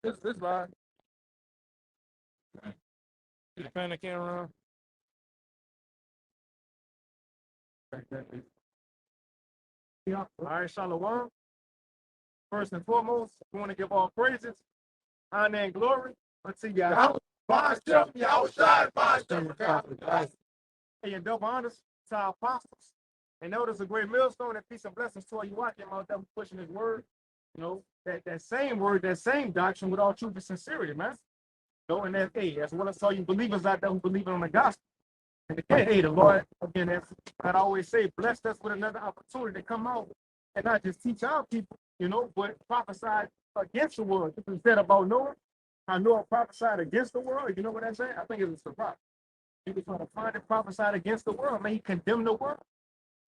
This live. The fan that can't run. Yeah. All right, Shalom. First and foremost, we want to give all praises, honor, and glory unto Yahweh. And your double honors to our apostles. And notice a great millstone and peace and blessings to all you watching out there pushing his word. You know, that same word, that same doctrine with all truth and sincerity, man. You know, and that, hey, as well as all you believers out there who believe on the gospel. And again, hey, the Lord, again, as I always say, blessed us with another opportunity to come out and not just teach our people, you know, but prophesy against the world. This is said about Noah. How Noah prophesied against the world. You know what I'm saying? I think it was a surprise. He was trying to find it prophesied against the world. Man, he condemned the world.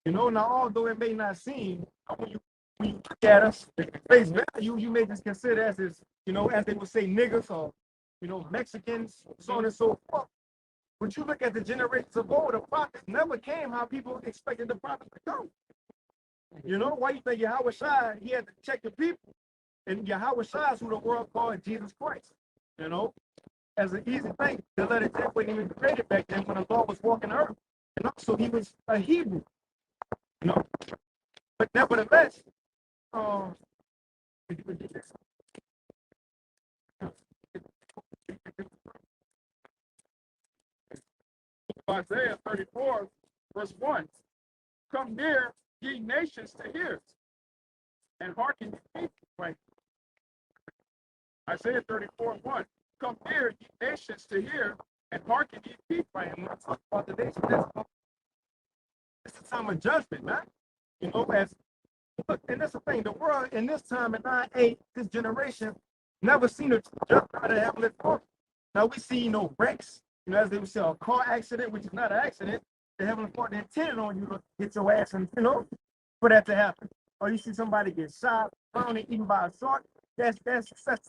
You know, now although it may not seem, when you look at us, face value, you may just consider us as, you know, as they would say, niggas or, you know, Mexicans, so on and so forth. But you look at the generations of old, the prophets never came how people expected the prophets to come. You know, why you think Yahweh Shai, he had to check the people. And Yahweh Shai is who the world called Jesus Christ. You know, as an easy thing to let it take when he was created back then when the Lord was walking the earth. And also he was a Hebrew. You know, but nevertheless, Isaiah 34, verse 1. Come near, ye nations, to hear, and hearken ye people. Right. Isaiah 34, 1. Come near, ye nations, to hear, and hearken ye people. Right. And when I talk about the nations, it's a time of judgment, man. You know, as look, and that's the thing, the world in this time in 9-8, this generation, never seen a jump out of heavenly court. Now we see, you know, wrecks, you know, as they would say, a car accident, which is not an accident. The heavenly court intended on you to hit your ass and, you know, for that to happen. Or you see somebody get shot, found and eaten by a shark. That's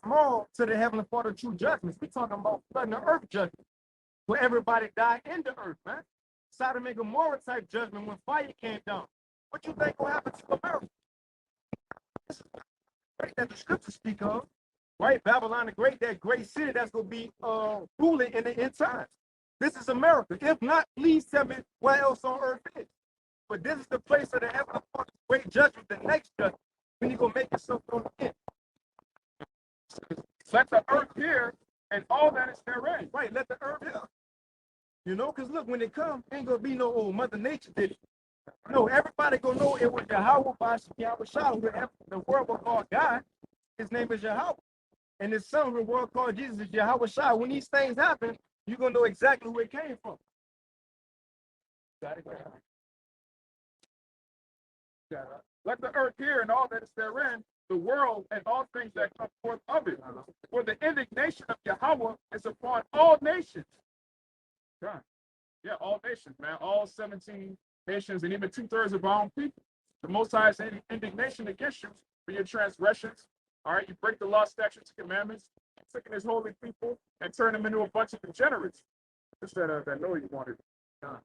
small to the heavenly court of true judgments. We're talking about flooding the earth judgment, where everybody died in the earth, man. Sodom and Gomorrah type judgment when fire came down. What you think will happen to America? This is great that the scriptures speak of, right? Babylon the Great, that great city that's going to be ruling in the end times. This is America. If not, please tell me where else on earth is. But this is the place of the heavenly great judgment, the next judgment, when you're going to make yourself on the end. Let the earth hear and all that is therein. Right, let the earth hear. You know, because look, when it comes, ain't going to be no old Mother Nature did it. No, everybody gonna know it was Yahweh by Yahweh Shah, the world will call God. His name is Yahweh. And his son, the world called Jesus, is Yahweh Shah. When these things happen, you're gonna know exactly where it came from. Got it. Let the earth hear and all that is therein, the world and all things that come forth of it. For the indignation of Yahweh is upon all nations. Yeah, all nations, man. All 17 nations and even 2/3 of our own people. The Most High is indignation against you for your transgressions. All right, you break the law, statutes, and commandments, taking his holy people and turn them into a bunch of degenerates. Just that Noah you wanted.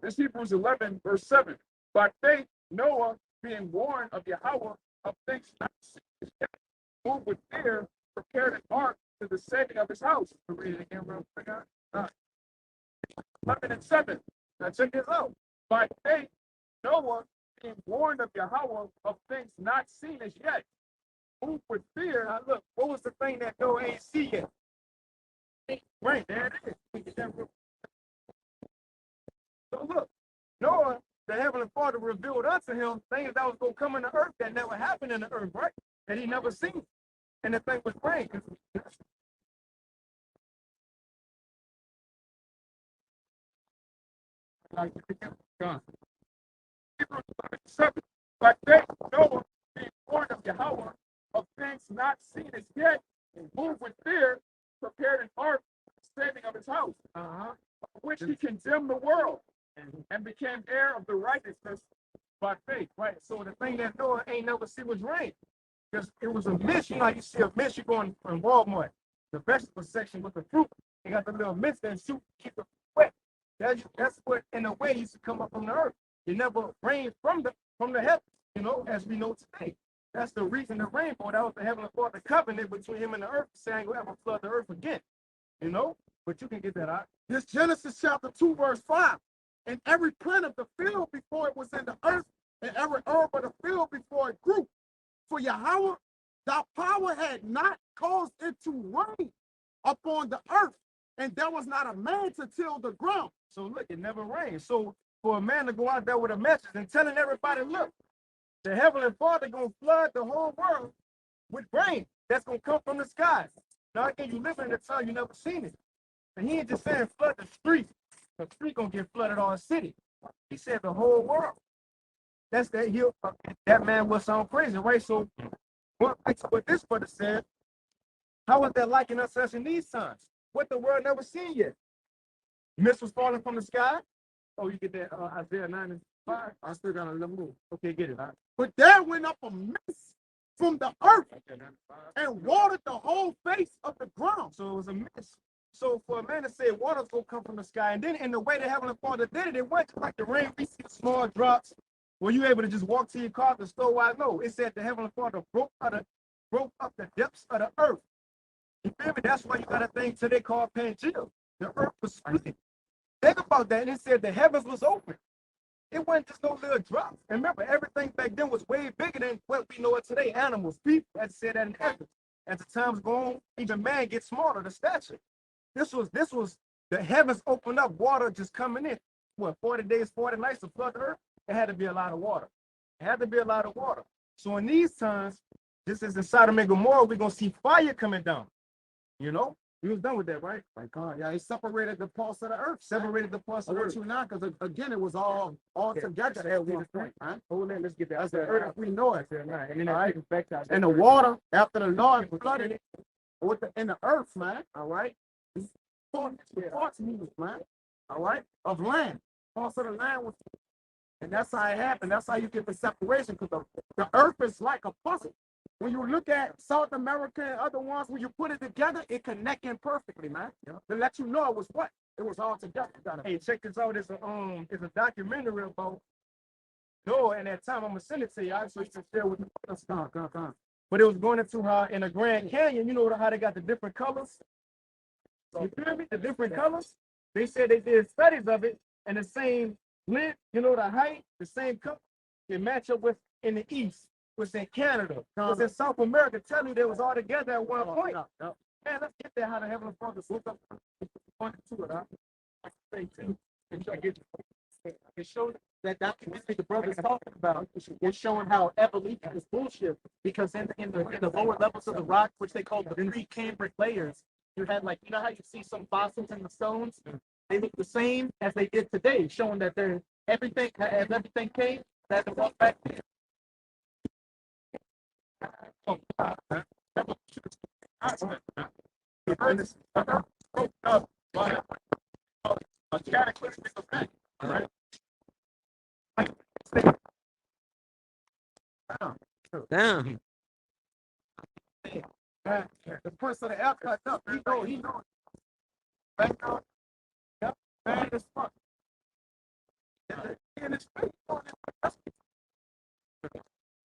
This Hebrews 11, verse 7. By faith, Noah, being warned of Yahweh of things not seen, moved with fear, prepared an ark to the saving of his house. Read it again, real quick. 11 and 7. Now check this out. By faith, Noah, being warned of Yahweh of things not seen as yet, moved with fear. Now look, what was the thing that Noah ain't see yet? Right, there it is. So look, Noah, the heavenly Father revealed unto him things that was going to come in the earth that never happened in the earth, right? That he never seen. And the thing was rain. But they Noah being warned of Yahweh of things not seen as yet, and moved with fear, prepared an ark for the saving of his house, which he condemned the world and became heir of the righteousness by faith. Right. So the thing that Noah ain't never see was rain. Because it was a mist, you know, you see a mist, you go in Walmart, the vegetable section with the fruit, they got the little mist and shoot keep it wet. That's what in a way used to come up from the earth. It never rained from the heavens, you know, as we know today. That's the reason the rainbow, that was the Heavenly Father covenant between him and the earth, saying we'll ever flood the earth again. You know? But you can get that out. This Genesis chapter 2, verse 5. And every plant of the field before it was in the earth, and every herb of the field before it grew. For Yahweh, thy power had not caused it to rain upon the earth, and there was not a man to till the ground. So look, it never rained. So for a man to go out there with a message and telling everybody, look, the Heavenly Father gonna flood the whole world with rain that's gonna come from the skies. Now again, you live in a time you never seen it. And he ain't just saying flood the street. The street gonna get flooded on the city. He said the whole world. That's that that man will sound crazy, right? So what this brother said, how is that liking us in these times? What the world never seen yet. Mist was falling from the sky. Oh, you get that Isaiah 9 and 5? I still got a little move. Okay, get it. Right? But there went up a mist from the earth and watered the whole face of the ground. So it was a mist. So for a man to say water's gonna come from the sky, and then in the way the Heavenly Father did it, it went like the rain. We see small drops. Were you able to just walk to your car at the store? Why? No. It said the Heavenly Father broke up the depths of the earth. You feel me? That's why you got a thing today called Pangea. The earth was split. Think about that. And it said the heavens was open. It wasn't just no little drops. And remember, everything back then was way bigger than what we know it today. Animals, people, had said that in heaven. As the times go on, even man gets smaller, the stature. This was the heavens opened up, water just coming in. What, 40 days, 40 nights to flood the earth? It had to be a lot of water. It had to be a lot of water. So in these times, just as in Sodom and Gomorrah, we're going to see fire coming down. You know? We was done with that, right? My God, yeah, he separated the parts of the earth. Separated the parts of the earth. Now, because again, it was all together at one point. Huh? Hold on, let's get that. That's the earth we know it. And then and the water, after the Lord flooded it, in the earth, man. All right? Parts moved, man. All right? Of land. Parts of the land was. And that's how it happened. That's how you get the separation, because the earth is like a puzzle. When you look at South America and other ones, when you put it together, it connecting perfectly, man. Yeah. To let you know it was what? It was all together. Hey, check this out. It's a documentary about Noah, and that time I'm gonna send it to you. I so you can share with the But it was going into how in the Grand Canyon, you know how they got the different colors? You feel me? The different colors. They said they did studies of it, and the same length, you know, the height, the same color, they match up with in the east. Was in Canada, was in South America, telling you they was all together at one point. Man, let's get there how the Heavenly Father looked up to it. It showed that documentary the brother's talking about. It's showing how evolution is bullshit, because in the lower levels of the rock, which they call the Precambric layers, you had, like, you know how you see some fossils in the stones? They look the same as they did today, showing that everything came, that it walked back there. The earth is broken up by a cataclysmic event. All right. Damn. The prince of the air cut up. He know. Back up. Yep. Bad as fuck. And it's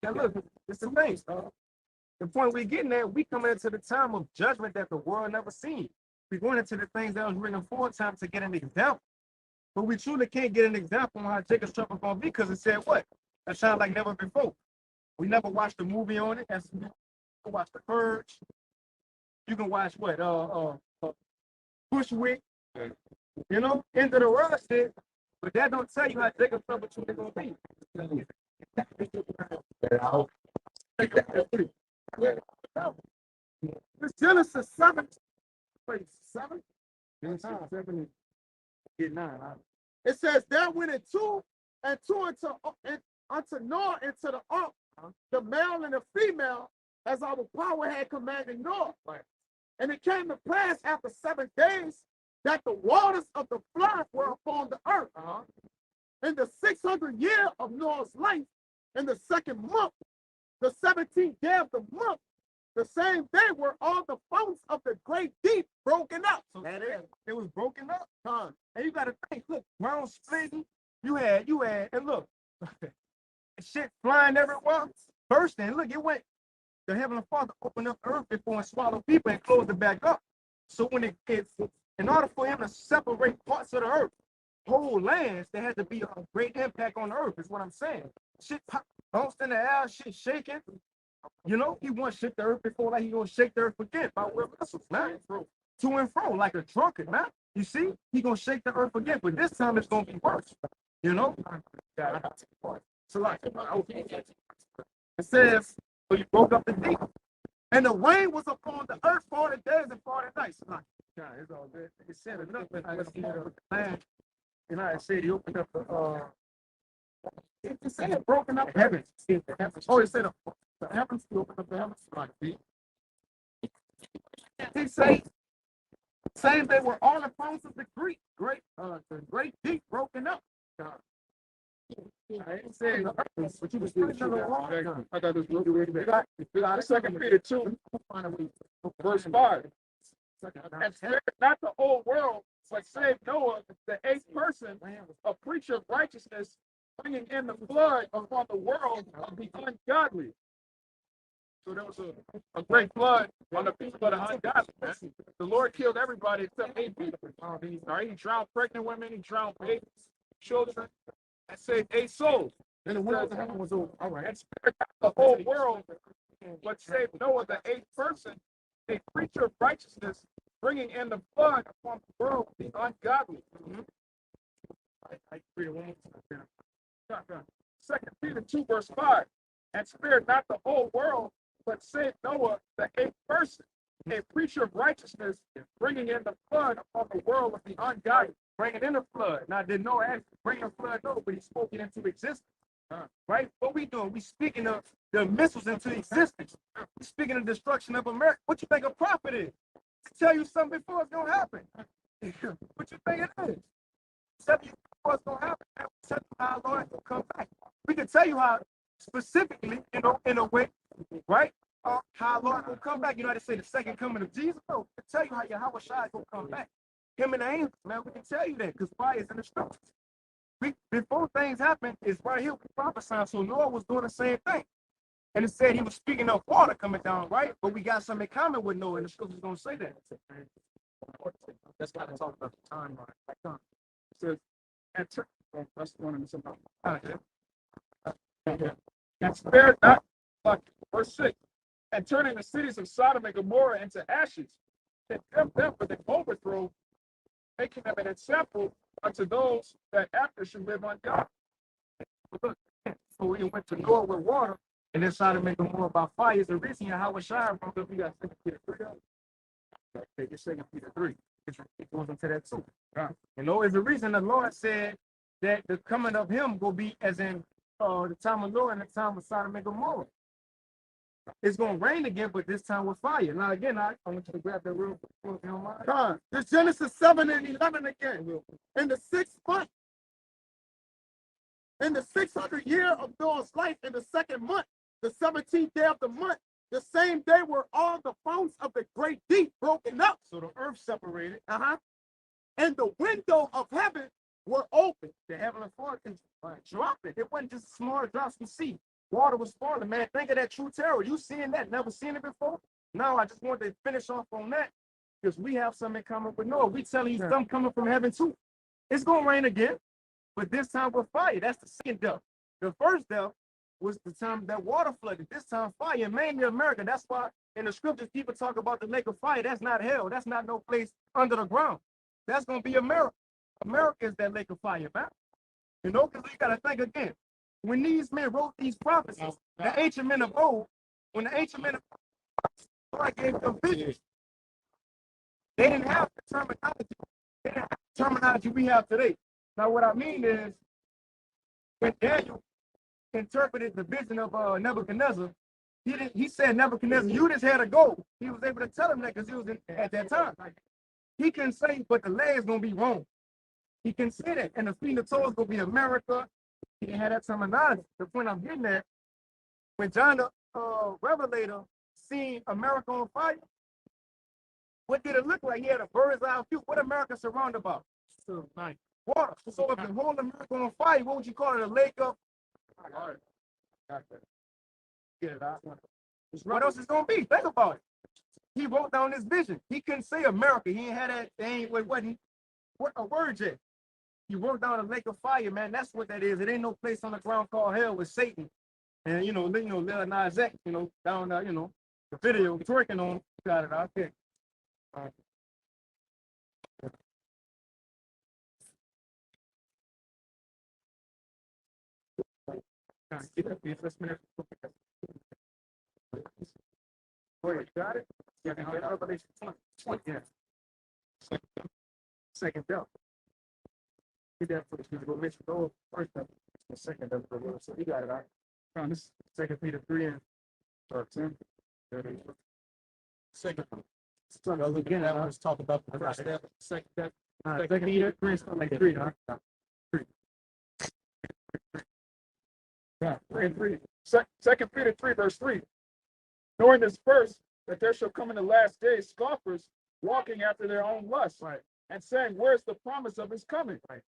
Now look, it's the thing. The point we're getting at, we coming into the time of judgment that the world never seen. We're going into the things that was written aforetime to get an example. But we truly can't get an example on how Jacob's trouble going to be, because it said what? That sounds like never before. We never watched a movie on it. You can watch The Purge. You can watch what? Bushwick. You know, End of the World shit. But that don't tell you how Jacob's trouble truly going to be. It's Genesis 7. Wait, 7? 7, 8, 9. It says, there went it two unto Noah into the ark, the male and the female, as our power had commanded Noah. Right. And it came to pass after 7 days that the waters of the flood were upon the earth. In the 600th year of Noah's life, in the 2nd month, the 17th day of the month, the same day were all the fountains of the great deep broken up. So that is, it was broken up. And you got to think, look, ground splitting. You had, and look, shit flying everywhere. bursting. Look, it went, the Heavenly Father opened up earth before and swallowed people and closed it back up. So when in order for him to separate parts of the earth, whole lands, there had to be a great impact on the earth, is what I'm saying. Shit bounced in the air, shit shaking. You know, he once shook the earth before, like he gonna shake the earth again by will vessels, man. To and fro, like a drunkard, man. You see, he gonna shake the earth again, but this time it's gonna be worse. You know? So like, it says, so he broke up the deep. And the rain was upon the earth 40 days and 40 nights. Like, God, it's all good. It said enough with the land. You know, it said he opened up the it said it broken up the heavens. Oh, it said the heavens, he opened up the heavens. Like, he said, saying they were all the phones of the great deep broken up. I ain't saying the earth, but you was doing another wrong. I got this real quick. We got 2 Peter 2, verse 5. And spared not the whole world, but saved Noah, the 8th person, a preacher of righteousness, bringing in the flood upon the world of the ungodly. So there was a great flood on the people of the ungodly. Man. The Lord killed everybody except 8 people. Right? He drowned pregnant women, he drowned babies, children, and saved 8 souls. Then the window of heaven was over. All right. And spared not the whole world, but saved Noah, the 8th person, a preacher of righteousness, bringing in the flood upon the world of the ungodly. I read it one more time. 2 Peter 2, verse 5. And spared not the whole world, but saved Noah, the 8th person, a preacher of righteousness, bringing in the flood upon the world of the ungodly. Bringing in the flood. Now, did Noah actually bring the flood? No, but he spoke it into existence. Right? What we doing? We speaking of the missiles into existence. We speaking of destruction of America. What you think a prophet is? To tell you something before it's gonna happen. What you think it is? Tell you before it's gonna happen. Tell you how Lord will come back. We can tell you how specifically, you know, in a way, right? How Lord will come back. You know how they say the second coming of Jesus? No, we can tell you how Yahweh Shai will come back. Him and the angels, man, we can tell you that because why is in the scriptures. Before things happen, it's right here we prophesying. So Noah was doing the same thing. And it said he was speaking of water coming down, right? But we got something in common with Noah, and the scriptures gonna say that. That's kind of talking about the timeline. It says, that's one of them. And spared not, verse 6, and turning the cities of Sodom and Gomorrah into ashes, and kept them for the overthrow, making them an example unto those that after should live on God. Look, so we went to Noah with water, and then Sodom and Gomorrah about fire. Is the reason how it shine from the we got 2 Peter 3. Take your 2 Peter 3. It goes into that too. You know, is the reason the Lord said that the coming of him will be as in the time of Noah and the time of Sodom and Gomorrah. It's going to rain again, but this time with fire. Now, again, I want you to grab that real quick. It's Genesis 7 and 11 again. In the 6th month, in the 600th year of Noah's life, in the 2nd month, the 17th day of the month, the same day were all the fountains of the great deep broken up. So the earth separated. And the window of heaven were open. The heavenly Father can drop it. It wasn't just small drops we see. Water was falling, man. Think of that true terror. You seeing that? Never seen it before? No, I just wanted to finish off on that because we have something in common with Noah. We telling you something coming from heaven too. It's going to rain again, but this time with fire. That's the second death. The first death was the time that water flooded. This time fire, mainly America. That's why in the scriptures people talk about the lake of fire. That's not hell. That's not no place under the ground. That's going to be America. America is that lake of fire, man. You know, because we got to think again. When these men wrote these prophecies, the ancient men of old, when the ancient men of old, God gave them visions, they didn't have the terminology. They didn't have the terminology we have today. Now, what I mean is, when Daniel interpreted the vision of Nebuchadnezzar, he said, Nebuchadnezzar, you just had to go. He was able to tell him that because he was at that time. He couldn't say, but the leg's going to be wrong. He can say that, and the feet of the toes going to be America. He didn't have that terminology. The point I'm getting at, when John the Revelator seen America on fire, what did it look like? He had a bird's eye view. What America surrounded by? Water. So if the whole America on fire, what would you call it? A lake of? Yeah, what else is gonna be? Think about it. He wrote down this vision. He couldn't say America. He ain't had that. They ain't what he what a word yet. He wrote down a lake of fire, man. That's what that is. It ain't no place on the ground called hell with Satan. And Lil Nas X, down there, the video twerking on. Got it out there. Get up here. Let's minute. Wait, got it? Yeah, Revelation 20. Yeah. Second belt. Get that for the people. Mention gold first up. The second up. So he got it out. Found this 2 Peter 3 and 13. Second. So again, I was talking about the first step. Second step. Second Peter 3 is like 3, huh? 3. Yeah, 3 and 3. 2 Peter 3, verse 3. Knowing this first, that there shall come in the last days scoffers walking after their own lusts, right, and saying, where's the promise of his coming? Right.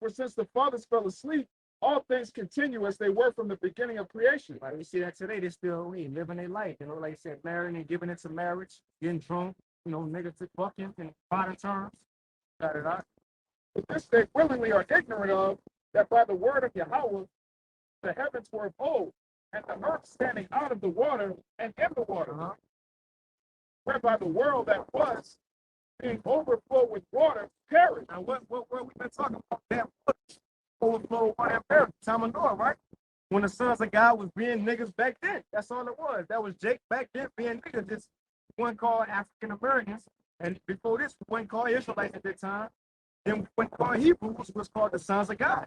For since the fathers fell asleep, all things continue as they were from the beginning of creation. Right. We see that today. They're still living their life. Like I said, marrying and giving into marriage, getting drunk, niggas fucking in modern terms. Got it out. This they willingly are ignorant of, that by the word of Yahweh, the heavens were of old, and the earth standing out of the water and in the water, whereby the world that was, being overflowed with water, perished. Now, what we've been talking about, that overflow water perished. Time of Noah, right? When the sons of God was being niggas back then. That's all it was. That was Jake back then being niggas. Just one called African Americans. And before this, one called Israelites at that time. Then one called Hebrews was called the sons of God.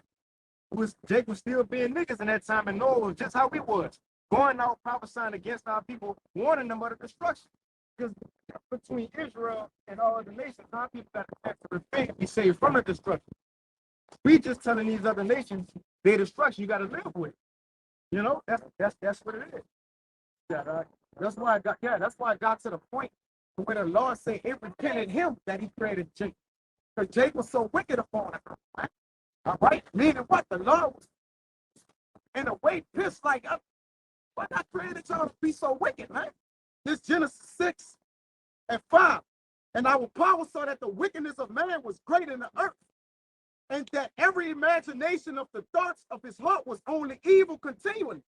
Jake was still being niggas in that time, and Noah was just how we was. Going out prophesying against our people, warning them of the destruction. Because between Israel and all other nations, our people got to repent and be saved from the destruction. We just telling these other nations their destruction, you got to live with. That's what it is. Yeah, that's why I got to the point where the Lord said it repented him that he created Jake. Because Jake was so wicked upon him. Right? All right? Meaning what? The Lord was in a way pissed like, why not created y'all to be so wicked, man? This Genesis 6 and 5. And our power saw that the wickedness of man was great in the earth, and that every imagination of the thoughts of his heart was only evil continually.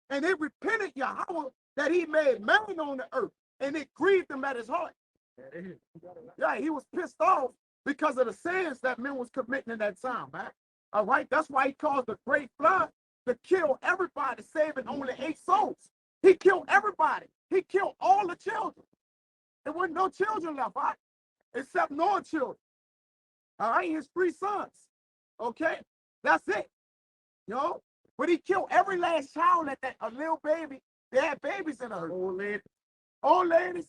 And it repented Yahweh that he made man on the earth, and it grieved him at his heart. Yeah, he was pissed off because of the sins that men was committing in that time, man. All right, that's why he caused the great flood to kill everybody, saving only 8 souls. He killed everybody. He killed all the children. There wasn't no children left, right? Except Noah's children. All right, his 3 sons. Okay, that's it. But he killed every last child at that, a little baby. They had babies in her. Old ladies.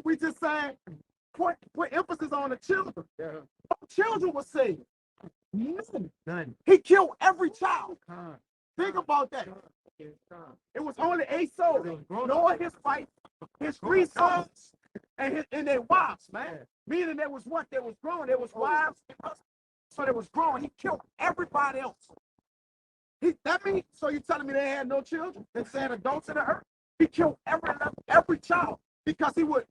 We just saying, put emphasis on the children. Yeah. No children were saved. None. He killed every child. Think about that. It was only 8 souls. Noah, his wife, his 3 sons, and their wives, man. Meaning there was what? There was grown. There was wives. So there was grown. He killed everybody else. That means, so you're telling me they had no children? They said adults in the earth? He killed every child because he would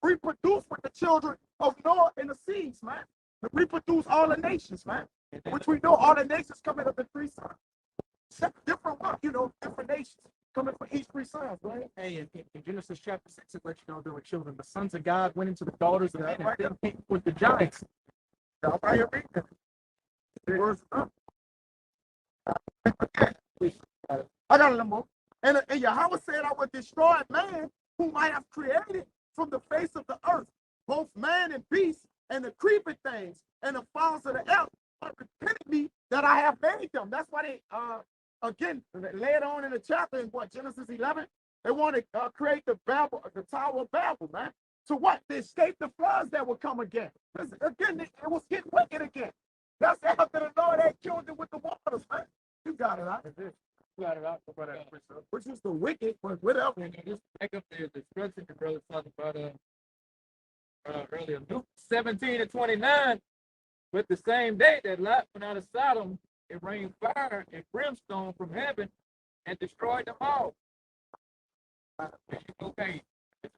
reproduce with the children of Noah and the seeds, man. To reproduce all the nations, man. Which we know all the nations coming up in 3 sons. Different one, different nations coming from each 3 sons, right? Hey, in Genesis chapter 6, it lets you know there were children. The sons of God went into the daughters of men and them came with the giants. I got a little more. And Yahweh said, I would destroy man whom I have created from the face of the earth, both man and beast, and the creeping things, and the fowls of the air. But repented me that I have made them. That's why they, again, later on in the chapter, in Genesis 11, they want to create the Tower of Babel, man. To what? To escape the floods that will come again. Again, it was getting wicked again. That's after the Lord had killed it with the waters, man. You got it out. You got it out. Which is the wicked, but whatever. And just back up there, the destruction the brother talking about earlier. Luke 17 and 29. But the same day that Lot went out of Sodom, it rained fire and brimstone from heaven and destroyed them all. Okay,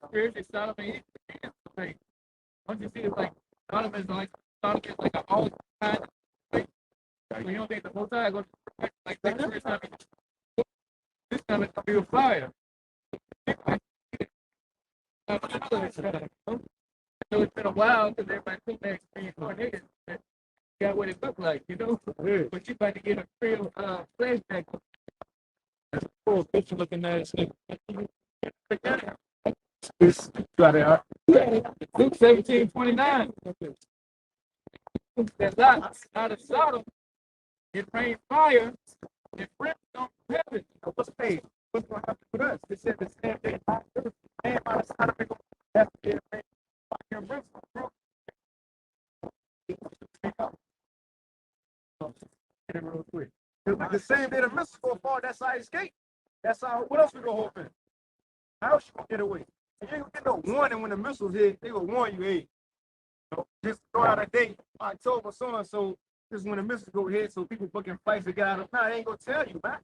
spiritually Sodom and Egypt. Once you see it's like Sodom is like an all kind of place. So you don't think the whole time goes like the first time this time it's gonna be a fire. So it's been a while because everybody think they're reincarnated. Got what it looked like, you know. Yeah. But you about to get a real flashback. That's a cool picture looking at it. It's got it. Luke 17:29. That lot out of Sodom, it rained fire, it brimstone from heaven. What's paid? What's going to happen with us? It said the same thing. Man, out of Sodom, they're going to have to get rain, fire, and brimstone. Real quick. Like the same day the missiles go fall, that's how I escape. That's how. What else we gonna hope in? How else you gonna get away? You ain't gonna get no warning when the missiles hit. They gonna warn you, hey, you know, just throw out a date, October so and so. This is when the missiles go hit, so people booking flights to get out of. Nah, they ain't gonna tell you, man.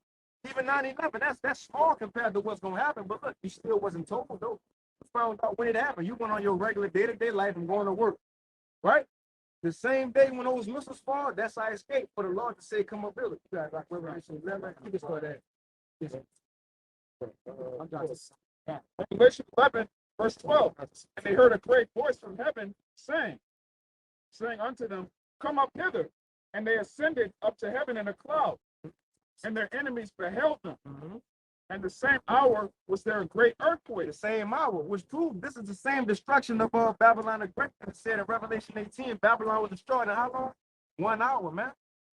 Even 9/11, that's small compared to what's gonna happen. But look, you still wasn't told though. You found out when it happened. You went on your regular day-to-day life and going to work, right? The same day when those missiles fall, that's how I escape for the Lord to say, come up, Billy. You got like Revelation 11. You can start that. Revelation 11, verse 12. And they heard a great voice from heaven saying unto them, come up hither. And they ascended up to heaven in a cloud. And their enemies beheld them. And the same hour was there a great earthquake. The same hour, which proved this is the same destruction of Babylon the Great. It said in Revelation 18, Babylon was destroyed in how long? 1 hour, man.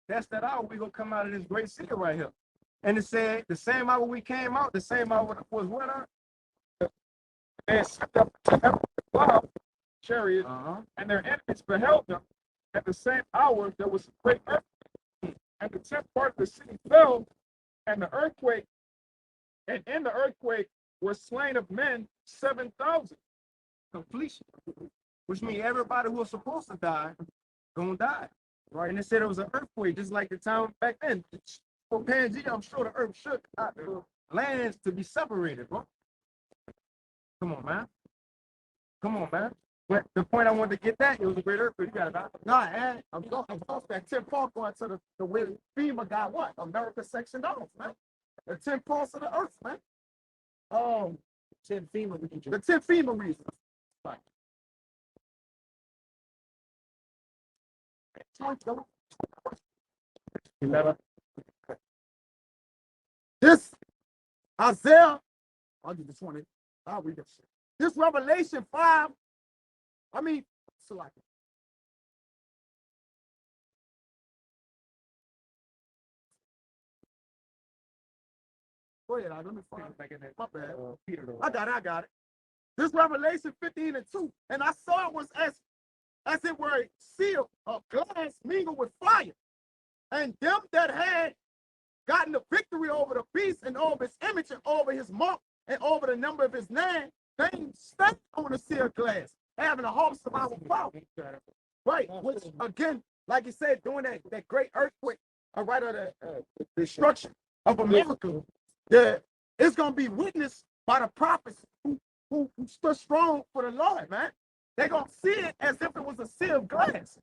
That's that hour we gonna come out of this great city right here. And it said the same hour we came out, the same hour was what? And sent up to heaven the cloud, chariot, and their enemies beheld them. At the same hour there was a great earthquake, and the 10th part of the city fell, and the earthquake. And in the earthquake were slain of men 7,000. Completion. Which means everybody who was supposed to die, gonna die. Right? And it said it was an earthquake, just like the time back then. For Pangea, I'm sure the earth shook lands to be separated, bro. Come on, man. Come on, man. But the point I wanted to get that, it was a great earthquake. You got it, no, and I'm going that 10 part going to the way FEMA got what? America section off, man. The 10 parts of the earth, man. 10 FEMA regions. The 10 FEMA regions. Right. This Isaiah, I'll do this one. I'll read this. This Revelation 5, select it. Go ahead, let me find it back in there. My bad. I got it. This Revelation 15 and 2. And I saw it was as it were a sea of glass mingled with fire. And them that had gotten the victory over the beast and over his image and over his mark and over the number of his name, they stand on the sea of glass, having a harvest of our power. Right, which again, like you said, during that great earthquake, of the destruction of America, it's going to be witnessed by the prophets who stood strong for the Lord, man. They're going to see it as if it was a sea of glass.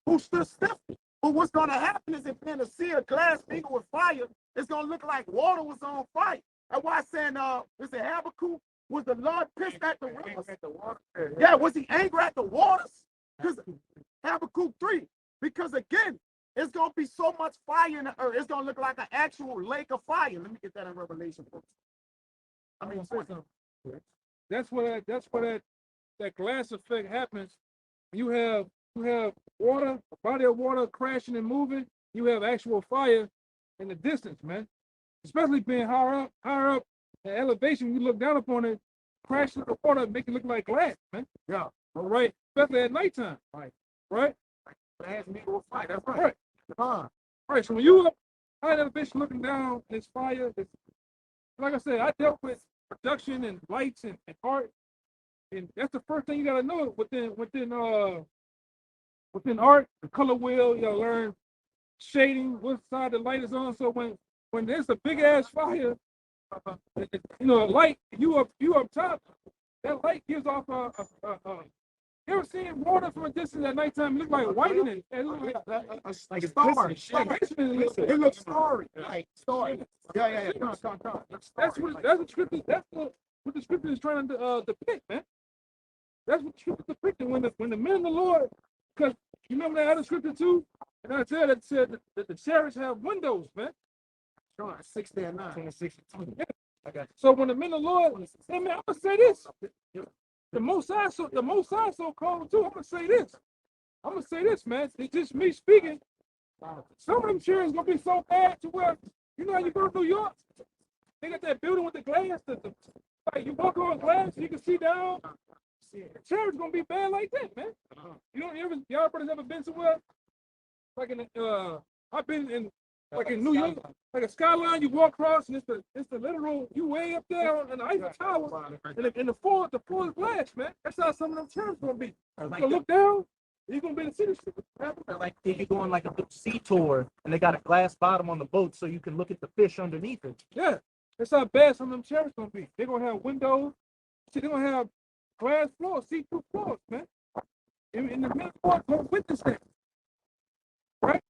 Who stood stiff. But what's going to happen is if in a sea of glass mingled with fire, it's going to look like water was on fire. That's why I'm saying, is it Habakkuk? Was the Lord pissed at the rivers? Yeah, was he angry at the waters? Because Habakkuk 3. Because again, it's going to be so much fire in the earth. It's going to look like an actual lake of fire. Let me get that in Revelation. That's where that glass effect happens. You have water, a body of water crashing and moving. You have actual fire in the distance, man. Especially being higher up, the elevation. You look down upon it, crashing the water, make it look like glass, man. Yeah. All right. Especially at nighttime. Right. Glass mingled with fire. That's right. Right. So when you up high elevation looking down, there's fire. Like I said, I dealt with production and lights and art, and that's the first thing you gotta know within art, the color wheel. You gotta learn shading, what side the light is on. So when when there's a big ass fire, you know, a light, you up top, that light gives off you ever seen water from a distance at nighttime? It looks like whitening. It looks like a star. It looks starry. Yeah. Like starry. Yeah. Come. That's what scripture. That's what the scripture is trying to depict, man. That's what the scripture is depicting when the men of the Lord, because you remember that other scripture too, and I said that the chariots have windows, man. 6 and 9. 26 and 20. Yeah. I got you. So when the men of the Lord, hey man, I'm gonna say this. The Most High so called too. I'm gonna say this, man. It's just me speaking. Some of them chairs gonna be so bad to where, you know how you go to New York, they got that building with the glass, like you walk on glass, you can see down. The chair's gonna be bad like that, man. You know, y'all brothers ever been somewhere like I've been in like in New York, like a skyline you walk across, and it's the literal, you way up there on the Eiffel Tower, and the floor is glass, man. That's how some of them chairs gonna be. You look down, you're gonna be in the city. Like if you go on like a little sea tour and they got a glass bottom on the boat so you can look at the fish underneath it. Yeah, that's how bad some of them chairs gonna be. They're gonna have windows. See, they're gonna have glass floors, see-through floors, man. In the middle part, go witness that. Right?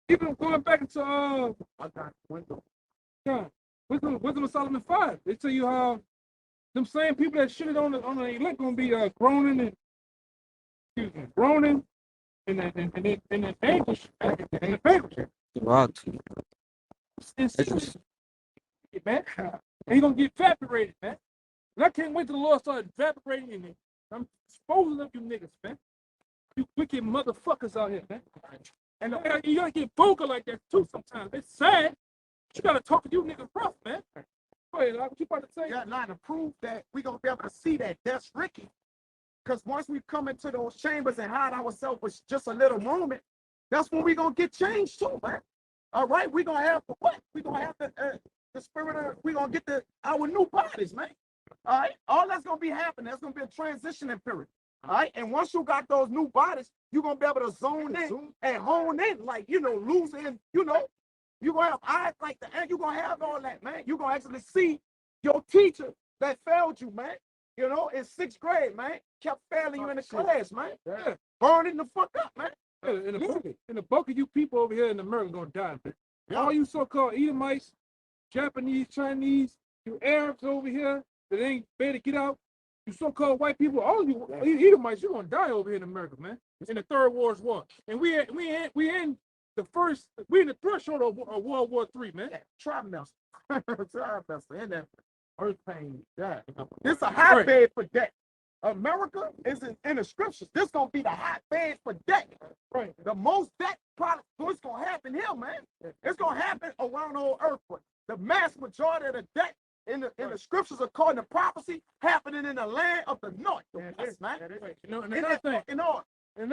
Even going back into Wisdom of Solomon 5, they tell you how them same people that shitted on the elect gonna be groaning and in anguish and the paper. What? Man. And he gonna get evaporated, man. And I can't wait till the Lord start evaporating in it. I'm exposing up you niggas, man. You wicked motherfuckers out here, man. And you gotta get vocal like that too sometimes. It's sad. You gotta talk to you niggas rough, man. Go ahead, what you about to say? Yeah, now to prove that we gonna be able to see that that's Ricky. Because once we come into those chambers and hide ourselves for just a little moment, that's when we gonna get changed too, man. All right, we gonna have the what? We gonna have the spirit of, we gonna get our new bodies, man. All right, all that's gonna be happening. That's gonna be a transitioning period. All right, and once you got those new bodies, you're gonna be able to zone in and hone in, like, you know, losing, you know, you're gonna have eyes like the, and you're gonna have all that, man. You're gonna actually see your teacher that failed you, man. You know, in 6th grade, man, kept failing you in the class, man. Yeah. Burning the fuck up, man. And the bulk of you people over here in America gonna die, man. Yeah. All you so-called Edomites, Japanese, Chinese, you Arabs over here that ain't better to get out. You so-called white people, all of you Edomites, you're gonna die over here in America, man. In the Third World War, and we in the threshold of World War III, man. Yeah, trimester, trimester, and that earth pain. Yeah, this is a hotbed for death. America is in the scriptures. This gonna be the hotbed for death. Right. The most death product. What's gonna happen here, man? It's gonna happen around the whole earth. But the mass majority of the death in the scriptures, according to prophecy, happening in the land of the north. Yes, man. You know, and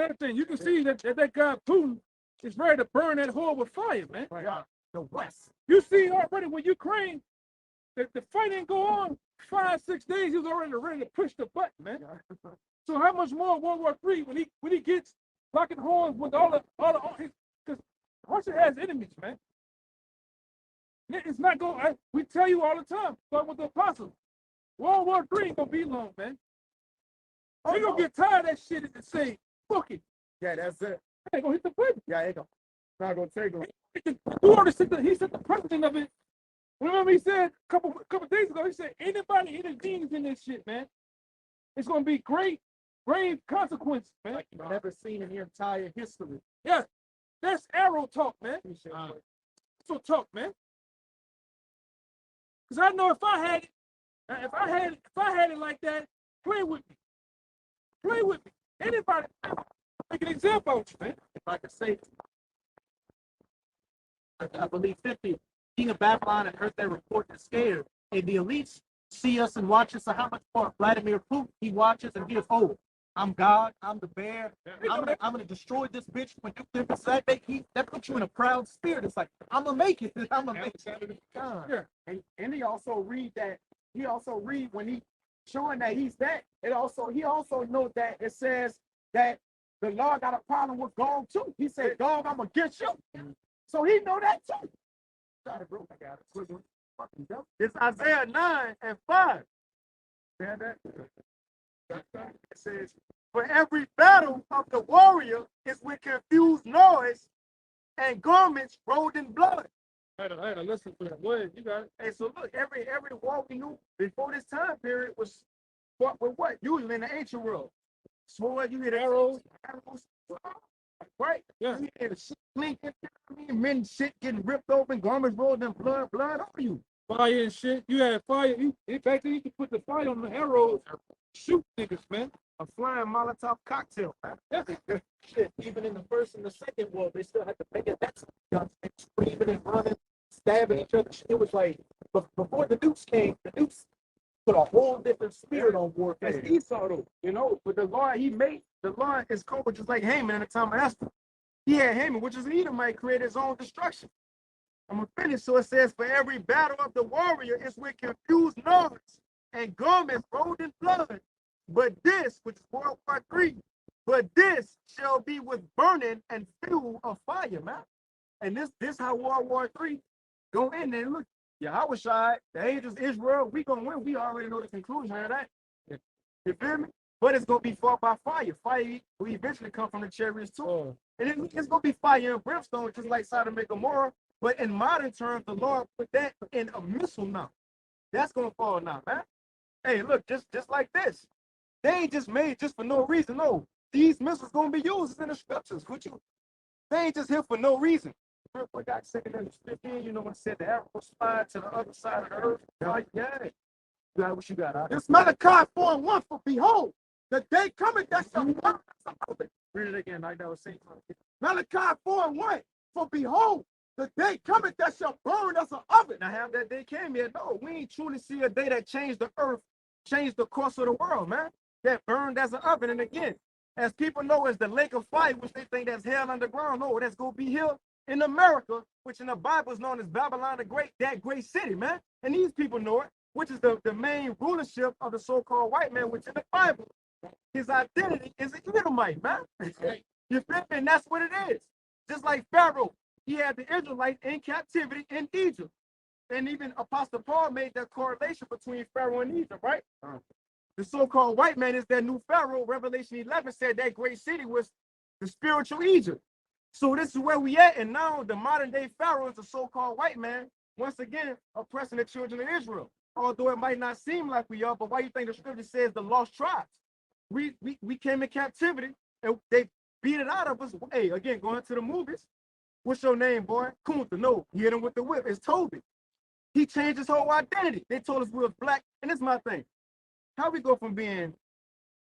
another thing, you can see that guy Putin is ready to burn that whore with fire, man. Right. The West. You see already with Ukraine, the fight didn't go on 5-6 days. He was already ready to push the button, man. So how much more World War III when he gets locking horns with all the because Russia has enemies, man. It's not going. We tell you all the time, but with the apostles, World War III ain't gonna be long, man. They gonna get tired of that shit and say, "Fuck it." Yeah, that's it. They gonna hit the button. Yeah, they go. Not gonna take them. He said the president of it. Remember he said a couple days ago, he said, anybody intervenes in this shit, man, it's gonna be grave consequences, man. Like you've never seen in your entire history. Yeah, that's arrow talk, man. So talk, man. Cause I know if I had it like that, play with me. Anybody, make an example of you, man. If I could say, I believe 50. King of Babylon and heard their report and scared. And the elites see us and watch us. So how much more Vladimir Putin, he watches and hears, oh, I'm God, I'm the bear. I'm gonna destroy this bitch when you live. That puts you in a proud spirit. It's like, I'm gonna make it. I'm gonna make it. Yeah. And he also read that. He also read when he showing that he's that. He also knows that it says that the Lord got a problem with Gog too. He said, Gog, I'm gonna get you. So he know that too. got it, bro. I got it. Quick one. Fucking devil. It's Isaiah 9:5. You had that? It says, for every battle of the warrior is with confused noise and garments rolled in blood. I had to listen to that. Go ahead, you got it. Hey, so look, every war we knew before this time period was fought with what? Usually in the ancient world. Sword, you hit arrows, right? Yeah. You hear the shit blinking, men shit getting ripped open, garments rolled in blood on you. Fire and shit. You had fire. Back then, you could put the fire on the arrows, shoot niggas, man. A flying Molotov cocktail, man. Shit, even in the first and the second war, they still had to make it. That's guns and screaming and running, stabbing each other. It was like before the nukes came, the nukes put a whole different spirit on warfare. That's Esau, though, you know. But the law he made, the law is cold, just like Haman in the time of Esther. He had Haman, which is an Edomite, create his own destruction. I'm gonna finish. So it says, for every battle of the warrior is with confused noise and garments rolled in blood. But this, which is World War III, but this shall be with burning and fuel of fire, man. And this how World War III go in there. Look, Yahweh Shai, the angels, Israel, we gonna win. We already know the conclusion of that. You feel me? But it's gonna be fought by fire. Fire will eventually come from the chariots too. Oh. And it's gonna be fire and brimstone, just like Sodom and Gomorrah. But in modern terms, the Lord put that in a missile now. That's gonna fall now, man. Hey, look, just like this. They ain't just made just for no reason. No, these missiles gonna be used in the scriptures. They ain't just here for no reason. Remember, God said in the 15, you know, when it said the arrow slide to the other side of the earth. Yeah. You got what you got. It's Malachi 4:1. For behold, the day coming that shall burn. Read it again, like that was saying. Malachi 4:1. For behold, the day coming that shall burn as an oven. Now, have that day came yet? No, we ain't truly see a day that changed the earth, changed the course of the world, man. That burned as an oven. And again, as people know, as the lake of fire, which they think that's hell underground. No, that's gonna be here in America, which in the Bible is known as Babylon the Great, that great city, man. And these people know it, which is the main rulership of the so-called white man, which in the Bible, his identity is an Edomite, man. You feel me? And that's what it is. Just like Pharaoh, he had the Israelites in captivity in Egypt. And even Apostle Paul made that correlation between Pharaoh and Egypt, right? The so-called white man is that new Pharaoh. Revelation 11 said that great city was the spiritual Egypt. So this is where we at. And now the modern day Pharaoh is the so-called white man, once again, oppressing the children of Israel. Although it might not seem like we are, but why you think the scripture says the lost tribes? We came in captivity and they beat it out of us. Hey, again, going to the movies. What's your name, boy? Kunta. No, he hit him with the whip. It's Toby. He changed his whole identity. They told us we were black. And it's my thing. How we go from being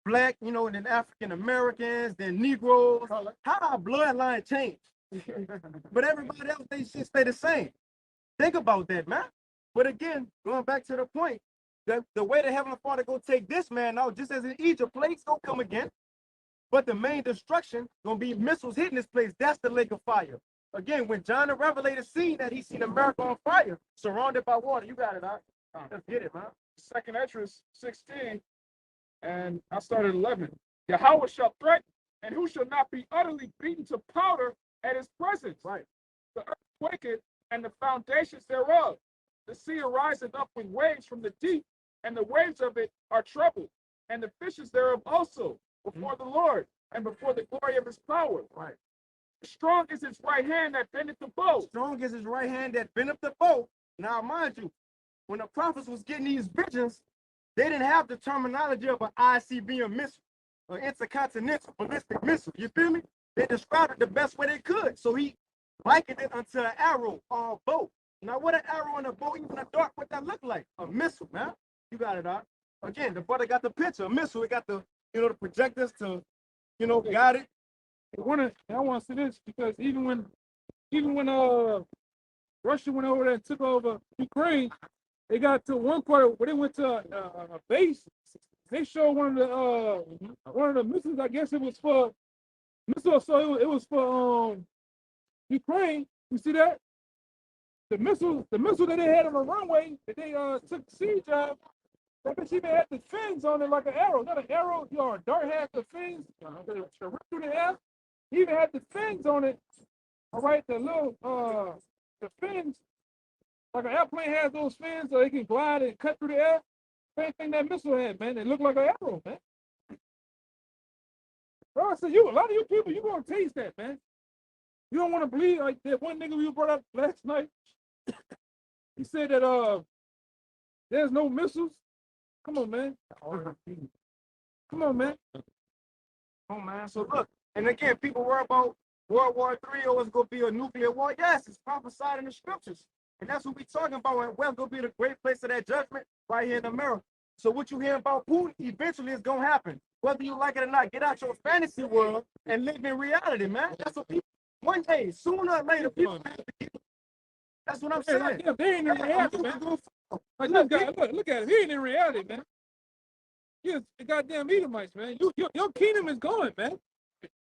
black, you know, and then African Americans, then Negroes. How our bloodline change? But everybody else, they should stay the same. Think about that, man. But again, going back to the point, the way the Heavenly Father go take this man out, just as in Egypt, plagues gonna come again. But the main destruction gonna be missiles hitting this place. That's the lake of fire. Again, when John the Revelator seen that, he seen America on fire, surrounded by water. You got it, huh? Let's get it, man. Second Esdras 16, and I started 11. Yahweh shall threaten, and who shall not be utterly beaten to powder at his presence? Right. The earth quaketh, and the foundations thereof. The sea ariseth up with waves from the deep, and the waves of it are troubled, and the fishes thereof also before the Lord, and before the glory of his power. Right. Strong is his right hand that bendeth the bow. Strong is his right hand that bent up the bow. Now, mind you, when the prophets was getting these visions, they didn't have the terminology of an ICBM missile, or intercontinental ballistic missile. You feel me? They described it the best way they could. So he likened it unto an arrow or a bow. Now, what an arrow and a bow, even a dark, what that look like? A missile, man. You got it, Doc. Again, the brother got the picture, a missile. It got the, you know, the projectors to, you know, got it. I want to say this because even when Russia went over there and took over Ukraine, they got to one part where they went to a base. They showed one of the missiles. I guess it was for missiles. So it was for Ukraine. You see that? The missile that they had on the runway that they took siege of. That bitch even had the fins on it like an arrow. Not an arrow, a dart had the fins. To rip through the air. He even had the fins on it. All right, the little the fins Like an airplane has those fins so it can glide and cut through the air. Same thing that missile had, man. It looked like an arrow, man. Bro, I said, a lot of you people, you gonna taste that, man. You don't want to believe like that one nigga you brought up last night. He said that there's no missiles. Come on, man. Come on, man. Oh man, so look, and again, people worry about World War III or it's gonna be a nuclear war. Yes, it's prophesied in the scriptures. And that's what we're talking about. And where's gonna be the great place of that judgment? Right here in America. So what you hear about Putin eventually is gonna happen. Whether you like it or not, get out your fantasy world and live in reality, man. That's what people one day, sooner or later, people have to get. That's what I'm saying. Like, yeah, they ain't in reality, man. Like, look at it. He ain't in reality, man. You're goddamn Edomites, man. Your kingdom is going, man.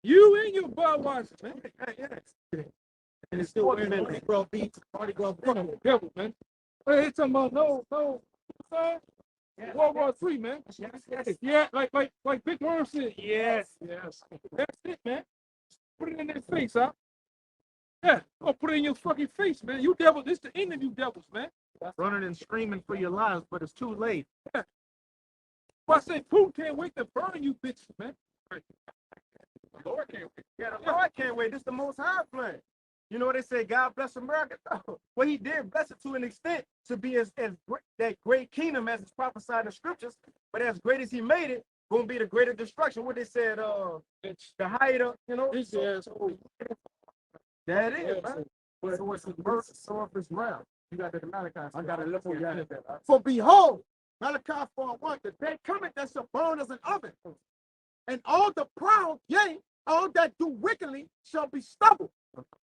You and your Budweiser, man. And it's still wearing that bro beats, party glove. Devil, man. Hey, it's talking about no, World War III, man. Yes. Yeah, like Big Worm said. Yes. That's it, man. Put it in their face, huh? Yeah, I'll put it in your fucking face, man. You devil, this the end of you devils, man. Running and screaming for your lives, but it's too late. Yeah. Well, I say Putin can't wait to burn you bitches, man. The Lord can't wait. Yeah, the Lord can't wait. This is the most high plan. You know what they say, God bless America? Well, he did bless it to an extent to be as great, that great kingdom as it's prophesied in the scriptures, but as great as he made it, gonna be the greater destruction. What they said, the height of, you know, that is, man. So it's a verse, so if it's round. You got the Malachi. I got a little bit. For behold, Malachi 4:1, the day cometh that shall burn as an oven, and all the proud, yea, all that do wickedly shall be stubble.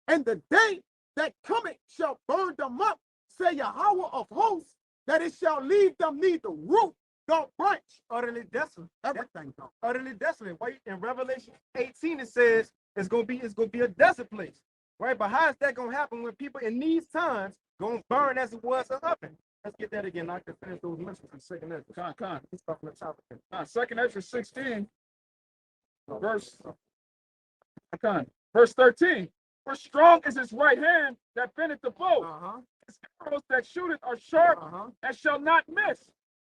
And the day that cometh shall burn them up, say Yahweh of hosts, that it shall leave them neither root nor branch. Utterly desolate. Everything. Utterly desolate. Why in Revelation 18 it says it's gonna be a desert place. Right? But how is that gonna happen when people in these times gonna burn as it was an oven? Let's get that again. I can finish those mentions in second Ezra. Second Ezra 16, verse 13. For strong is his right hand that bendeth the bow. His arrows that shooteth are sharp and shall not miss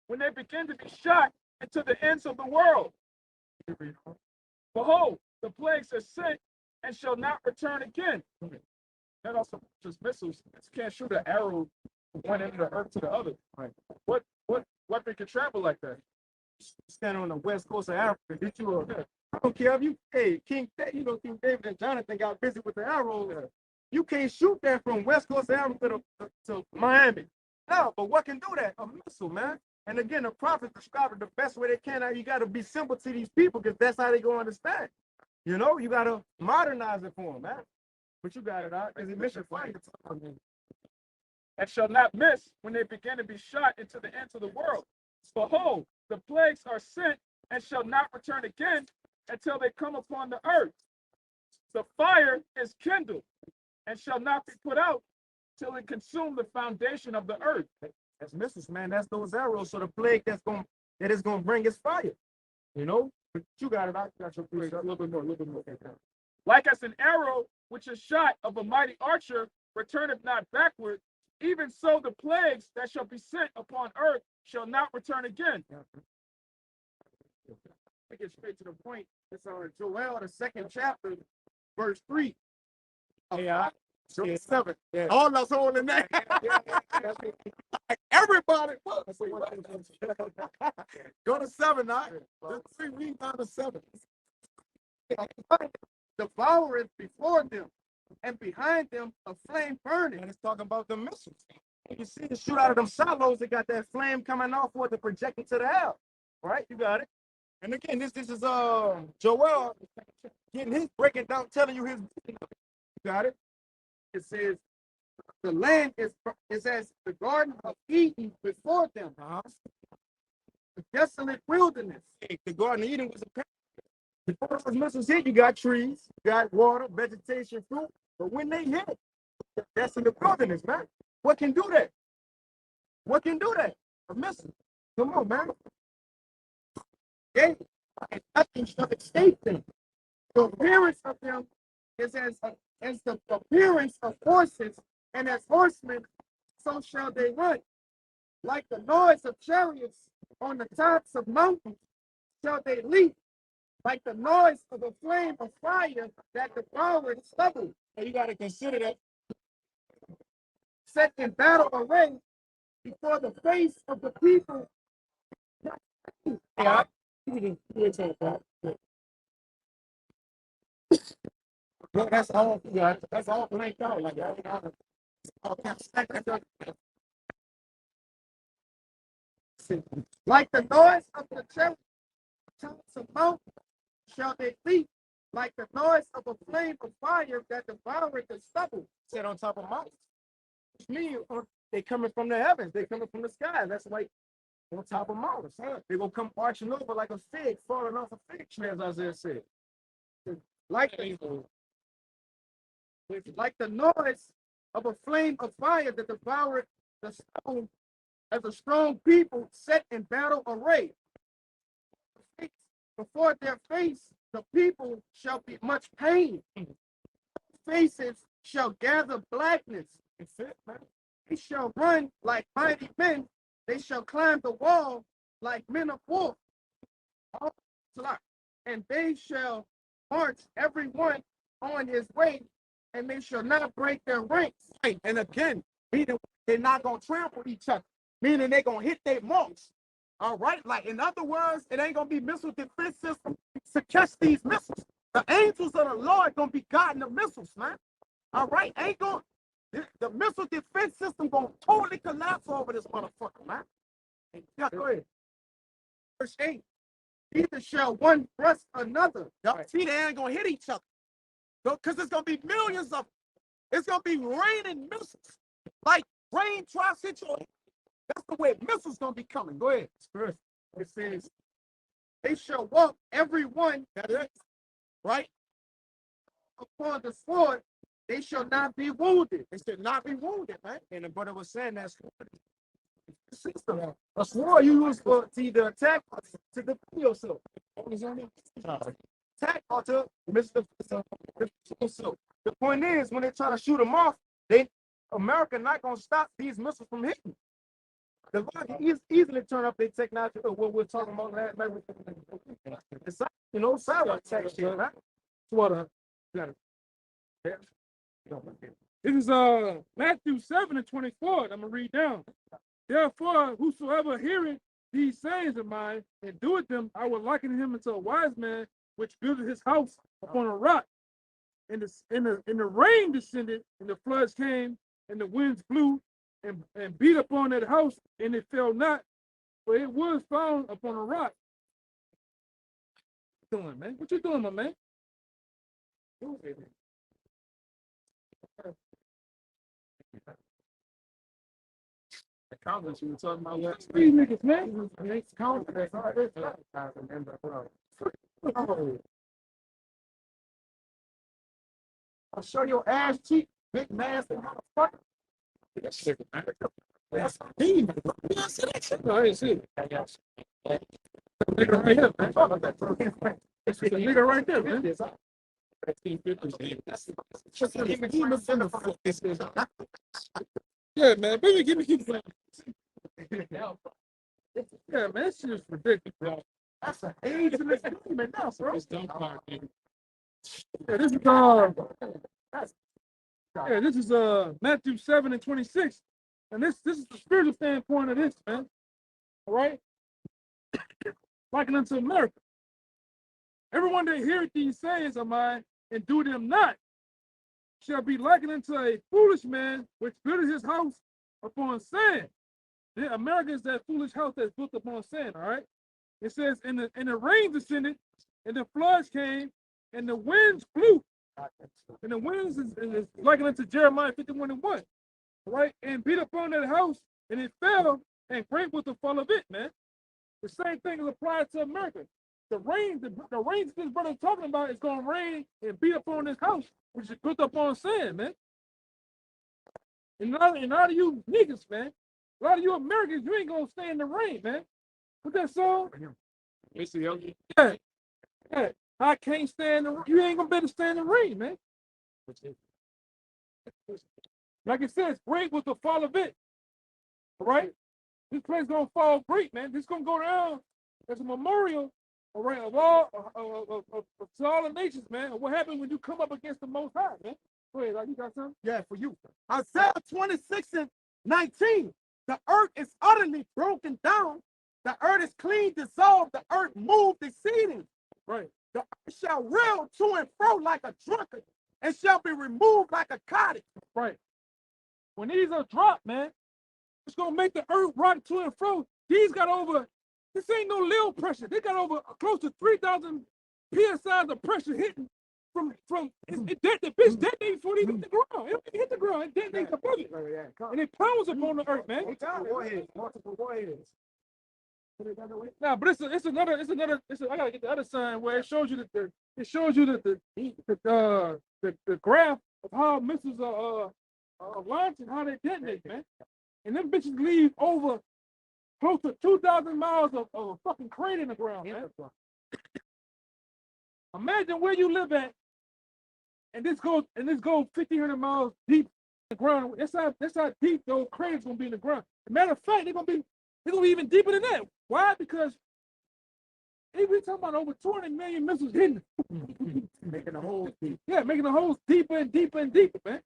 when they begin to be shot into the ends of the world. Behold, the plagues are sent and shall not return again. That also just missiles. You can't shoot an arrow from one end of the earth to the other. Right. What weapon can travel like that? Standing on the west coast of Africa, get you I don't care if you, hey, King David and Jonathan got busy with the arrow. You can't shoot that from west coast of Africa to Miami. No, but what can do that? A missile, man. And again, the prophets describe it the best way they can. Now you got to be simple to these people because that's how they go understand. You know, you got to modernize it for them, man. But you got it out because it mission fire. And shall not miss when they begin to be shot into the ends of the world. Behold, the plagues are sent and shall not return again until they come upon the earth. The fire is kindled and shall not be put out till it consume the foundation of the earth. That's missiles, man. That's those arrows. So the plague that is gonna bring is fire. You know, but you got it out. You got your plague. A little bit more. Like as an arrow which is shot of a mighty archer returneth not backward, even so the plagues that shall be sent upon earth shall not return again. We get straight to the point. It's on Joel, the 2nd chapter, verse 3. Yeah. 7. Yeah. All us holding that. Everybody. Go to 7, now. Just 3 read down to 7. Devoureth before them, and behind them a flame burning. And it's talking about the missiles. You see the shoot out of them silos, they got that flame coming off for it to project into the air. Right? You got it. And again, this is Joel getting his breaking down, telling you his. You got it. It says the land is as the garden of Eden before them. The desolate wilderness. The Garden of Eden was a before those missiles hit, you got trees, you got water, vegetation, fruit. But when they hit, that's in the wilderness, man. What can do that? What can do that? A missile. Come on, man. And nothing shall escape them. The appearance of them is as the appearance of horses, and as horsemen, so shall they run. Like the noise of chariots on the tops of mountains shall they leap. Like the noise of a flame of fire that devoureth stubble. And you got to consider that set in battle array before the face of the people. Yeah. That's all. Yeah, that's all blanked out. Like that. Like the noise of the chariot tops of mountains shall they leap. Like the noise of a flame of fire that devoureth the stubble. Set on top of mountains. Which means they coming from the heavens. They coming from the sky. That's like on top of mountains. Huh? They're gonna come arching over like a fig falling off a fig tree, as Isaiah said. Like the noise of a flame of fire that devoured the stone, as a strong people set in battle array. Before their face, the people shall be much pain. Faces shall gather blackness. They shall run like mighty men. They shall climb the wall like men of war. And they shall march every one on his way, and they shall not break their ranks. Right. And again, meaning they're not going to trample each other, meaning they're going to hit their marks. All right? Like, in other words, it ain't going to be missile defense system to catch these missiles. The angels of the Lord going to be guiding the missiles, man. All right? Ain't going the missile defense system going to totally collapse over this motherfucker, man. Yeah, go ahead. Verse 8. Neither shall one thrust another. Right. See, they ain't going to hit each other. Because there's going to be millions of, it's going to be raining missiles. Like rain tries to hit you. That's the way missiles going to be coming. Go ahead. It says, they shall walk every one, right, upon the sword. They shall not be wounded. They shall not be wounded, right? And the brother was saying that's system. A sword you use for to either attack or to defend yourself. Attack or to miss the yourself. The point is, when they try to shoot them off, America not gonna stop these missiles from hitting. The Lord can easily turn up their technology. What we're talking about last night. It's, cyber attack shit, right? What This is Matthew 7:24. I'm gonna read down. Therefore, whosoever heareth these sayings of mine and doeth them, I will liken him unto a wise man which builded his house upon a rock. And the rain descended, and the floods came, and the winds blew and beat upon that house, and it fell not, for it was found upon a rock. What you doing, man? What you doing, my man? the confidence you were talking about last These niggas, man. It's confidence. I'll show your ass cheek, big nasty motherfucker. That's me. No, I didn't see it. Nigga right here, man. It's the nigga right there, man. Yeah, man. Baby, give me. Yeah, man. That shit is ridiculous, bro. That's an age in this demon now, bro. Yeah, this is Matthew 7:26, and this is the spiritual standpoint of this, man. All right, likened unto America. Everyone that heareth these sayings of mine and do them not shall be likened unto a foolish man which built his house upon sand. Then America is that foolish house that's built upon sand. All right. It says, and the rain descended, and the floods came, and the winds blew. And the winds is likened unto Jeremiah 51:1. Right? And beat upon that house, and it fell, and great was the fall of it, man. The same thing is applied to America. The rain this brother is talking about is going to rain and beat upon this house, which is built up on sand, man. And a lot of you niggas, man, a lot of you Americans, you ain't going to stay in the rain, man. What's that song? Yeah. Yeah. I can't stand the rain. You ain't going to be able to stand the rain, man. Like it says, great was the fall of it. All right? This place gonna fall great, man. This gonna go down as a memorial, all right, of all to all the nations, man. What happens when you come up against the Most High, man? Go ahead, like you got something? Yeah, for you. Isaiah 26:19. The earth is utterly broken down. The earth is clean, dissolved. The earth moved, exceeding. Right. The earth shall reel to and fro like a drunkard, and shall be removed like a cottage. Right. When these are dropped, man, it's gonna make the earth rock to and fro. These got over. This ain't no little pressure. They got over close to 3,000 psi of pressure hitting from the bitch detonated before it hit the ground. It hit the ground. It detonates above it, and it pounds upon the earth, man. Multiple warheads. Nah, but it's another. I gotta get the other sign where it shows you that the graph of how missiles are launched and how they detonate, man. And them bitches leave over close to 2,000 miles of a fucking crate in the ground, man. Imagine where you live at, and this goes 1,500 miles deep in the ground. That's how deep those craters gonna be in the ground. As a matter of fact, they're gonna be even deeper than that. Why? Because we talking about over 200 million missiles hitting, Making the holes deep. yeah, making the holes deeper and deeper and deeper, man.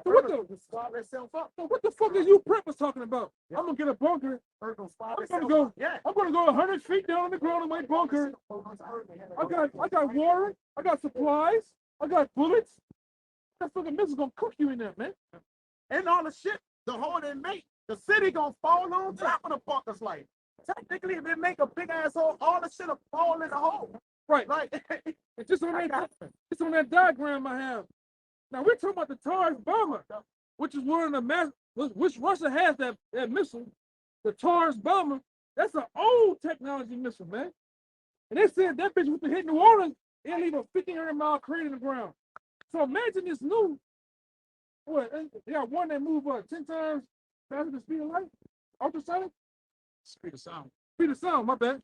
So what the fuck is you preppers talking about? Yeah. I'm gonna get a bunker. Earth gonna spot I'm itself gonna go. up. Yeah. I'm gonna go 100 feet down on the ground in my bunker. I got water. I got supplies. I got bullets. That fucking missile gonna cook you in there, man. And all the shit, the hole they make, the city gonna fall on top of the bunkers. Like, technically, if they make a big ass hole, all the shit will fall in the hole. Right. Like, It's just on that diagram I have. Now we're talking about the Taurus bomber, which is one of the which Russia has that missile, the Taurus bomber. That's an old technology missile, man. And they said that bitch was hitting New Orleans, it'll leave a 1,500-mile crater in the ground. So imagine this new, they got one that move 10 times faster than the speed of light, ultrasonic. Speed of sound. Speed of sound, my bad.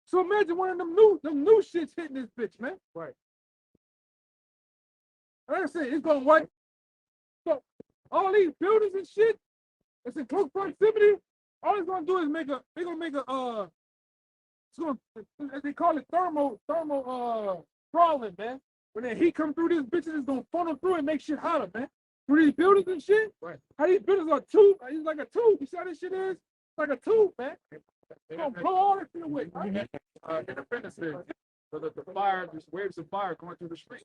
So imagine one of them new shits hitting this bitch, man. Right. Like I said, it's gonna wipe. So all these buildings and shit that's in close proximity, all it's gonna do is they're gonna make a it's gonna, they call it thermal crawling, man. When the heat come through these bitches, it's gonna funnel through and make shit hotter, man. Through these buildings and shit. Right. How these buildings are tube, it's like a tube. You see how this shit is? It's like a tube, man. It's gonna blow all that shit away. Independence Day. So that the fire, just waves of fire going through the street.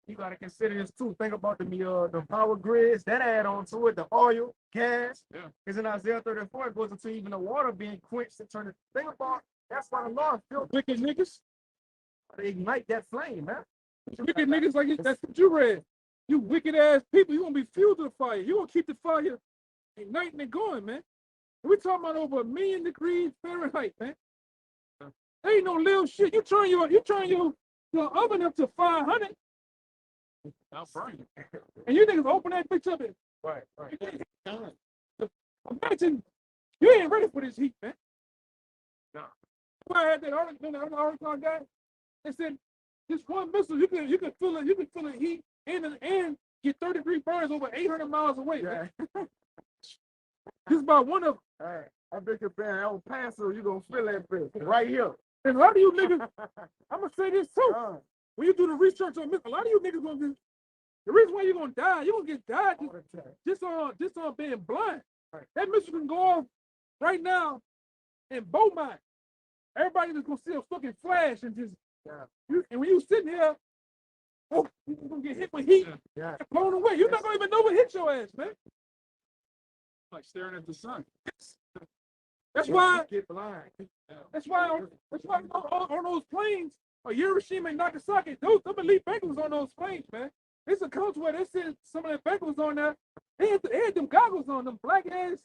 You gotta consider this too. Think about the power grids that add on to it, the oil, gas. Yeah. Because in Isaiah 34, it goes into even the water being quenched and turn it. Think about that's why the Lord filled Wicked niggas. to ignite that flame, man. Wicked niggas like that's what you read. You wicked ass people, you gonna be fueled to the fire. You gonna keep the fire igniting and going, man. We're talking about over 1,000,000 degrees Fahrenheit, man. There ain't no little shit. You turn your oven up to 500. I'll burn you. And you niggas open that bitch up. Right. Imagine you ain't ready for this heat, man. No. I had that article I got. It said this one missile, you can feel it. You can feel the heat and get 30-degree burns over 800 miles away. Yeah. This is about one of. All right. I bet you're bearing El Paso, you're gonna feel that bitch right here. And a lot of you niggas, I'm gonna say this too. When you do the research on this, a lot of you niggas gonna get. The reason why you're gonna die, you're gonna get died just on being blind. Right. That missile can go off right now in Beaumont. Everybody just gonna see a fucking flash and just and when you sitting here, you're gonna get hit with heat and blown away. You're not gonna even know what hit your ass, man. Like staring at the sun. That's why Get blind. That's why on those planes, Hiroshima and Nagasaki, those elite bankers on those planes, man. It's a coach where they said some of the bankers on there. They had them goggles on, them black ass,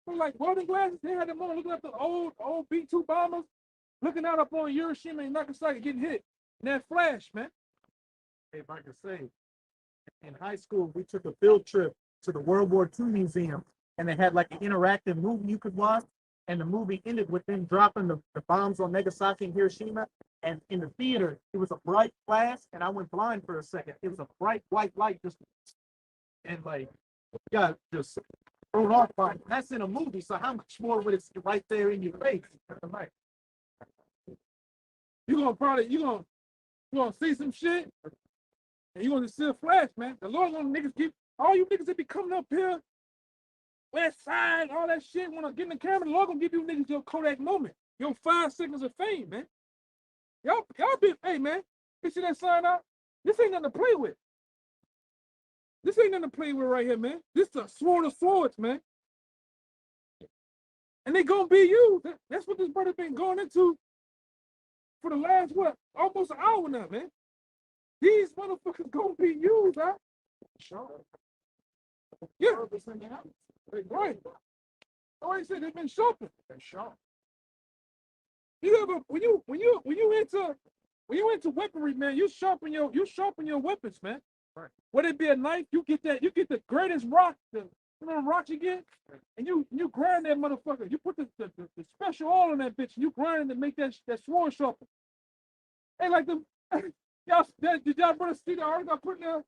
like welding glasses. They had them on looking at the old B-2 bombers, looking out up on Hiroshima and Nagasaki getting hit. And that flash, man. If I could say, in high school, we took a field trip to the World War II Museum, and they had like an interactive movie you could watch. And the movie ended with them dropping the bombs on Nagasaki and Hiroshima. And in the theater, it was a bright flash, and I went blind for a second. It was a bright white light, just and like got just thrown off by it. That's in a movie, so how much more would it right there in your face? You gonna see some shit, and you gonna see a flash, man. The Lord gonna niggas keep all you niggas that be coming up here, West Side, all that shit. Wanna get in the camera? The Lord gonna give you niggas your Kodak moment, your 5 seconds of fame, man. Y'all be, hey man, you see that sign out? This ain't nothing to play with. This ain't nothing to play with right here, man. This is a sword of swords, man. And they gonna be used. That's what this brother been going into for the last, what, almost an hour now, man. These motherfuckers gonna be used, huh? Yeah. Right. Oh, I said they've been shopping. You ever when you into weaponry, man, you sharpen your weapons, man. Right. Whether it be a knife, you get the greatest rock, the rocks you get, and you grind that motherfucker. You put the special oil on that bitch, and you grind it to make that sword sharper. Hey, like the did y'all brother see the article I put there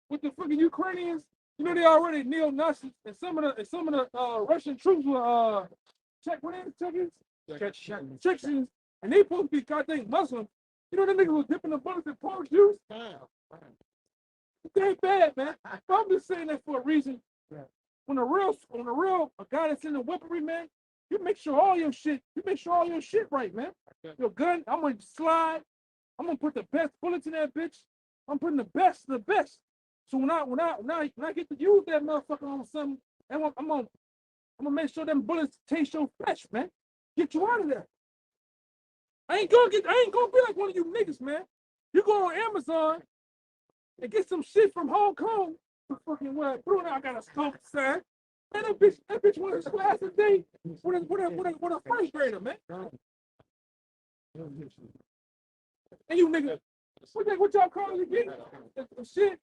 with the fucking Ukrainians? You know they already neo-Nazis, and some of the Russian troops were Chechens, and they supposed to be goddamn Muslim. You know the niggas was dipping the bullets in pork juice. They ain't bad, man. I'm just saying that for a reason. Yeah. When a guy that's in the weaponry, man, you make sure all your shit right, man. Yeah. Your gun, I'm gonna slide. I'm gonna put the best bullets in that bitch. I'm putting the best of the best. So when I get to use that motherfucker on something, I'm gonna make sure them bullets taste your flesh, man. Get you out of there. I ain't gonna be like one of you niggas, man. You go on Amazon and get some shit from Hong Kong. Fucking what? Bruno, I got a scope, son. Man, that bitch went to class today with a first grader, man. And you nigga, what y'all call it again? The shit.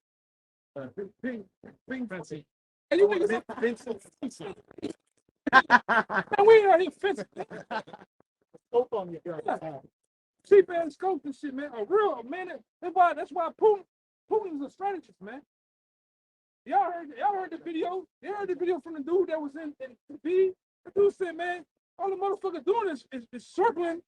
Bing fancy. And you niggas, man, we ain't out here fencing. Scope on you. Cheap ass scope and shit, man. Man. That's why Putin's a strategist, man. Y'all heard the video. You heard the video from the dude that was in TV. The dude said, man, all the motherfucker doing is circling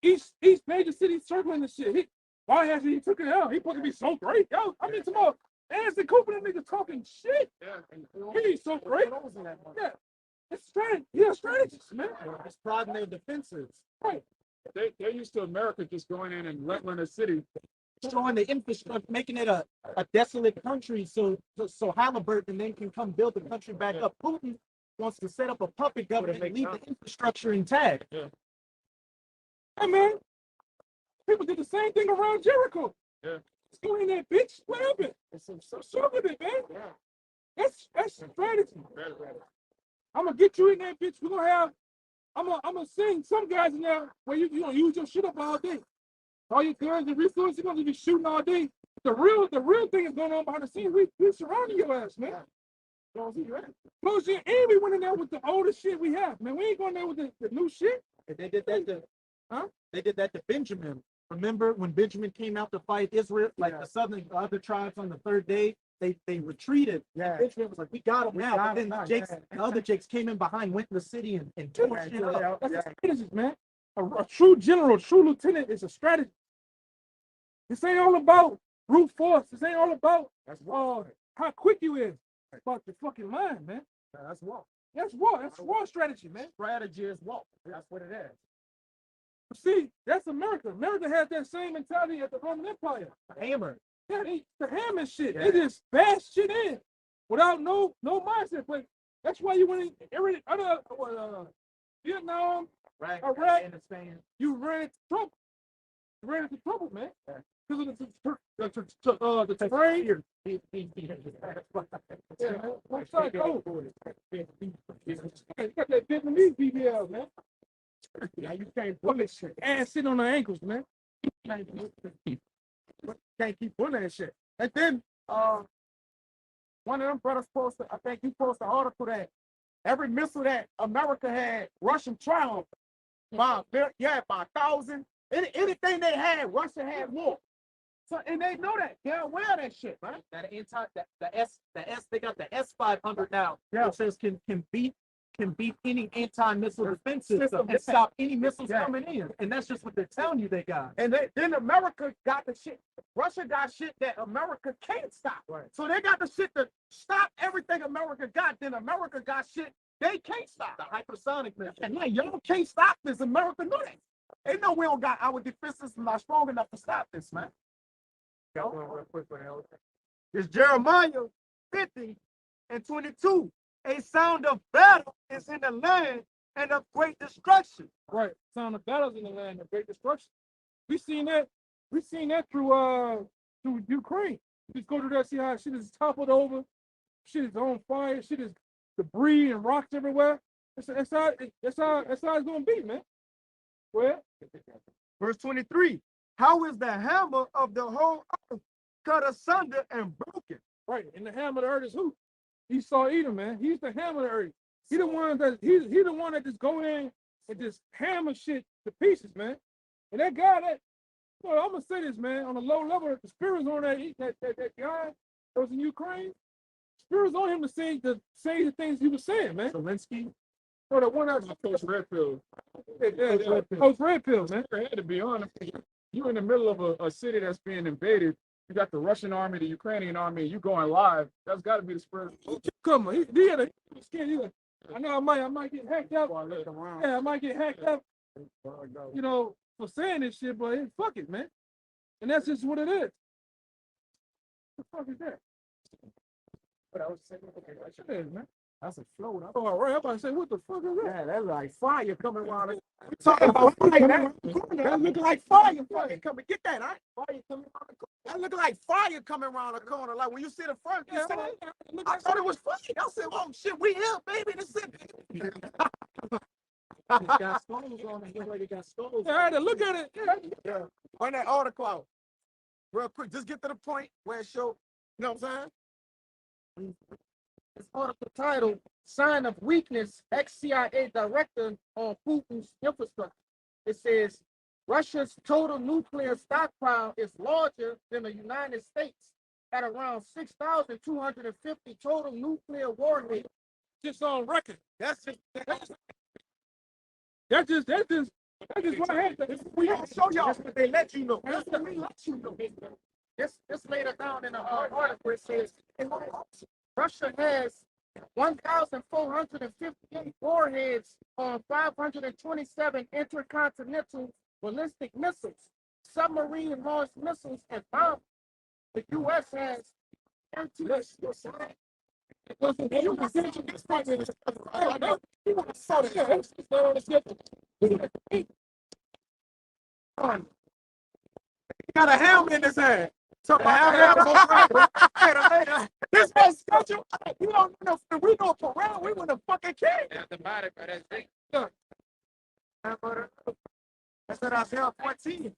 each major city, circling the shit. Why hasn't he took it out? He supposed to be so great. Yo, I mean, tomorrow, Anderson Cooper and niggas talking shit. Yeah. He's so great. Yeah. It's strategy. Yeah, strategist, man. It's prodding their defenses. Right. They're used to America just going in and leveling a city. Destroying the infrastructure, making it a desolate country so Halliburton then can come build the country back up. Putin wants to set up a puppet government and leave the infrastructure intact. Yeah. Hey, man, people did the same thing around Jericho. Yeah. Let's go in there, bitch. What happened? So with it, man. Yeah. That's strategy. I'm gonna get you in there, bitch. We're gonna have. I'm gonna send some guys in there where you gonna use your shit up all day. All your guns and resources, you're gonna be shooting all day. The real thing is going on behind the scenes. We surrounding your ass, man. Close your and we went in there with the oldest shit we have, man. We ain't going there with the new shit. They did that They did that to Benjamin. Remember when Benjamin came out to fight Israel, like the other tribes on the third day, they retreated. Yeah. Benjamin was like, we got them now. But then the other Jakes came in behind, went in the city and tore shit up. That's a strategist, man. A true general, true lieutenant is a strategist. This ain't all about brute force. This ain't all about how quick you is. It's about your fucking mind, man. That's war. That's war. That's war strategy, man. Strategy is war. That's what it is. See, that's America. America had that same mentality at the Roman Empire. The hammer. Yeah, the hammer shit. Yeah. They just bash shit in without no mindset. But that's why you went in every other Vietnam, Iraq, you ran into trouble. You ran into trouble, man. Because of the terrain. Yeah, one side go. You got that Vietnamese BBL, man. Now you can't pull that shit. And sit on the ankles, man. Can't keep pulling that shit. And then one of them brothers posted, I think you posted an article that every missile that America had, Russian triumph by 1,000. Anything they had, Russia had more. So, and they know that. They're aware of that shit, right? That the S, they got the S-500 now. Yeah. Which says can beat any anti-missile defense system and stop any missiles coming in. And that's just what they're telling you they got. And then America got the shit. Russia got shit that America can't stop. Right. So they got the shit to stop everything America got. Then America got shit they can't stop. The hypersonic missile. And yeah, y'all can't stop this. America know that. They know we don't got our defense system not strong enough to stop this, man. Got one real quick for the It's Jeremiah 50:22. A sound of battle is in the land and of great destruction. Right. Sound of battles in the land of great destruction. We seen that through Ukraine. Just go to that, see how shit is toppled over, shit is on fire, shit is debris and rocks everywhere. That's how it's gonna be, man. Well, Verse 23. How is the hammer of the whole earth cut asunder and broken? right, and the hammer of the earth is who? Esau Edom, man. He's the hammer of the earth. He's the one that just go in and just hammer shit to pieces, man. And that guy well, I'm gonna say this, man, on a low level, the spirit's on that guy that was in Ukraine. Spirit's on him to say the things he was saying, man. Zelensky. So the one that Coach Redfield. Coach Redfield, man. There had to be on. You in the middle of a city that's being invaded. You got the Russian army, the Ukrainian army, and you going live. That's got to be the spirit. Come on, he had a skin. I know I might get hacked up. Yeah, I might get hacked up. You know, for saying this shit, but fuck it, man. And that's just what it is. What the fuck is that? But I was saying, okay, What that is, man? that's a float. Oh, all right. I'm about to say, what the fuck is that? Yeah, that's like fire coming around. We talking about fire. That looking like fire. Fire coming. Get that, huh? Fire coming around the corner. That looking like fire coming around the corner. Like when you see the front, you see that? I thought it was fire. I said, oh shit, we here, baby. This is It's got skulls on it. Look like it got skulls. Yeah, I had to look at it. yeah. Run that article out. Real quick, just get to the point where it show, you know what I'm saying? This article titled "Sign of Weakness: Ex-CIA Director on Putin's Infrastructure." It says Russia's total nuclear stockpile is larger than the United States at around 6,250 total nuclear warheads. Just on record. That's just What I had to. we don't show y'all, but they let you know. That's what we let you know. This later down in the article it says Russia has 1,458 warheads on 527 intercontinental ballistic missiles, submarine launched missiles, and bombs. The U.S. has 13. Got a helmet in his hand. Talking about this man schedule. You don't know if we go for round, we would have fucking killed. That's what I said, 14.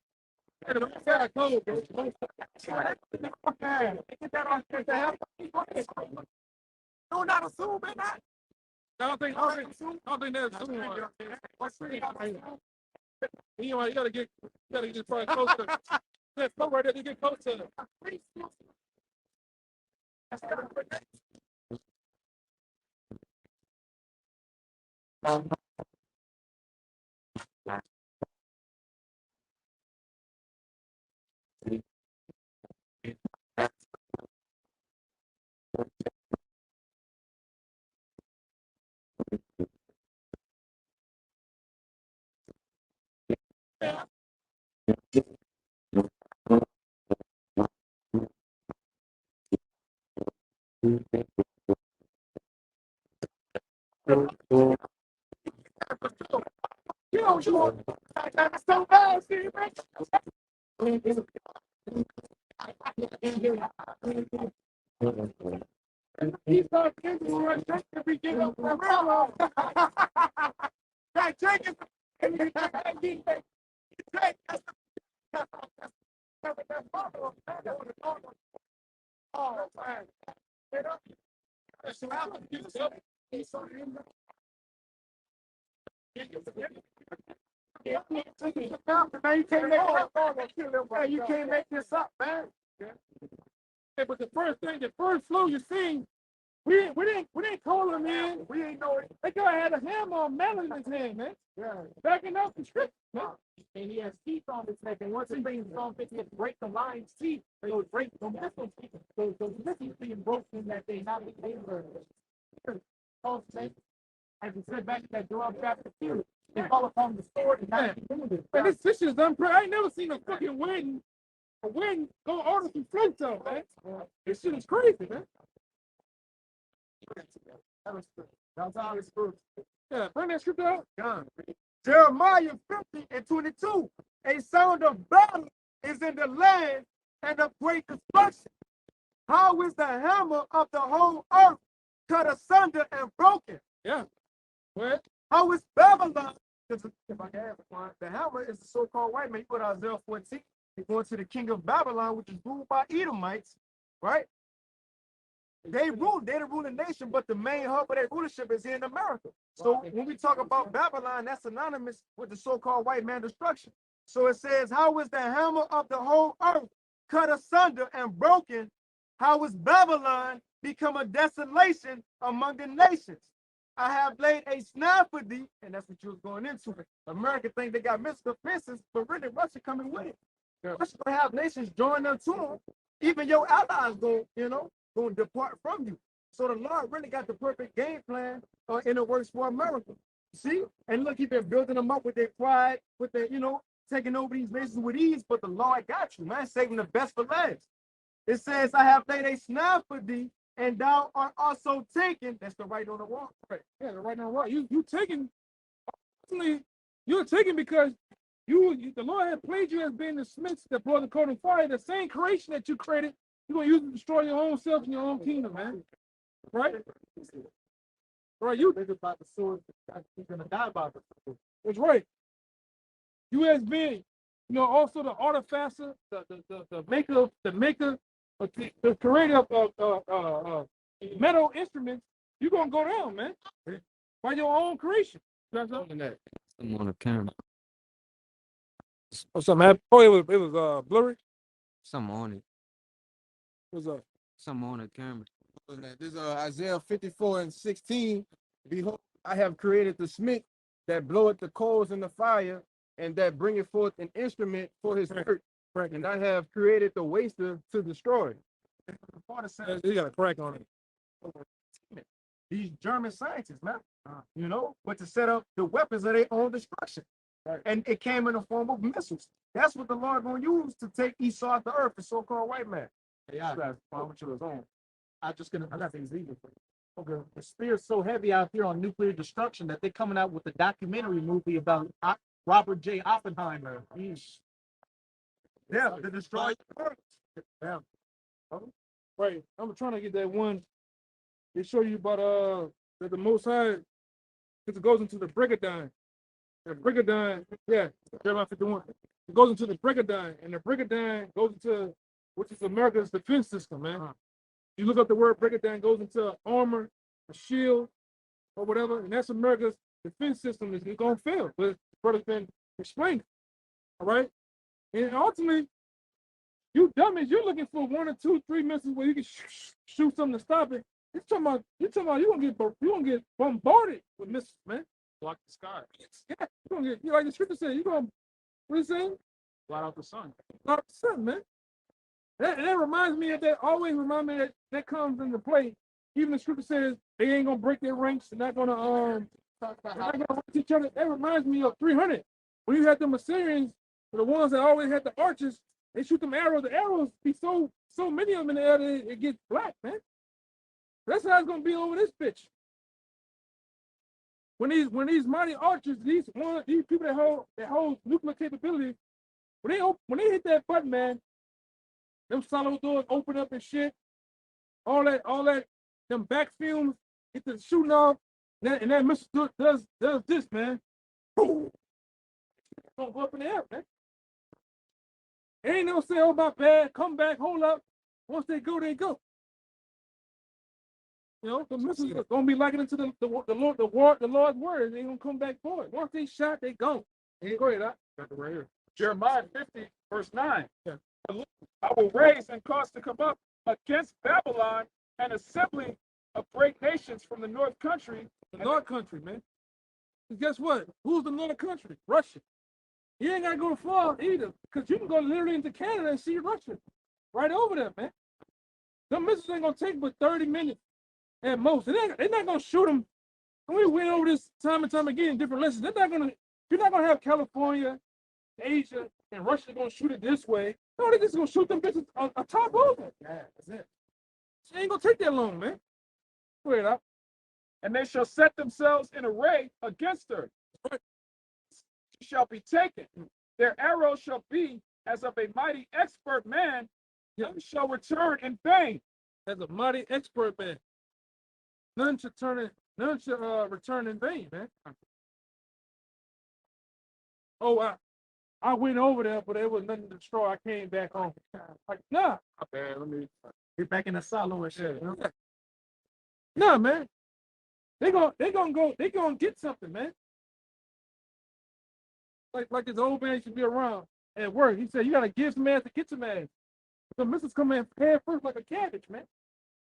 No, not assume, man. I don't think that's too much. You gotta get probably close to that flow right there to get close to it. You know what you want? That's so bad, Steve. He's not getting right back to begin up the railroad. That Jenkins. Oh, man. Yeah, now you can't make you can't make this up, man. Yeah, but the first flow you seen, we didn't call him in. We ain't know it. That guy had a hammer on metal in his hand, man. Yeah. Backing up the script, man. And he has teeth on his neck. And once he brings his own 50, he break the lion's teeth. Those missiles, those missiles being broken that they not be able to. As he said back in that Joel chapter 2, they fall upon the sword and not be wounded. Man, this shit is unpre. I ain't never seen a fucking wedding go order some floats out, man. This shit is crazy, man. That's how it's true. Yeah, bring that script out. Jeremiah 50:22. A sound of battle is in the land and of great destruction. How is the hammer of the whole earth cut asunder and broken? Yeah. What? How is Babylon? Because if I can have one, the hammer is the so-called white man. You go to Isaiah 14, you're going to the king of Babylon, which is ruled by Edomites, right? They're the ruling nation, but the main hub of their rulership is here in America. So when we talk about Babylon, that's synonymous with the so-called white man destruction. So it says, how is the hammer of the whole earth cut asunder and broken? How is Babylon become a desolation among the nations? I have laid a snare for thee, and that's what you was going into. America think they got mystical fences, but really Russia coming with it. Russia gonna have nations join them to them. Even your allies going to depart from you. So the Lord really got the perfect game plan in the works for America. See? And look, he's been building them up with their pride, with their, taking over these nations with ease, but the Lord got you, man, saving the best for last. It says, I have laid a snare for thee, and thou art also taken. That's the right on the wall. Right. Yeah, the right on the wall. You taking, you're taking because the Lord had played you as being the smiths that blow the coat of fire. The same creation that you created, you're going to use to destroy your own self and your own kingdom, man. Right? Right, you think about the sword, he's going to die by the sword. That's right. You as being, also the artificer, the maker, the creator of metal instruments, you're going to go down, man. By your own creation. I'm on the camera. Oh, something happened. Oh, it was blurry. Something on it. What's up? Something on the camera. This is Isaiah 54:16. Behold, I have created the smith that bloweth the coals in the fire, and that bringeth forth an instrument for his work. And I have created the waster to destroy. He got a crack on it. These German scientists, man, but to set up the weapons of their own destruction. Right. And it came in the form of missiles. That's what the Lord going to use to take Esau off the earth, the so-called white man. Yeah, I got things easy for you. Okay. The spirit's so heavy out here on nuclear destruction that they're coming out with a documentary movie about Robert J. Oppenheimer. Yeah, the destroyer. Yeah. Right. I'm trying to get that one. They show you about that the Most High, because it goes into the Brigadine. The Brigadine, yeah, Jeremiah 51. It goes into the Brigadine, and the Brigadine goes into, which is America's defense system, man. You look up the word Brigadine, goes into armor, a shield, or whatever, and that's America's defense system. It's going to fail, but brother's been explained. All right? And ultimately, you dummies, you're looking for 1 or 2, 3 missiles where you can shoot something to stop it. You're talking about you're gonna get bombarded with missiles, man. Block the sky. Yeah, you're gonna get, like the scripture said, you're gonna, what is it saying? Blot out the sun. Blot out the sun, man. That reminds me of that, always remind me that comes into play. Even the scripture says they ain't gonna break their ranks, they're not gonna hurt each other. That reminds me of 300. When you had the Assyrians, the ones that always had the archers, they shoot them arrows, the arrows be so many of them in the air that it gets black, man. That's how it's gonna be over this bitch. When these mighty archers, these people that hold nuclear capability, when they hit that button, man, them silo doors open up and shit. All that, them back fumes get to shooting off, and that missile does this, man. Boom. It's gonna go up in the air, man. Ain't no say, oh my bad, come back, hold up. Once they go, they go. The missiles are gonna be like it into the Lord's word. They gonna come back for it. Once they shot, they go. Go ahead, Doc. Got it right here. Jeremiah 50, verse 9. Yeah. I will raise and cause to come up against Babylon an assembly of great nations from the north country. The North Country, man. 'Cause guess what? Who's the North Country? Russia. You ain't got to go far either, because you can go literally into Canada and see Russia right over there, man. Them missiles ain't going to take but 30 minutes at most. They're not going to shoot them. And we went over this time and time again in different lessons. You're not going to have California, Asia, and Russia going to shoot it this way. No, they're just going to shoot them bitches on top over. Yeah, that's it. It ain't going to take that long, man. Go ahead, Doc. And they shall set themselves in array against her. She shall be taken. Their arrows shall be as of a mighty expert man, and shall return in vain. As a mighty expert man. None should return in vain, man. Oh, I went over there, but there was nothing to destroy. I came back home. Like, nah. Okay, let me. Get back in the silo and shit. Yeah. Nah, man. They gonna get something, man. Like this old man should be around at work. He said, you gotta give some ass to get some ass. The missiles come in head first like a cabbage, man.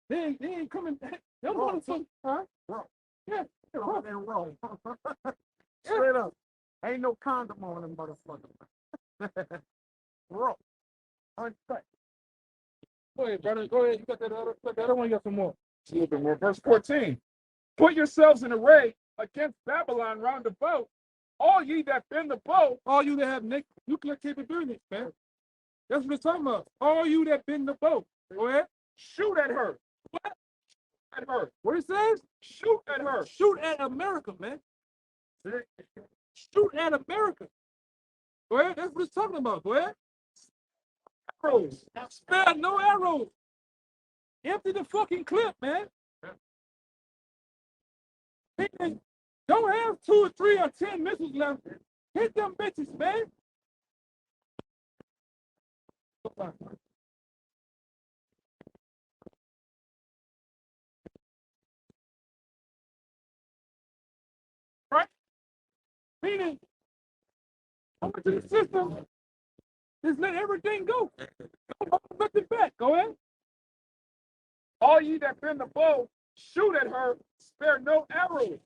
They ain't coming back. They don't want to, huh? Bro. Yeah. Rock and roll. Straight up. Ain't no condom on them motherfuckers. Bro. Uncut. Go ahead, brother. Go ahead. You got that other one. You got some more. A little bit more. Verse 14. Put yourselves in array against Babylon round about, all ye that bend the bow. All you that have nuclear capabilities, man. That's what it's talking about. All you that bend the boat. Go ahead. Shoot at her. What? At her. What it says? Shoot at her. Shoot at America, man. Shoot at America. Go ahead. That's what it's talking about. Go ahead. Arrows. Spare no arrows. Empty the fucking clip, man. Don't have 2 or 3 or 10 missiles left. Hit them bitches, man. Right? Meaning, over to the system, just let everything go. Don't hold nothing back. Go ahead. All ye that bend the bow, shoot at her, spare no arrows,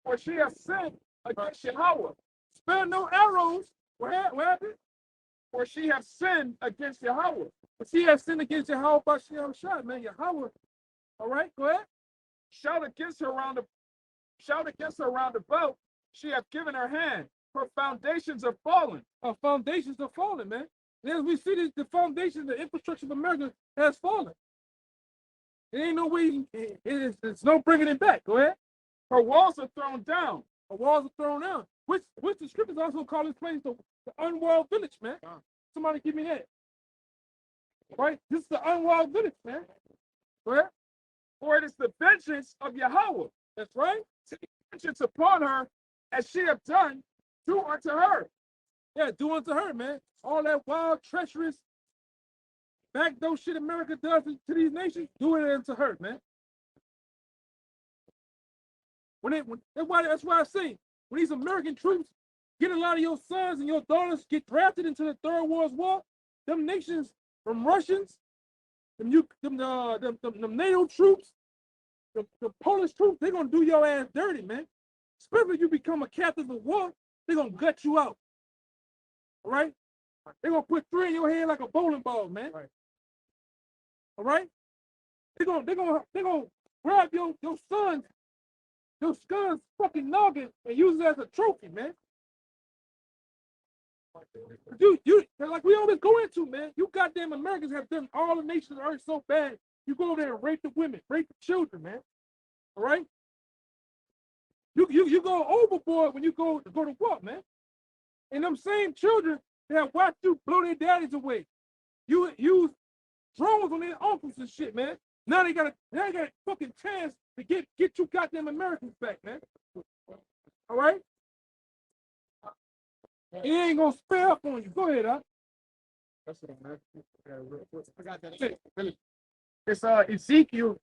for she has sinned against Yahweh. Spare no arrows. What happened? For she has sinned against Yahweh. But she has sinned against Yahweh by Shem shot, man. Yahweh. All right, go ahead. Shout against her round about. She hath given her hand. Her foundations are fallen. Our foundations are falling, man. And as we see the foundation, the infrastructure of America has fallen. There ain't no way, it's no bringing it back. Go ahead. Her walls are thrown down. The walls are thrown down. Which the scriptures also call this place the unwalled village, man. Somebody give me that. Right? This is the unwalled village, man. Go ahead. For it is the vengeance of Yahweh. That's right. To take vengeance upon her, as she have done, do unto her. Yeah, do unto her, man. All that wild, treacherous, backdoor shit America does to these nations, do it unto her, man. That's why I say, when these American troops get a lot of your sons and your daughters get drafted into the Third World War, them nations, from Russians, them NATO troops, the Polish troops, they're gonna do your ass dirty, man. Especially if you become a captive of war, they're gonna gut you out. All right? They're gonna put 3 in your head like a bowling ball, man. Right. All right? They're gonna grab your sons, your son's fucking noggin and use it as a trophy, man. You like we always go into, man. You goddamn Americans have done all the nations of the earth so bad. You go over there and rape the women, rape the children, man. All right? You go overboard when you go to war, man. And them same children that have watched you blow their daddies away. You use drones on their uncles and shit, man. Now they got a fucking chance to get you goddamn Americans back, man. All right? It ain't gonna spare up on you. Go ahead, huh? That's what I'm I got that. It's Ezekiel,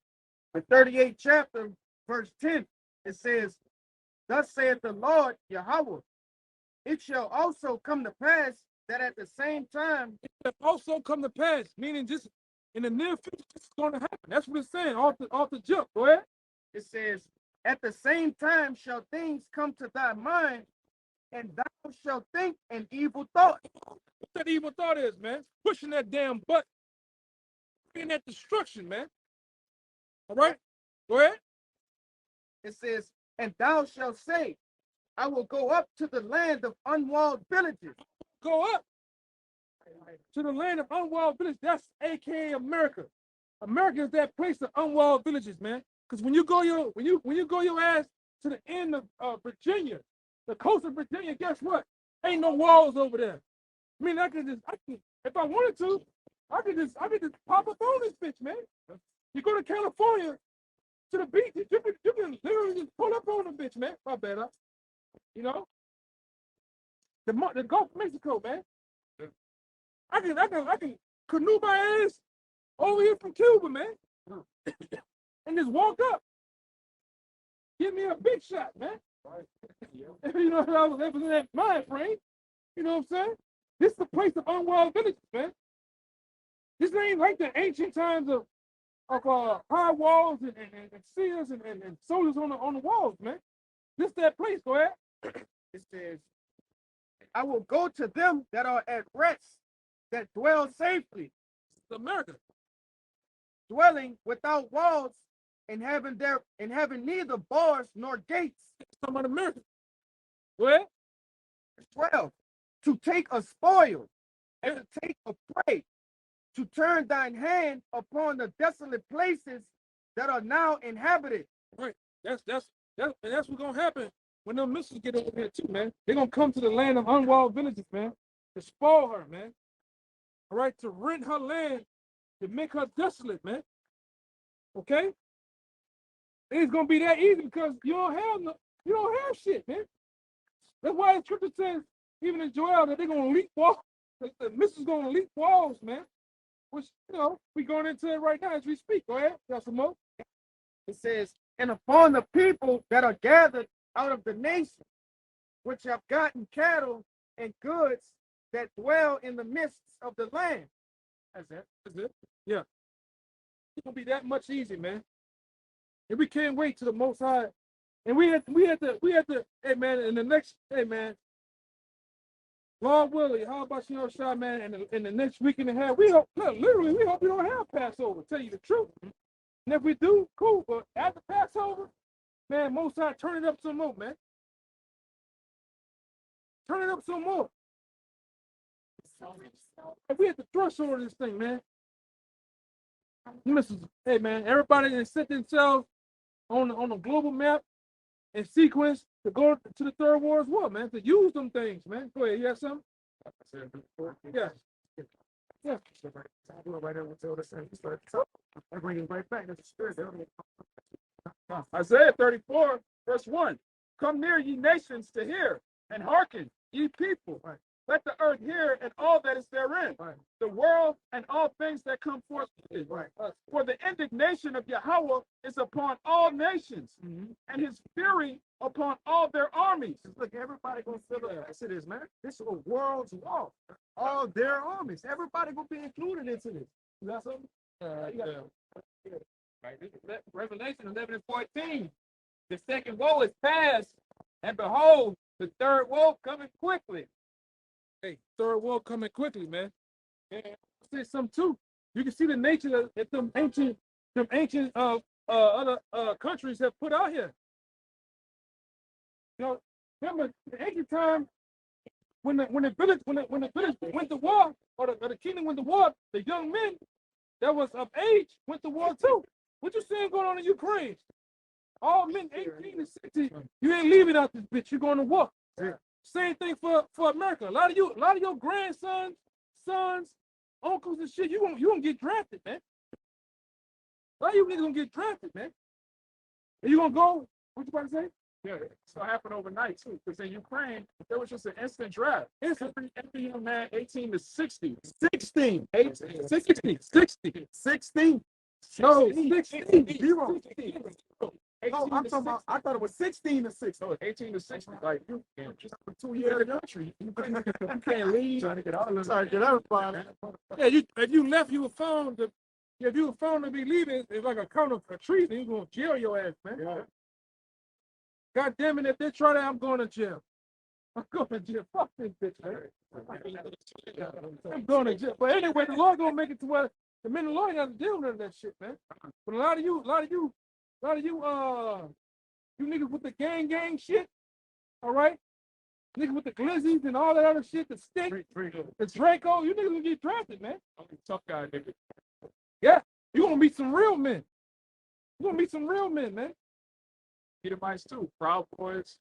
the 38th chapter, verse 10. It says, "Thus saith the Lord Yahweh, it shall also come to pass that at the same time, That also come to pass, meaning just in the near future, this is going to happen. That's what it's saying off the jump. Go ahead. it says, at the same time shall things come to thy mind, and thou shalt think an evil thought. What that evil thought is, man? Pushing that damn button, being that destruction, man. All right, go ahead. It says, and thou shalt say, I will go up to the land of unwalled villages. Go up to the land of unwalled village. That's AKA America. America is that place of unwalled villages, man. Because when you go your ass to the end of Virginia, the coast of Virginia, guess what? Ain't no walls over there. I mean, I can if I wanted to, I could just pop up on this bitch, man. You go to California to the beach, you can literally just pull up on the bitch, man. My bad, you know. The Gulf of Mexico, man. I can canoe my ass over here from Cuba, man, and just walk up. Give me a big shot, man. You know, I was in that mind frame. You know what I'm saying? This is the place of unwalled villages, man. This ain't like the ancient times of high walls and seals and soldiers on the walls, man. This that place, go ahead. It says, I will go to them that are at rest, that dwell safely. It's America. Dwelling without walls and having neither bars nor gates. It's talking about America. Go ahead. 12. To take a spoil and to take a prey, to turn thine hand upon the desolate places that are now inhabited. Right. That's what's gonna happen when them missiles get over here too, man. They're gonna come to the land of unwalled villages, man, to spoil her, man. All right, to rent her land, to make her desolate, man. Okay? It's gonna be that easy because you don't have shit, man. That's why the scripture says, even in Joel, that they're gonna leap walls. The missiles gonna leap walls, man. Which, you know, we going into it right now as we speak. Go ahead, got some more. It says, and upon the people that are gathered out of the nations, which have gotten cattle and goods that dwell in the midst of the land. That's it. Yeah. It's gonna be that much easier, man. And we can't wait to the Most High. And we had to, hey man, in the next, hey man, Lord willing, how about you know, Shy man, in the next week and a half, we hope we don't have Passover, tell you the truth. And if we do, cool. But after Passover, man, Most High, turn it up some more, man. Turn it up some more. And we had to threshold of this thing, man. Listen, hey man, everybody that set themselves on the global map and sequence to go to the third war as well, man. To use them things, man. Go ahead, you have something? Yeah. Yeah. I bring it right back. That's the spirit. Isaiah 34, verse 1. Come near, ye nations, to hear, and hearken, ye people. Right. Let the earth hear and all that is therein, Right. the world and all things that come forth with it. Right. For the indignation of Yahweh is upon all nations, and his fury upon all their armies. Look, everybody gonna feel it. Yes, it is, man. This is a world's war. All their armies. Everybody gonna be included into this. You got something? Right. This is Revelation 11 and 14. The second woe is past, and behold, the third woe coming quickly. Hey, third world coming quickly, man. And I'll say something too. You can see the nature that them ancient other countries have put out here. You know, remember the ancient time when the village went to war, or the kingdom went to war, the young men that was of age went to war too. What you seeing going on in Ukraine? All men 18 to 60, you ain't leaving out this bitch. You're going to war. Yeah. Same thing for America. A lot of your grandsons, sons, uncles and shit, you gonna get drafted, man. A lot of you niggas gonna get drafted, man. And you gonna go, what you about to say? Yeah, it's gonna happen overnight too. Because in Ukraine, there was just an instant draft. Every young man 18 to 60. 16. 18, 60. 60. 16. No, 16. 0. No, 18 I'm to talking about. 60. I thought it was 16 to 6. So it's 18 to 60. Like you just for 2 years in the country. You can't leave. Trying to get all of them. Trying to get everybody. Yeah, if you left, you were found to. If you were found to be leaving, it's like a count of a treason. You're gonna jail your ass, man. Yeah. God damn it! If they try that, I'm going to jail. I'm going to jail. Fuck this bitch, man. I'm going to jail. But anyway, the law gonna make it to where the minute law ain't got to deal with none of that shit, man. But a lot of you, you niggas with the gang shit, all right? Niggas with the glizzies and all that other shit, the stick, the Draco, you niggas gonna get drafted, man. I'm a tough guy, nigga. Yeah, you gonna meet some real men. You gonna meet some real men, man. Edomites too. Proud Boys.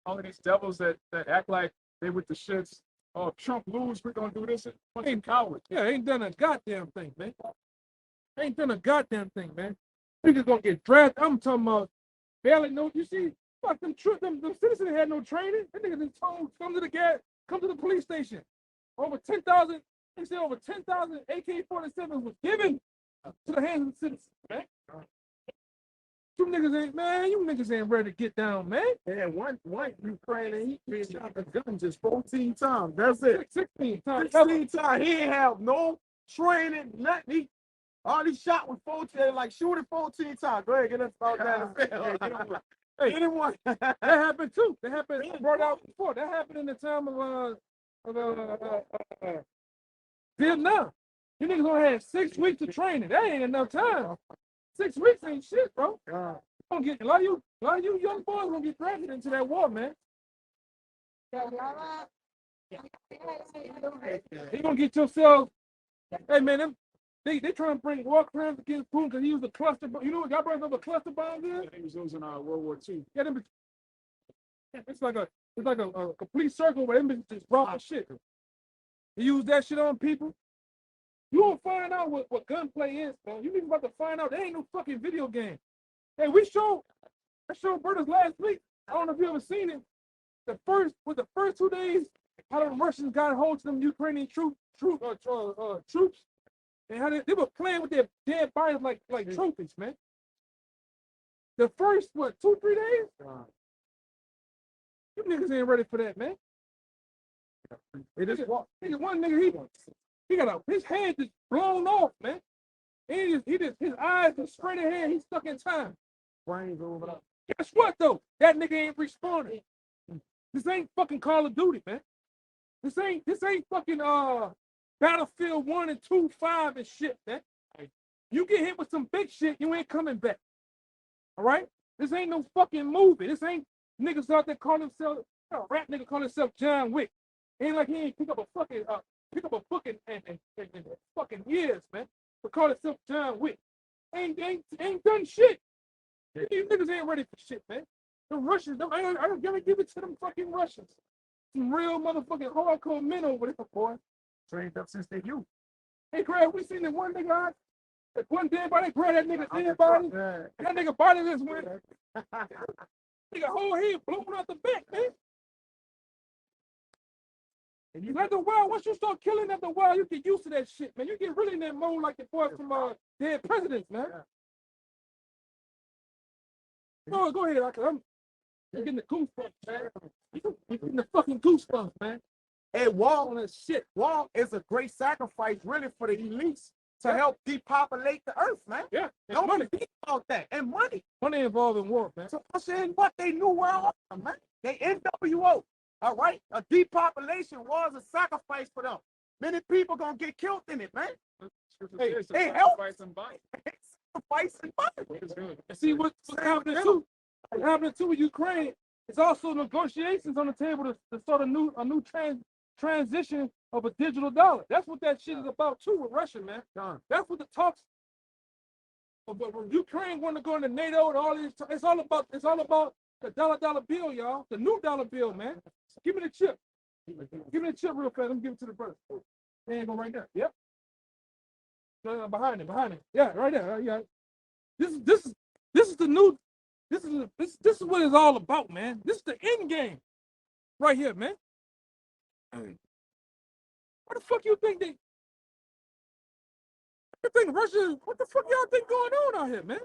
All of these devils that act like they with the shits. Oh, if Trump lose, we're gonna do this. Bunch of cowards. Yeah, ain't done a goddamn thing, man. Ain't done a goddamn thing, man. Niggas gonna get drafted. I'm talking about barely no. You see, fuck them citizens had no training. That niggas been told come to the police station. Over 10,000. They said over 10,000 AK-47 was given to the hands of the citizens, man. You niggas ain't ready to get down, man. Yeah, one Ukrainian, he shot the gun just 14 times. That's it. 16 times. 16 times. He ain't have no training, nothing. All he shot was 14, like shooting 14 times. Go ahead, get us out down the field. Hey, anyone. that happened too. That happened. I brought out before. That happened in the time of Vietnam. You niggas only had 6 weeks of training. That ain't enough time. 6 weeks ain't shit, bro. Gonna get a lot of you young boys gonna get drafted into that war, man. You gonna get yourself. Hey man, they trying to bring war crimes against Putin because he used a cluster. You know what y'all brought up a cluster bomb is? He was using World War II. Yeah, it's like a complete circle where them just brought the shit. He used that shit on people. You won't find out what gunplay is, man. You niggas about to find out there ain't no fucking video game. Hey, I showed brothers last week. I don't know if you ever seen it. The first 2 days, how the Russians got hold of them Ukrainian troops, and how they were playing with their dead bodies like trophies, man. The first 2-3 days, you niggas ain't ready for that, man. One nigga, he got his head just blown off, man. And his eyes are straight ahead. He's stuck in time. Brains over up. Guess what though? That nigga ain't responding. This ain't fucking Call of Duty, man. This ain't fucking Battlefield 1 and 2, 5 and shit, man. You get hit with some big shit, you ain't coming back. All right? This ain't no fucking movie. This ain't niggas out there calling themselves, rap nigga calling himself John Wick. Ain't like he ain't pick up a book in fucking years, man. But call himself John Wick. Ain't done shit. These niggas ain't ready for shit, man. The Russians, I don't gotta give it to them fucking Russians. Some real motherfucking hardcore men over there, boy. Trained up since they youth. Hey, Greg, we seen that one nigga, that one dead body, grab that nigga dead body, and that nigga body just went, nigga whole head blown out the back, man. And you after a while, once you start killing after a while, you get used to that shit, man. You get really in that mode like the boy from Dead Presidents, man. Oh, go ahead, I'm getting the goosebumps, man. You getting the fucking goosebumps, man. Hey, war is a great sacrifice, really, for the elites to help depopulate the earth, man. Yeah, Don't money. think about that. And money. Money involved in war, man. So I'm saying what they knew well, man. They NWO. All right, a depopulation was a sacrifice for them. Many people gonna get killed in it, man. Hey, help! Sacrifice and money. And see what's happening too. What's happening too with Ukraine? It's also negotiations on the table to start a new transition of a digital dollar. That's what that shit is about too with Russia, man. That's what the talks. But when Ukraine want to go into NATO and all these, it's all about the dollar bill, y'all. The new dollar bill, man. Give me the chip. Give me the chip real fast. Let me give it to the brother. There you go right there. Yep. Behind it. Yeah, right there. Yeah. This is the new. This is what it's all about, man. This is the end game, right here, man. What the fuck you think they? You think Russia? What the fuck y'all think going on out here, man?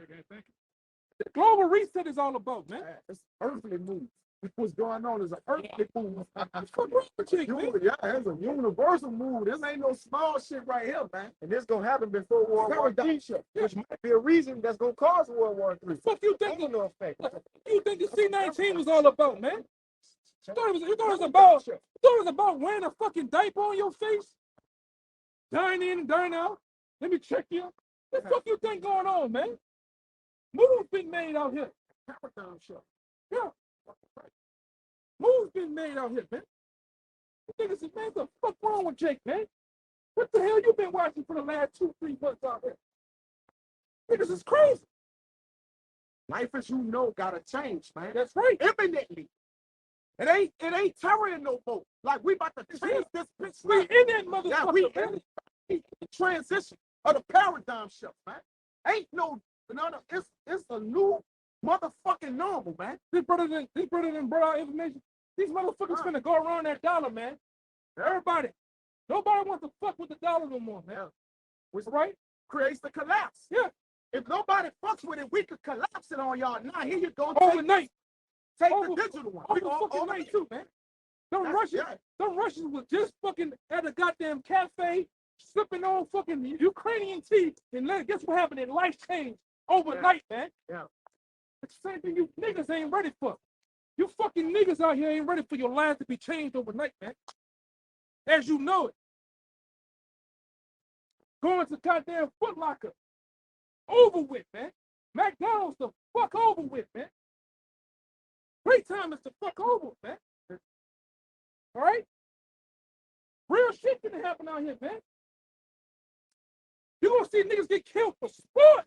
The global reset is all about, man. It's earthly move. What's going on is an earthly move. What's wrong with you, man? Yeah, it's a universal move. This ain't no small shit right here, man. And this gonna happen before World War III, which might be a reason that's gonna cause World War III. Fuck you think? No effect. You think the C-19 was all about, man? You thought it was about wearing a fucking diaper on your face? Dine in and dine out. Let me check you. What the fuck you think going on, man? Moves been made out here. Yeah. Moves been made out here, man. You niggas is, man, what the fuck wrong with Jake, man? What the hell you been watching for the last 2-3 months out here? Niggas is crazy. Life as you know gotta change, man. That's right. Imminently. It ain't terroring no more. Like we about to change this bitch. We in that motherfucker. Yeah, we man. in the transition of the paradigm shift, man. Ain't no, it's a new motherfucking normal, man. This brother done brought out information. These motherfuckers finna go around that dollar, man. Everybody. Nobody wants to fuck with the dollar no more, man. Which right? creates the collapse. Yeah. If nobody fucks with it, we could collapse it on y'all. Now here you go. Overnight. Take the digital one. Over fucking night too, man. Them Russians was just fucking at a goddamn cafe, sipping on fucking Ukrainian tea, and guess what happened? Their life changed overnight, man. Yeah. It's the same thing you niggas ain't ready for. You fucking niggas out here ain't ready for your lives to be changed overnight, man. As you know it. Going to goddamn Foot Locker. Over with, man. McDonald's the fuck over with, man. Great time is the fuck over, man. All right? Real shit gonna happen out here, man. You're gonna see niggas get killed for sport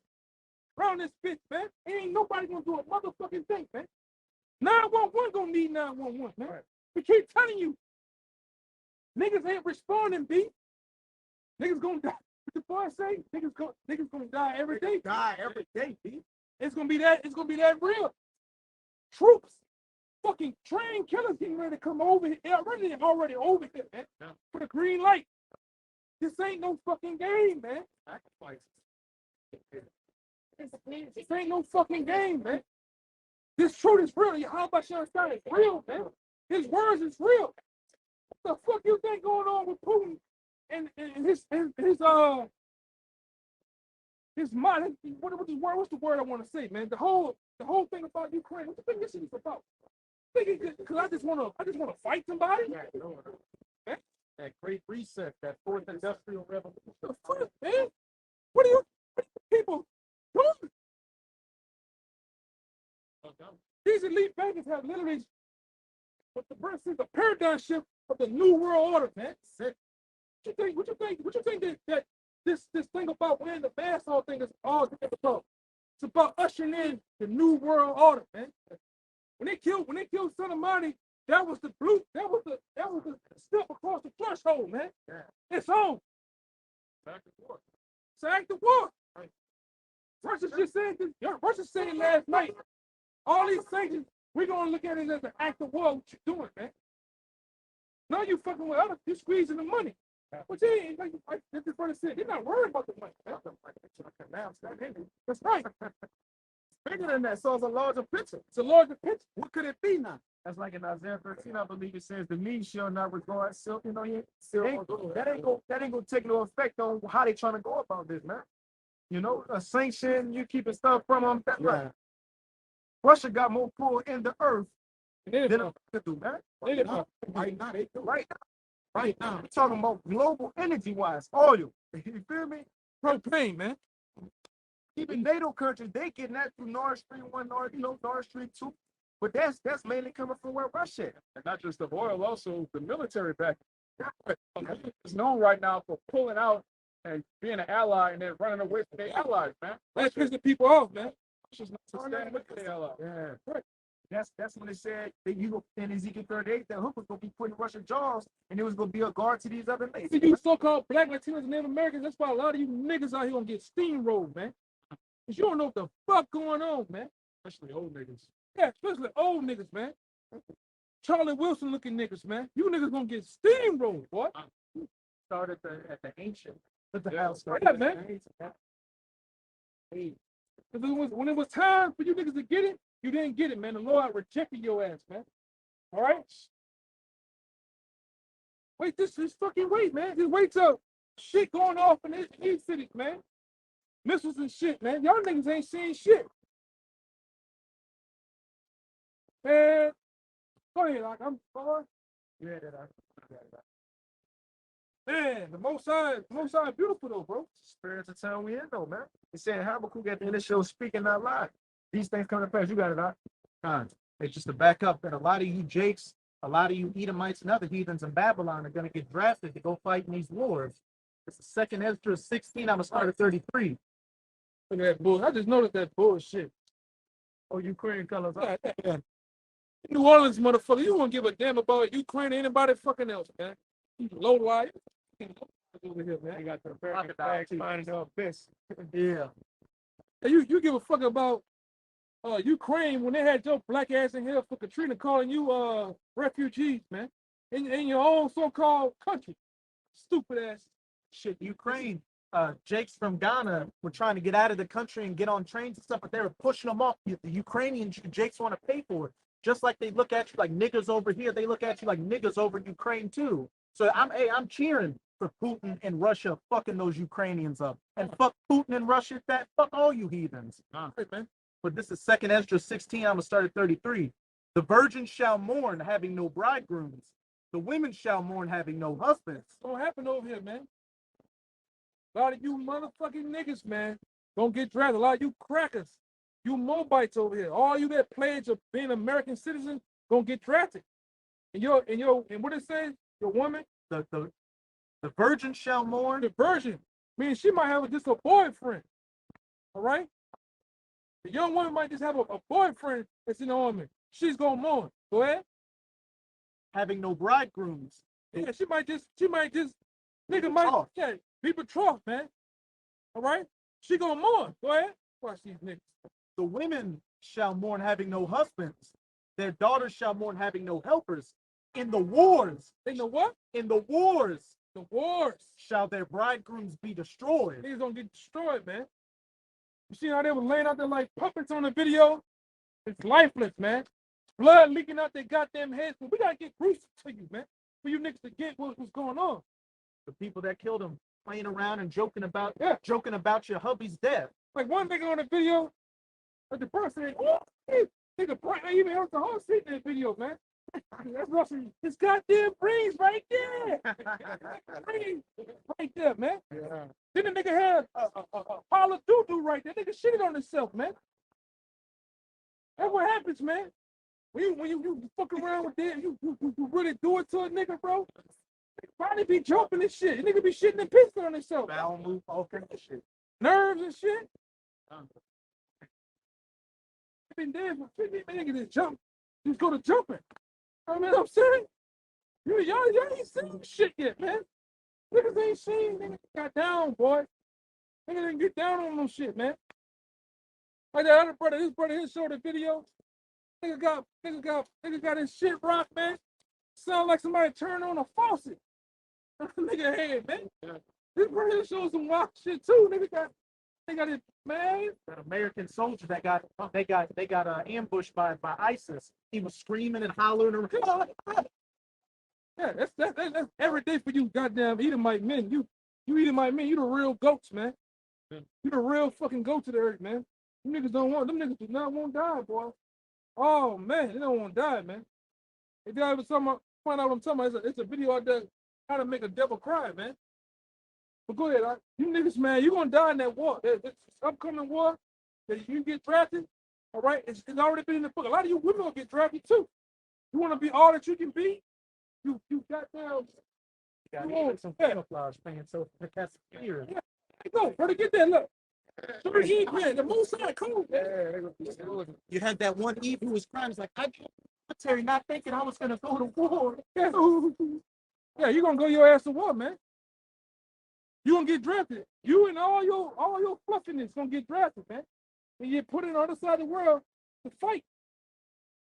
around this bitch, man. Ain't nobody gonna do a motherfucking thing, man. 911 gonna need 911, man. Right. We keep telling you, niggas ain't responding, B. Niggas gonna die. What the boy say? Niggas gonna die every day. Die every day, B. It's gonna be that real. Troops, fucking trained killers getting ready to come over here. Already over here, man. Yeah. For the green light. This ain't no fucking game, man. This ain't no fucking game, man. This truth is real. How about you understand it's real, man? His words is real. What the fuck you think going on with Putin and his mind? What's the word I want to say, man? The whole thing about Ukraine. What do you think this is about? Because I just want to fight somebody. Yeah, no. That great reset, that fourth industrial revolution. The fuck, man? What are you people doing? These elite bankers have literally what the birth is the paradigm shift of the new world order, man. What you think that this thing about winning the basketball thing is all about? It's about ushering in the new world order, man. When they killed Soleimani, that was the step across the threshold, man. Yeah. It's on. It's an act of war. Right. Russia's just saying this. Russia's saying last night, all these sanctions, we're gonna look at it as an act of war. What you doing, man? Now you fucking with others, you squeezing the money. But they ain't like this brother said, they're not worried about the money. That's right. Bigger than that, so it's a larger picture. It's a larger picture. What could it be now? That's like in Isaiah 13, I believe it says, the mean shall not regard silk, that ain't gonna take no effect on how they trying to go about this, man. You know, a sanction, you keeping stuff from them. That's right. Russia got more pull in the earth than America do, man. Right now. We're talking about global energy-wise, oil. You feel me? Propane, man. Even NATO countries, they getting that through Nord Stream 1, Nord Stream 2. But that's mainly coming from where Russia is. And not just the oil, also the military back. It's known right now for pulling out and being an ally and then running away from their allies, man. That's pissing people off, man. Russia's not standing with their allies. Yeah. Right. That's when they said that in Ezekiel 38 that Hook was gonna be putting Russian jaws and it was gonna be a guard to these other nations. You so-called black Latinos and Native Americans, that's why a lot of you niggas out here gonna get steamrolled, man. Cause you don't know what the fuck going on, man. Especially old niggas. Yeah, especially old niggas, man. Charlie Wilson looking niggas, man. You niggas gonna get steamrolled, boy. Started at the ancient. Yeah, man. When it was time for you niggas to get it, you didn't get it, man. The Lord rejected your ass, man. All right? Wait, this is fucking wait, man. Just wait till shit going off in these cities, man. Missiles and shit, man. Y'all niggas ain't seeing shit. Man, go ahead, like I'm sorry. Yeah, Man, the most side beautiful though, bro. Spirits of time we in though, man. He said Habakkuk at the end of the show, speaking not lie. These things come to pass. You got it, out. It's just to back up that a lot of you Jakes, a lot of you Edomites and other heathens in Babylon are going to get drafted to go fight in these wars. It's the second Ezra 16. I'm going to start at 33. Look at that bull. I just noticed that bullshit. Oh, Ukraine colors. Yeah. New Orleans motherfucker, you won't give a damn about Ukraine or anybody fucking else, man. You low life. Over here, man. You got the American flag finding the abyss. Yeah. Hey, you give a fuck about Ukraine when they had your black ass in here for Katrina calling you refugees, man. In your own so-called country. Stupid ass. Shit, Ukraine. Jakes from Ghana were trying to get out of the country and get on trains and stuff, but they were pushing them off. The Ukrainian Jakes want to pay for it. Just like they look at you like niggas over here, they look at you like niggas over in Ukraine too. So I'm cheering for Putin and Russia fucking those Ukrainians up. And fuck Putin and Russia, fuck all you heathens. Right, man. But this is second Ezra 16, I'm gonna start at 33. The virgins shall mourn, having no bridegrooms. The women shall mourn, having no husbands. Don't happen over here, man. A lot of you motherfucking niggas, man, don't get drafted. A lot of you crackers, you Moabites over here. All you that pledge of being American citizen gonna get drafted. And what it says, your woman, The virgin shall mourn. the virgin, meaning she might have just a boyfriend. All right? The young woman might just have a boyfriend that's in the army. She's gonna mourn. Go ahead. Having no bridegrooms. Yeah, she might just, nigga might, yeah, be betrothed, man. All right? She gonna mourn. Go ahead. Watch these niggas. The women shall mourn, having no husbands. Their daughters shall mourn, having no helpers. In the wars. They know what? In the wars. The wars. Shall their bridegrooms be destroyed. Niggas gonna get destroyed, man. You see how they were laying out there like puppets on the video? It's lifeless, man. Blood leaking out their goddamn heads. But we gotta get gruesome to you, man. For you niggas to get what's going on. The people that killed him playing around and joking about your hubby's death. Like one nigga on the video, like the person said, oh, hey, nigga, I even heard the whole shit in that video, man. That's Russell. His goddamn brains right there. Brains right there, man. Yeah. Then the nigga had a pile of doo-doo right there. Nigga shitted on himself, man. That's what happens, man. When you fuck around with that, you really do it to a nigga, bro. Probably be jumping and shit. Nigga be shitting and pissing on himself. Bowel move, all kinds of shit. Nerves and shit. Been dead for 50 niggas just jump. Just go to jumping. You know what I'm saying? Y'all ain't seen shit yet, man. Niggas ain't seen. Niggas got down, boy. Niggas didn't get down on no shit, man. Like that other brother, his brother, he showed the video. Nigga got his shit rocked, man. Sound like somebody turned on a faucet. Nigga head, man. This brother showed some wild shit too. Nigga got it, man. That American soldier that got ambushed by ISIS. He was screaming and hollering around. Yeah, that's every day for you, goddamn Edomite men. You Edomite men, you the real goats, man. You the real fucking goats of the earth, man. Them niggas do not want to die, boy. Oh man, they don't want to die, man. If y'all ever find out what I'm talking about, it's a video out there how to make a devil cry, man. But go ahead, you niggas, man, you gonna die in that war. This upcoming war that you get drafted, all right? It's already been in the book. A lot of you women gonna get drafted too. You want to be all that you can be? You goddamn. Got even some camouflage pants so that's fear. Yeah, go, brother, get that look. Man, the most side cool, man. You had that one Eve who was crying. It's like I joined the military, not thinking I was gonna go to war. Yeah, you gonna go your ass to war, man. You gonna get drafted. You and all your fluffiness gonna get drafted, man. And you put it on the other side of the world to fight.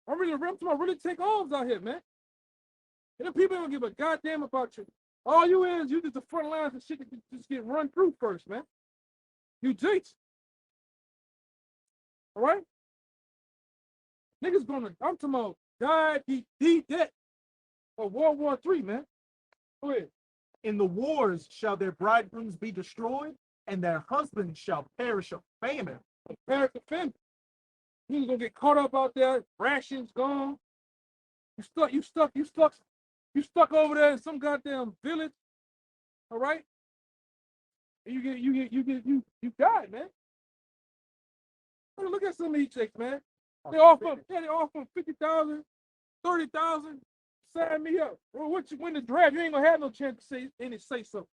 I'm really take arms out here, man. And the people don't give a goddamn about you. All you is, you just the front lines of shit that just get run through first, man. You jinx. All right? Niggas gonna, I'm talking about die, the debt of World War III, man. Go ahead. In the wars shall their bridegrooms be destroyed, and their husbands shall perish of famine. Parents and family. You gonna get caught up out there, rations gone. You stuck over there in some goddamn village. All right? And you died, man. Look at some of these chicks, man. They offer 50,000, 30,000. Sign me up. Well, what you win the draft? You ain't gonna have no chance to say something.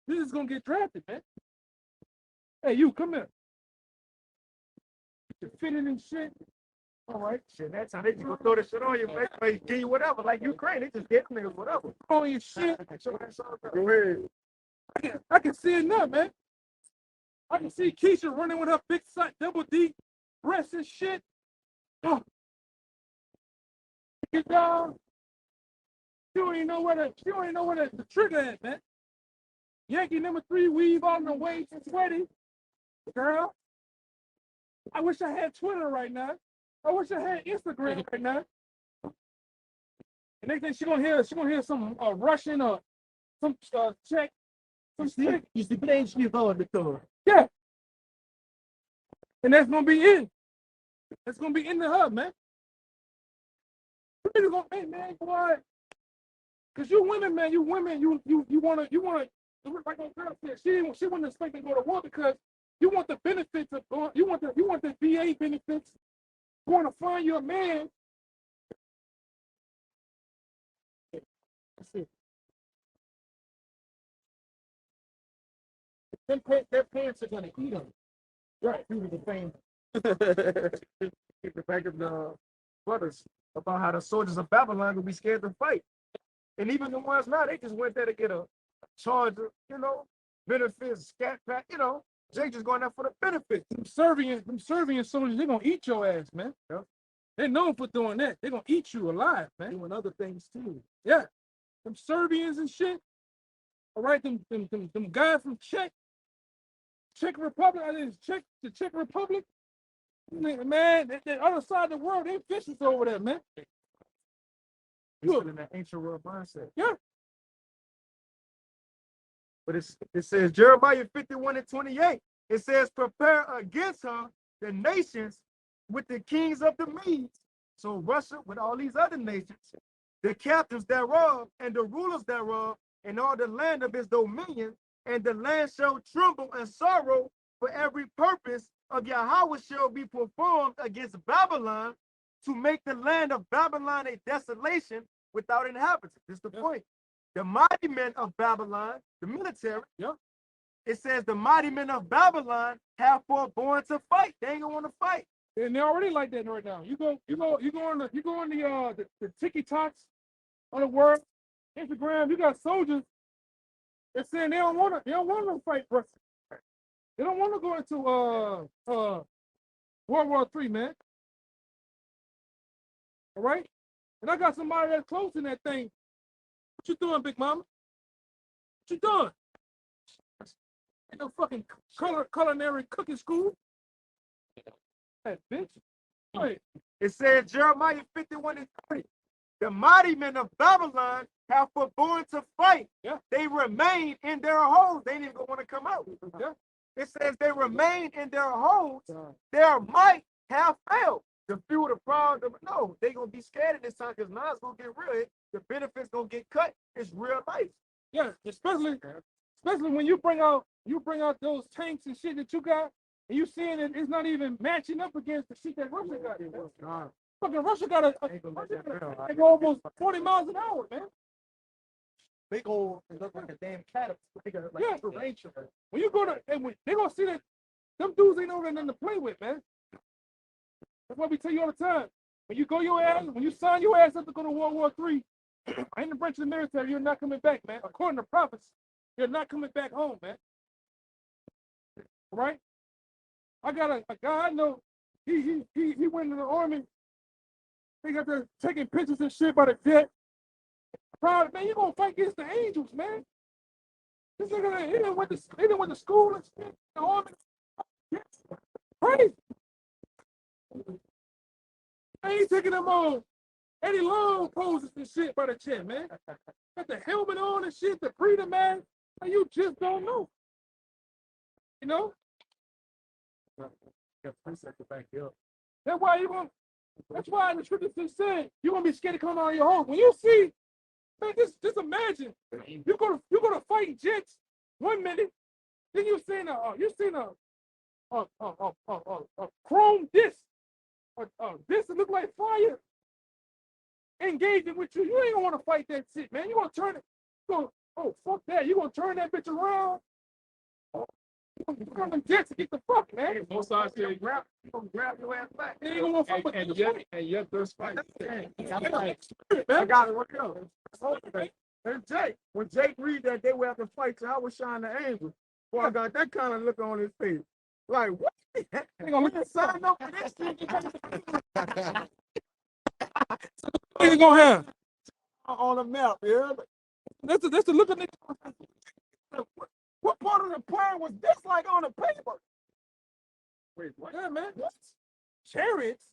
This is gonna get drafted, man. Hey, you come here. You fit in and shit. All right. Shit, that's how they just gonna throw this shit on you, man. They give you whatever. Like Ukraine, they just get niggas whatever. On your shit. Go ahead. I can see it now, man. I can see Keisha running with her big double D breasts and shit. Oh. Get down. She don't even know where the trigger at, man. Yankee number 3 weave on the way to sweaty. Girl. I wish I had Twitter right now. I wish I had Instagram right now. And they think she gonna hear some Russian or some Czech. You see, playing she's on the tour. Yeah. And that's gonna be it. That's gonna be in the hub, man. You gonna, hey man, boy. Cause you women, man, you wanna like my girl said, she wasn't expecting to go to war because you want the benefits of going, you want the VA benefits. You want to find you a man. That's it. Their parents are gonna eat them. Right, due to the fame. Keep the back of the brothers about how the soldiers of Babylon would be scared to fight. And even the ones now, they just went there to get a charger, benefits, scat pack, Jake just going there for the benefits. Them Serbian soldiers, they're gonna eat your ass, man. Yeah. They're known for doing that. They're gonna eat you alive, man. Doing other things too. Yeah. Them Serbians and shit. All right, them guys from Czech Republic, the Czech Republic. Man, the other side of the world, they vicious over there, man. Still in that ancient world mindset. Yeah. But it says Jeremiah 51:28. It says, prepare against her the nations with the kings of the Medes. So Russia with all these other nations, the captains thereof, and the rulers thereof, and all the land of his dominion, and the land shall tremble and sorrow, for every purpose of Yahweh shall be performed against Babylon, to make the land of Babylon a desolation without inhabitants. This is the point. The mighty men of Babylon, the military, it says the mighty men of Babylon have forborne to fight. They ain't gonna want to fight. And they're already like that right now. You go on the TikToks on the world, Instagram, you got soldiers that saying they don't want to fight Russia. They don't want to go into World War III, man. All right? And I got somebody that's close in that thing. What you doing, Big Mama? What you doing? Ain't no fucking culinary cooking school. That bitch. Wait. It says Jeremiah 51:3. The mighty men of Babylon have forborne to fight. Yeah. They remain in their holes. They didn't even want to come out. Yeah. It says they remain in their holes. Their might have failed. To fuel the problem. No, they gonna be scared at this time because now it's gonna get real. The benefits gonna get cut. It's real life. Yeah, especially when you bring out those tanks and shit that you got, and you seeing it, it's not even matching up against the shit that Russia got. Fucking Russia got they go almost 40 miles an hour, man. Big old, it look like a damn caterpillar. Like When you go to, they gonna see that them dudes ain't over nothing to play with, man. That's why we tell you all the time. When you sign your ass up to go to World War III, in the branch of the military, you're not coming back, man. According to prophets, you're not coming back home, man. All right? I got a guy I know, he went in the army. They got there taking pictures and shit by the jet. Proud, man, you gonna fight against the angels, man. This nigga, he didn't went to school and shit, the army. Crazy. I ain't taking them on any long poses and shit by the chin, man. Got the helmet on and shit, the freedom, man. And you just don't know. You know? That's why you gonna. That's why the scripture said you're gonna be scared to come out of your home. When you see, man, just imagine you're gonna fight jets 1 minute, then you're seeing a chrome disc, disc that look like fire, engaging with you. You ain't gonna want to fight that shit, man. You gonna turn it. Oh fuck that! You gonna turn that bitch around? Come and jets to get the fuck, man. Both sides say grab your ass back. They ain't gonna want to fight. And yet there's fight. I got it. What else? And Jake, when Jake read that they were to fight you, I was shining the angel. Boy, I got that kind of look on his face. Like, what? They gonna look sign up for this shit. What you gonna have? On the map, yeah. That's the look of nigga. What part of the plan was this like on the paper? Wait, what? Yeah, man. What? Chariots?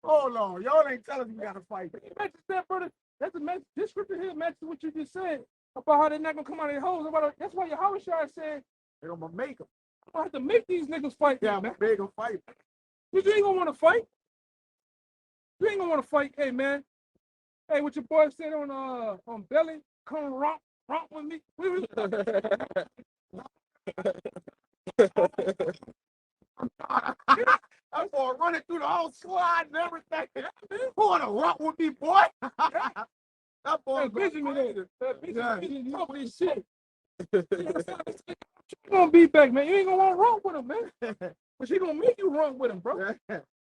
Oh no, y'all ain't telling me we gotta fight. Imagine that, brother. That's a message. This scripture here matches what you just said about how they're not gonna come out of their holes. That's why Yahweh said They're gonna make them. I have to make these niggas fight. Yeah, man. they gonna fight. You ain't gonna want to fight. You ain't gonna want to fight. Hey, man. Hey, what your boy said on Belly? Come romp with me. I'm gonna run it through the whole squad and everything. You wanna rock with me, boy? That boy Benjamin later. Benjamin, talk this shit. You gonna be back, man. You ain't gonna want to run with him, man. But she gonna make you run with him, bro.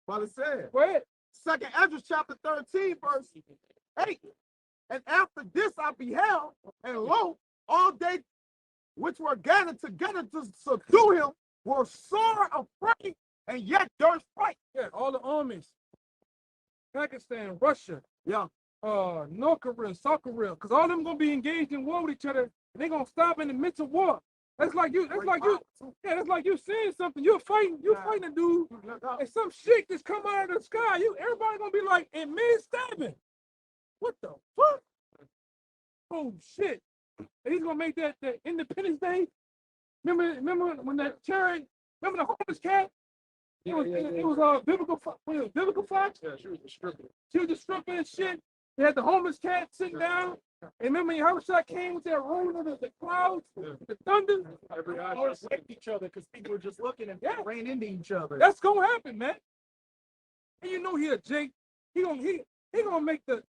Father said. Go ahead. 2nd Ezra chapter 13, verse 8. And after this I beheld, and lo, all they which were gathered together to subdue him were sore afraid, and yet durst fight. Yeah, all the armies. Pakistan, Russia, Yeah. North Korea, South Korea, because all of them gonna be engaged in war with each other, and they gonna stop in the midst of war. That's like you saying something. You're fighting a dude, and some shit just come out of the sky. Everybody gonna be like, in mid-stabbing. What the fuck? Oh shit. And he's gonna make that Independence Day. Remember when that chariot, remember the homeless cat? It was biblical fox? Yeah, she was a stripper. She was just stripping and shit. They had the homeless cat sitting down. And remember when Yahushua came with that rolling of the clouds, the thunder? Every Or eye affect each other because people were just looking and ran into each other. That's gonna happen, man. And you know he a Jake. He gonna make the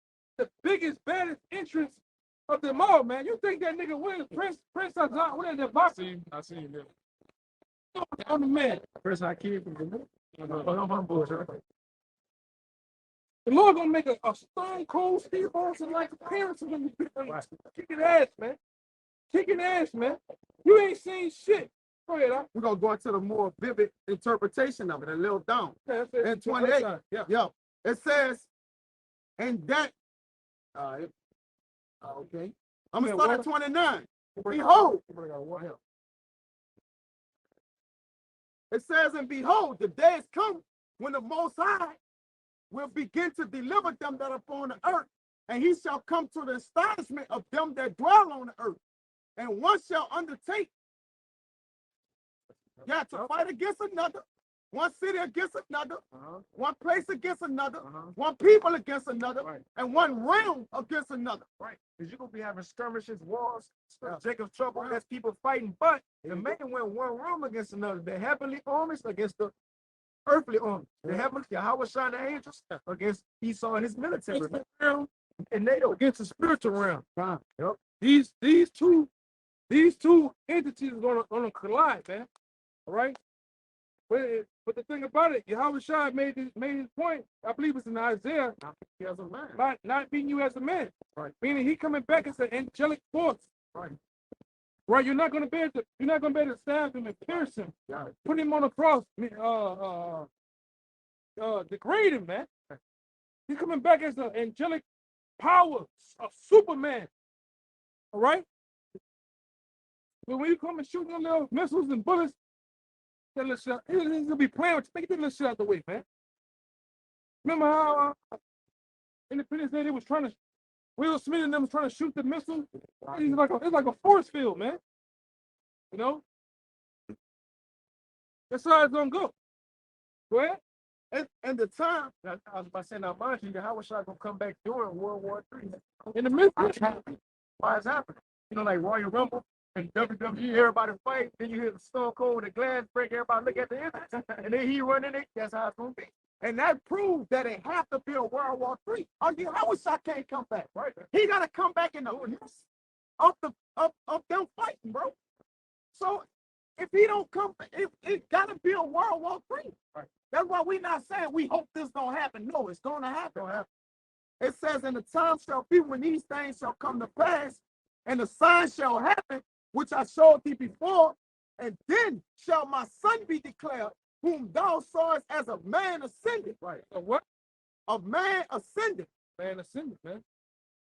biggest, baddest entrance of them all, man. You think that nigga William Prince Azan, what is that boxing? I seen him. On the man. First I came from the The Lord gonna make a stone cold Steve Austin like appearance of him kicking ass, man. Kicking ass, man. You ain't seen shit. Go ahead, huh? We're gonna go into the more vivid interpretation of it, a little down. Yeah, that's it. In 28, Yeah. It says, and that okay. I'm gonna start at 29. Behold, it says, and behold, the days come when the Most High will begin to deliver them that are upon the earth, and he shall come to the astonishment of them that dwell on the earth. And one shall undertake, to fight against another, one city against another, one place against another, one people against another, and one realm against another. Right. Because you're going to be having skirmishes, wars, Jacob's trouble, that's people fighting. But the man went one room against another. The heavenly armies against the earthly armies. The heavenly, Yahweh shine the angels against Esau and his military. Realm And NATO. against the spiritual realm. Yep. These two entities are gonna collide, man. All right. But the thing about it, Yahweh Shai made his point. I believe it's in Isaiah. As a man. Not being you as a man. Right. Meaning he coming back as an angelic force. Right. Right. You're not gonna be able to stab him and pierce him. Put him on a cross. Degrade him, man. He's coming back as an angelic power, a Superman. All right. But when you come and shoot them little missiles and bullets, he's gonna be playing with you. Make that little shit out the way, man. Remember how Independence Day they was trying to Will Smith and them was trying to shoot the missile? It's like a force field, man. You know? That's how it's gonna go. Go ahead. And the time, I was about to say, now, mind you, how was I going to come back during World War III? In the midst. Why is happening? You know, like Royal Rumble and WWE, everybody fight, then you hear the Stone Cold with the glass break, everybody look at the entrance, and then he running it. That's how it's going to be. And that proves that it have to be a World War III. Oh, yeah, how wish I can't come back, right? He got to come back in the up them fighting, bro. So if he don't come, it got to be a World War III. Right. That's why we're not saying we hope this don't happen. No, it's going to happen. It says, and the time shall be when these things shall come to pass, and the sign shall happen, which I showed thee before, and then shall my son be declared, whom thou sawest as a man ascended. Right. A what? A man ascended. Man ascended, man.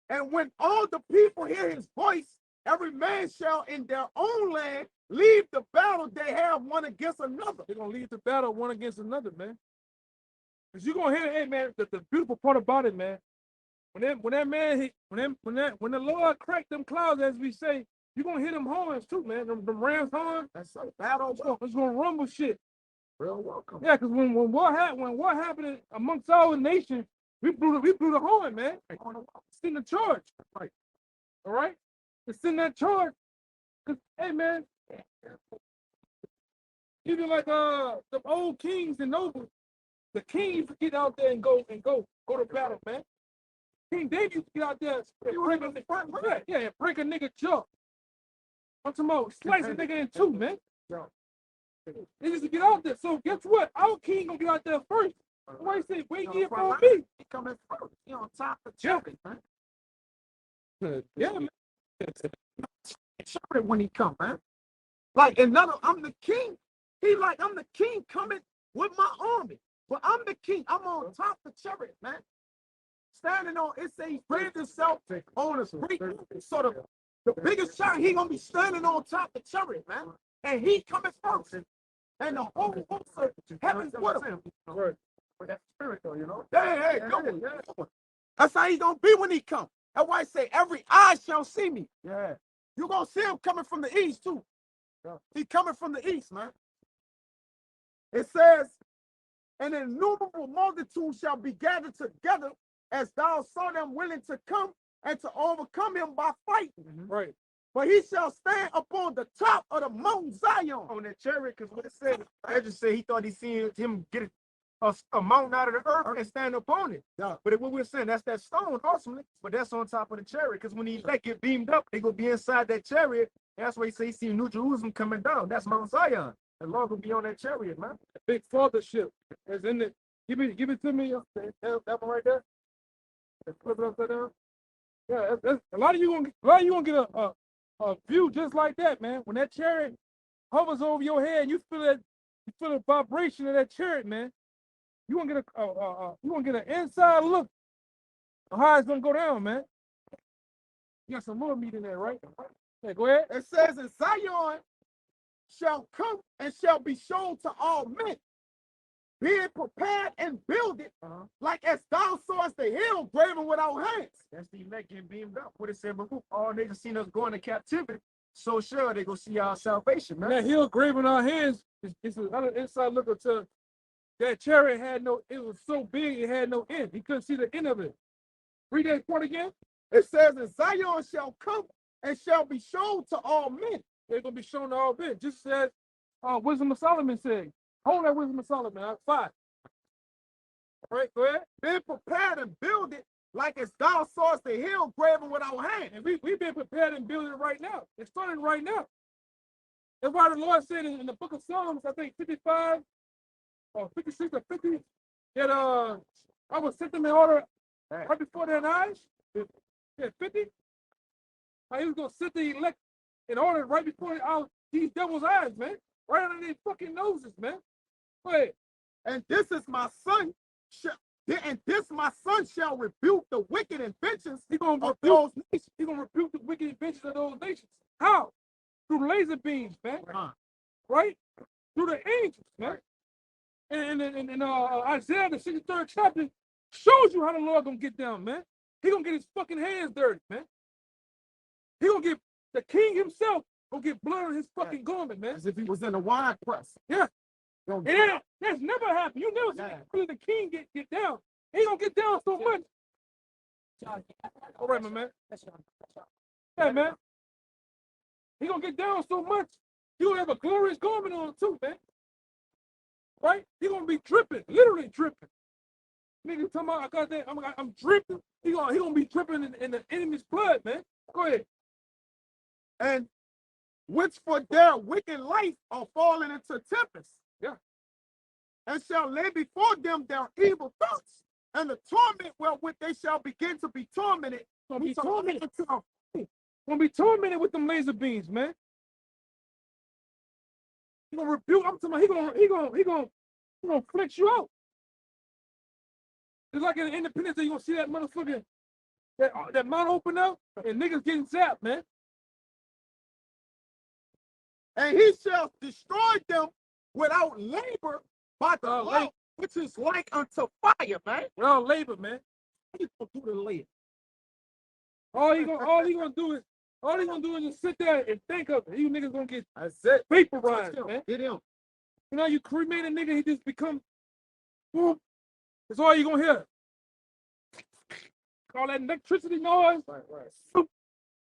And when all the people hear his voice, every man shall in their own land leave the battle they have one against another. They're gonna leave the battle one against another, man. Cause you're gonna hear, hey man, the beautiful part about it, man. When the Lord cracked them clouds, as we say, you're gonna hear them horns too, man. Them Rams horns. That's a battle. It's gonna rumble shit. Real welcome. Yeah, because when war happened amongst all the nations, we blew the horn, man. Send the charge. Right. All right? To send that charge. Cause hey man, even like the old kings and nobles, the king used to get out there and go to battle, man. King David used to get out there and break a nigga jaw. I'm talking about slice a nigga in two, man. They used to get out there. So guess what? Our king gonna get out there first. Why you say wait here for me? He coming first. He on top of Chubby, man. Yeah, man. Chubby when he come, man. Like another, I'm the king. He like I'm the king coming with my army. But I'm the king. I'm on top of the chariot, man. Standing on, it says he raised himself on a great, sort of the biggest chariot. He gonna be standing on top of the chariot, man. And he coming first. And the whole host of heaven's with him. Right. With that spirit, though, you know. Hey, come on. That's how he gonna be when he come. That's why I say every eye shall see me. Yeah. You gonna see him coming from the east too. Yeah. He coming from the east, man. It says, an innumerable multitude shall be gathered together as thou saw them willing to come and to overcome him by fighting. Right. But he shall stand upon the top of the Mount Zion. On that chariot, because what it said, I just said he thought he seen him get a mountain out of the earth and stand upon it. Yeah. But what we're saying, that's that stone, ultimately, but that's on top of the chariot, because when he get beamed up, they go be inside that chariot. That's why he say he see New Jerusalem coming down. That's Mount Zion. The Lord will be on that chariot, man. The big fathership is in it. Give it to me. That one right there. Flip it upside down. Yeah, a lot of you gonna get a view just like that, man. When that chariot hovers over your head, you feel the vibration of that chariot, man. You gonna get an inside look of how it's gonna go down, man. You got some more meat in there, right? Yeah, go ahead. It says, in Zion shall come and shall be shown to all men, being prepared and builded, like as thou sawest the hill graven with our hands. That's the elect getting beamed up. What it said, but all niggas seen us going to captivity, so sure they go see our salvation, man. And that hill graven our hands is another inside look to that chariot it was so big it had no end. He couldn't see the end of it. Read that part again. It says, and Zion shall come and shall be shown to all men. They're gonna be shown to all men. Just as Wisdom of Solomon said. Hold that Wisdom of Solomon. 5. All right, go ahead. Been prepared and build it like as thou sawest the hill graven with our hands. And we've been prepared and building it right now. It's starting right now. That's why the Lord said in the book of Psalms, I think 55 or 56 or 50, that I will set them in order right before their eyes. Yeah, 50. He was gonna set the elect in order right before these devils' eyes, man. Right under their fucking noses, man. Go ahead. And this is my son, my son shall rebuke the wicked inventions He's gonna rebuke the wicked inventions of those nations. How? Through laser beams, man. Right? Through the angels, man. And Isaiah, the 63rd chapter, shows you how the Lord gonna get down, man. He gonna get his fucking hands dirty, man. He gonna get the king himself gonna get blood on his fucking garment, man. As if he was in a wine press. Yeah. Don't And that's never happened. You never see the king get down. He gonna get down so much. All right, my man. Yeah, man. He gonna get down so much. He gonna have a glorious garment on too, man. Right? He gonna be dripping, literally dripping. Nigga talking about I got that. I'm dripping. He gonna be dripping in the enemy's blood, man. Go ahead. And which for their wicked life are fallen into tempest. Yeah. And shall lay before them their evil thoughts, and the torment wherewith they shall begin to be tormented. Gonna be tormented with them laser beams, man. He gonna rebuke. I'm talking about he gonna flex you out. It's like in Independence Day, you gonna see that motherfucker that mouth open up and niggas getting zapped, man. And he shall destroy them without labor by the law, which is like unto fire, man. Without labor, man. What you gonna do to labor? All he gonna do is just sit there and think of it. You niggas gonna get That's it. vaporized, man. Get him. You know, you cremate a nigga, he just become boom. That's all you gonna hear. All that electricity noise. Right. That's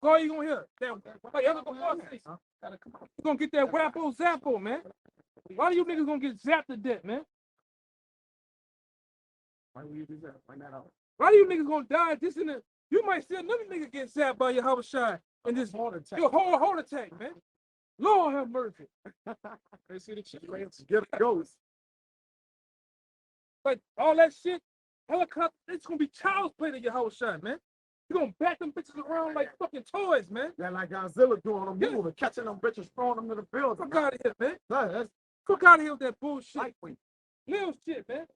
all you gonna hear. Damn, like, you're gonna get that wappo zappo, man. A lot of you niggas gonna get zapped to death, man. Why will you do that? Find that out. A lot of you niggas gonna die just in the. You might see another nigga get zapped by your house shot and just Heart attack. your whole heart attack, man. Lord have mercy. They see the chick. Get it goes. Like all that shit, helicopter, it's gonna be child's play to your house shot, man. You gonna back them bitches around like fucking toys, man. Yeah, like Godzilla doing them move and catching them bitches, throwing them to the building. Fuck out of here, man. That's Fuck out of here with that bullshit. lightweight. Little shit, man.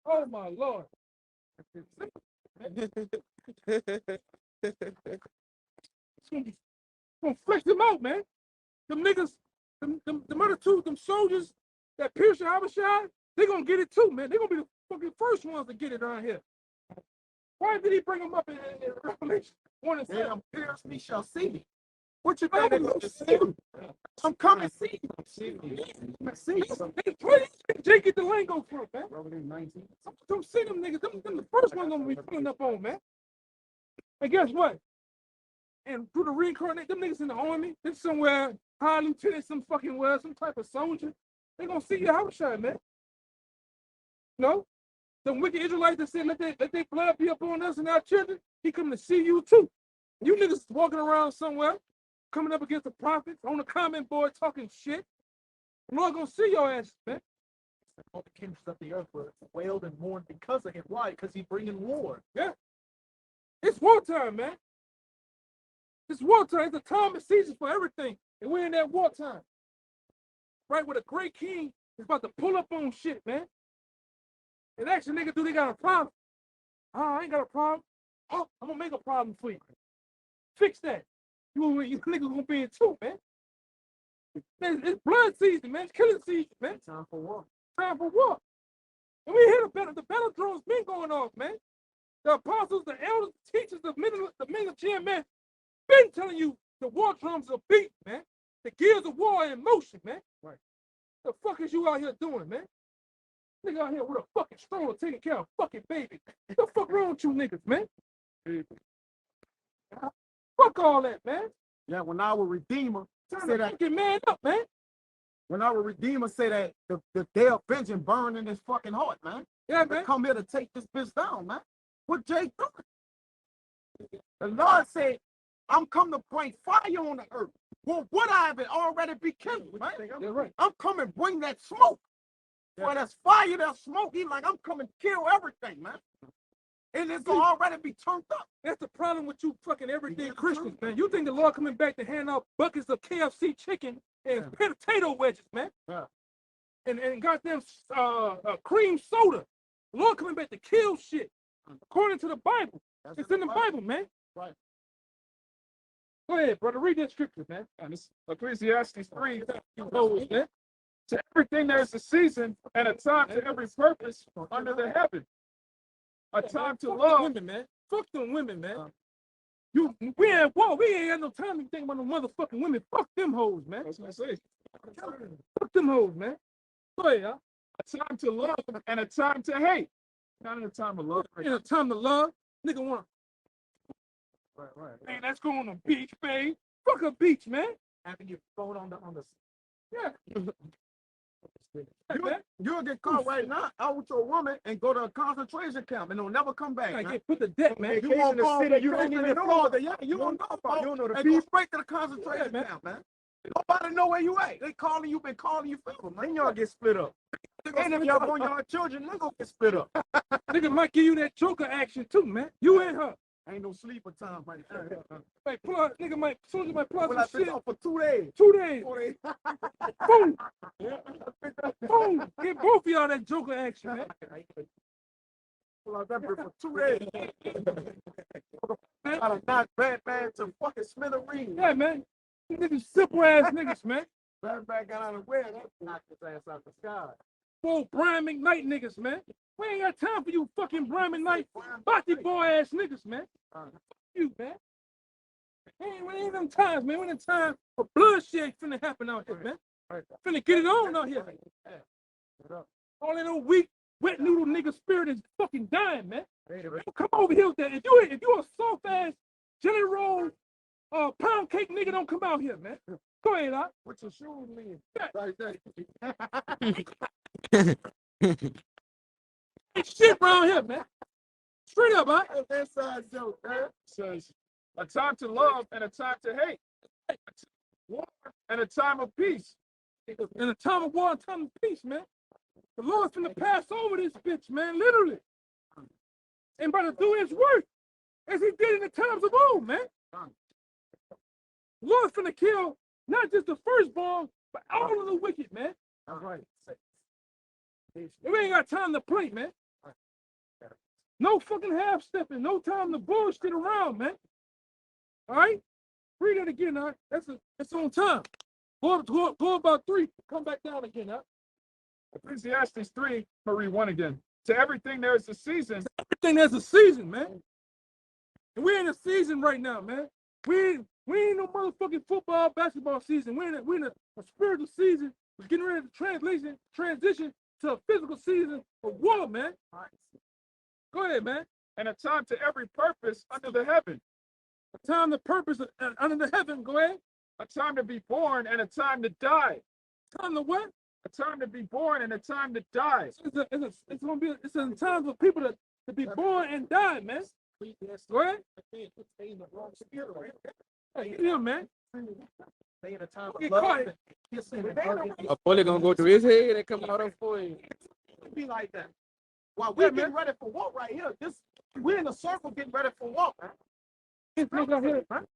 Oh my lord. It's gonna flex them out, man. Them niggas, them other two, them soldiers that pierce your Abishai, they gonna get it too, man. They gonna be the fucking first ones to get it around here. Why did he bring them up in Revelation 1 and 7? Them pierce me shall see me. What you I think they don't gonna see you? I'm coming see you. See you. Where Jay get the lingo from, man? Revelation 19. Don't see them niggas. Them the first ones gonna be pulling up on, man. And guess what? And through the reincarnate, them niggas in the army, they're somewhere, high lieutenant, some fucking well, some type of soldier. They gonna see your house shot, man. No? Them wicked Israelites that said, let their blood be up on us and our children, he coming to see you too. You niggas walking around somewhere, coming up against the prophets, on the comment board talking shit. The Lord gonna see your ass, man. All the kings of the earth were wailed and mourned because of him. Why? Because he's bringing war. Yeah. It's wartime, man. It's wartime. It's a time and season for everything. And we're in that wartime. Right, where the great king is about to pull up on shit, man. And actually, nigga, do they got a problem? I ain't got a problem. Oh, I'm gonna make a problem for you. Fix that. You niggas gonna be in too, man. Man, it's blood season, man. It's killing season, man. Time for war. Time for war. And we hear the battle drones been going off, man. The apostles, the elders, the teachers, the men of GMS been telling you the war drums are beat, man. The gears of war are in motion, man. Right. The fuck is you out here doing, man? Nigga out here with a fucking stroller taking care of fucking baby. The fuck wrong with you niggas, man? Fuck all that, man. Yeah, when our Redeemer Time say to that, get man up, man. when our Redeemer say that the day of vengeance burn in his fucking heart, man. Yeah, They man. come here to take this bitch down, man. What Jay doing? The Lord said, I'm come to bring fire on the earth. Well, what I have already be kindled, man. Yeah, right. I'm coming to bring that smoke. Well, there's fire, there's smoke. He's like, I'm coming to kill everything, man. And it's already be turned up. That's the problem with you fucking everyday Christians, man. You think the Lord coming back to hand out buckets of KFC chicken and potato wedges, man? Yeah. And goddamn cream soda. The Lord coming back to kill shit. According to the Bible. It's in the Bible, man. Right. Go ahead, brother. Read that scripture, man. And it's Ecclesiastes 3. You hoes, man. To everything there's a season and a time to every purpose under the heaven. A time to Fuck love. them women, man. Fuck them women, man. We ain't got no time to think about no motherfucking women. Fuck them hoes, man. That's what I say. Fuck them hoes, man. Go ahead, y'all. A time to love and a time to hate. Not in a time of love. In a time to love, nigga want. Right. Man, let's go on the beach, babe. Fuck a beach, man. Having your phone on the Yeah. You'll get caught right now out with your woman and go to a concentration camp and it'll never come back. I Man. get put to death, man. You won't go to the you don't even know that. Yeah, you don't know about. You don't know the Hey, people go- straight to the concentration camp, man. Nobody know where you at. They calling you, been calling you forever, man. Then y'all get split up. And if y'all want y'all children, they gonna get split up. Nigga might give you that choker action too, man. You and her. Ain't no sleeper time right there. Like, pull out, nigga might, soon as you might pull out Well, I've some been shit. off for 2 days. 2 days. 4 days. Boom. Boom. Get both of y'all that joker action, man. Well, I've been for 2 days. Out of not Batman to fucking smithereens. Yeah, man. You niggas simple ass niggas, man. Batman got out of where? That knocked his ass out the sky. Full Brian McKnight niggas, man. We ain't got time for you fucking Brian McKnight, body boy ass niggas, man. You, man. Ain't them times, man. We in time for bloodshed finna happen out here, man. Finna get it on out here. All in a weak, wet noodle nigga spirit is fucking dying, man. Come over here with that. If you a soft ass jelly roll, pound cake nigga, don't come out here, man. Go ahead, out. What's your shoes mean? Right there. Ain't shit around here, man. Straight up, huh? That's inside joke, man. Says a time to love and a time to hate. War and a time of peace. In a time of war, a time of peace, man. The Lord's finna pass over this bitch, man, literally. And about to do his work, as he did in the times of old, man. The Lord's finna kill not just the firstborn, but all of the wicked, man. That's right. We ain't got time to play, man. No fucking half-stepping, no time to bullshit around, man. All right? Read it again, all right? That's on time. Go about 3, come back down again, huh? Ecclesiastes 3, I'm gonna read 1 again. To everything there is a season. Everything has a season, man. And we're in a season right now, man. We ain't no motherfucking football, basketball season. We're in a spiritual season. We're getting ready to transition to a physical season of war, man. Go ahead, man. And a time to every purpose under the heaven. A time to purpose under the heaven. Go ahead. A time to be born and a time to die. Time to what? A time to be born and a time to die. It's gonna be. It's a time for people to be born and die, man. Go ahead. Hey, yeah, man. They in a time Get of love. quiet. A bullet gonna go through his head and come out of for him. It be like that. While we're getting ready for war right here, we're in a circle getting ready for war, man. This nigga out here, man.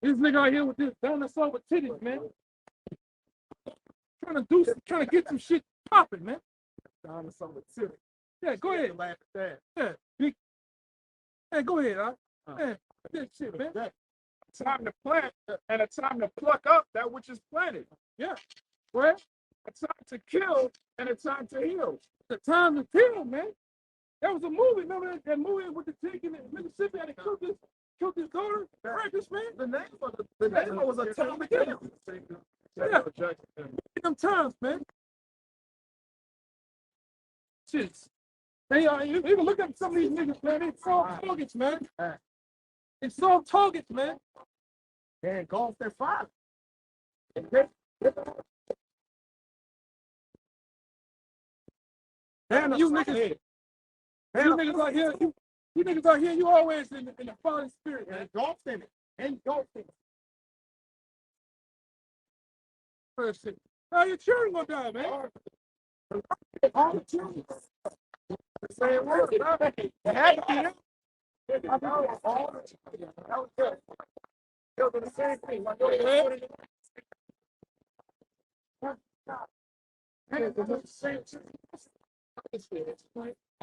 This nigga out here with this dinosaur with titties, man. Trying to get some shit popping, man. Dinosaur with titties. Yeah, go ahead. Laugh at that. Yeah, hey, go ahead, huh? Yeah, that shit, man. A time to plant and a time to pluck up that which is planted. Yeah. Go ahead. A time to kill and a time to heal. The time to kill, man. That was a movie. Remember that movie with the chick in Mississippi had to killed his daughter? Practice, man. The name was a time to kill. Yeah. Them times, man. Shit. Hey, you can look at some of these niggas, man. They soft targets, man. They soft targets, man. They engulfed their father. And you niggas out here, you niggas out here, you always in the father spirit, man. Engulfed in it. Engulfed in it. First thing. How your children gonna die, man? All the children. The same word. It had to be them. I know all the children. That was good. They'll do the same thing. Like,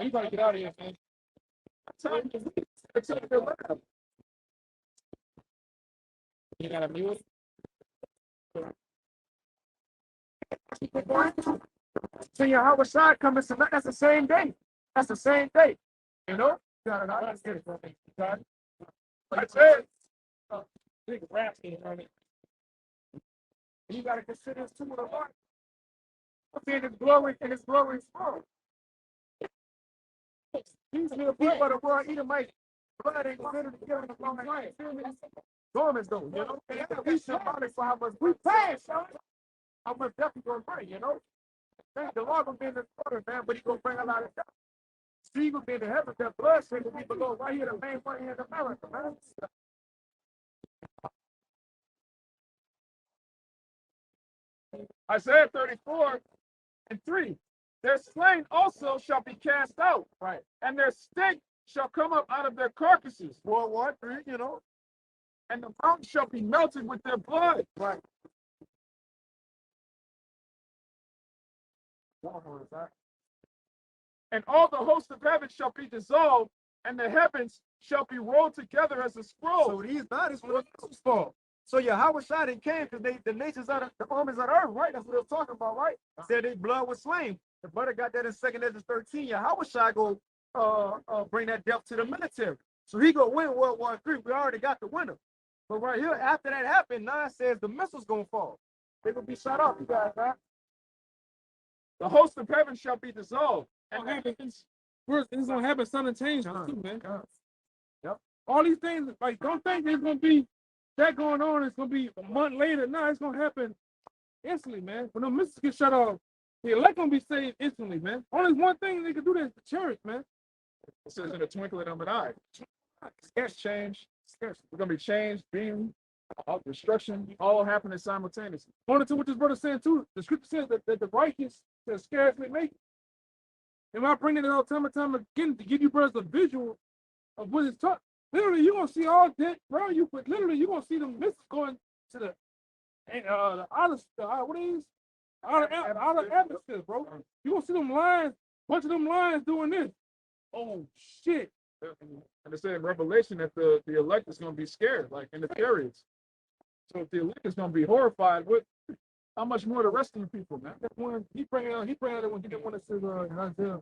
You gotta get out of here, man. You got a mute? So your Howard side coming to that's the same day. That's the same day. You know? Got it. I just get it. Got it. I said, Big rap game, honey. You gotta consider this too with a lot. In his glory, in his glorious form. These little people of the world, Edomite, blood ain't literally giving them long life. Dormants though, you know? And that's we symbolic for how much we pass, yo. How much death he gonna bring, you know? The Lord gonna be in the water, man, but he gonna bring a lot of death. See, gonna be in the heavens, that blood shake will be below right here, the main one here in America, man. Isaiah 34:3. Their slain also shall be cast out, Right. and their stink shall come up out of their carcasses, World War III, you know? and the mountains shall be melted with their blood. Right. And all the hosts of heaven shall be dissolved, and the heavens shall be rolled together as a scroll. So these bodies will fall. So Yahweh shot and came because the nations of the armies of the earth, right? That's what they're talking about, right? Said their blood was slain. The brother got that in 2nd Ezra 13. Yahweh shot go bring that death to the military. So he go win World War III. We already got the winner. But right here, after that happened, 9 says the missiles gonna fall. They're gonna be shot off, you guys, right? The host of heaven shall be dissolved, and the heavens. First, it's gonna happen simultaneously too, man. Yep. All these things, like, don't think it's gonna be that going on. It's gonna be a month later. No, it's gonna happen instantly, man. When the missiles get shut off, the elect gonna be saved instantly, man. Only one thing they can do that is the church, man. It says in the twinkling of an eye. Scarce change. Scarce. We're gonna be changed, being destruction, all happening simultaneously. According to what this brother saying too, the scripture says that the righteous shall scarcely make it. And I bring it all time and time again to give you brothers a visual of what it's taught. Literally, you're gonna see all that, bro. You're gonna see them missiles going to the outer, what is outer atmosphere, bro. You're gonna see them lines, bunch of them lines doing this. Oh shit. And it said in Revelation that the elect is going to be scared, like in the chariots. So if the elect is going to be horrified, what? How much more the rest of the people, man? That one he bring out that one. He didn't want to say in Isaiah.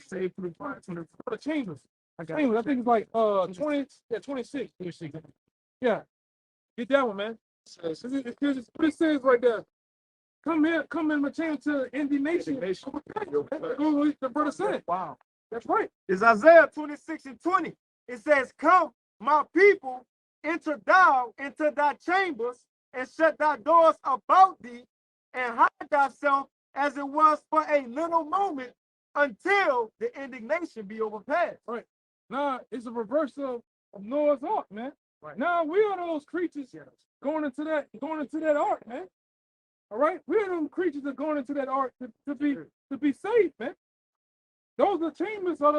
Save through the For the chambers. I think it's like 20, yeah, 26. Yeah. Get that one, man. What it says right there. Come in my chamber to indignation. The brother said. Wow. That's right. It's Isaiah 26:20. It says, come, my people, enter thou into thy chambers and shut thy doors about thee and hide thyself as it was for a little moment until the indignation be overpassed. Right. Now it's a reverse of Noah's Ark, man. Right. Now we are those creatures going into that ark, man. All right, we are them creatures that are going into that ark to be saved, man. Those are chambers are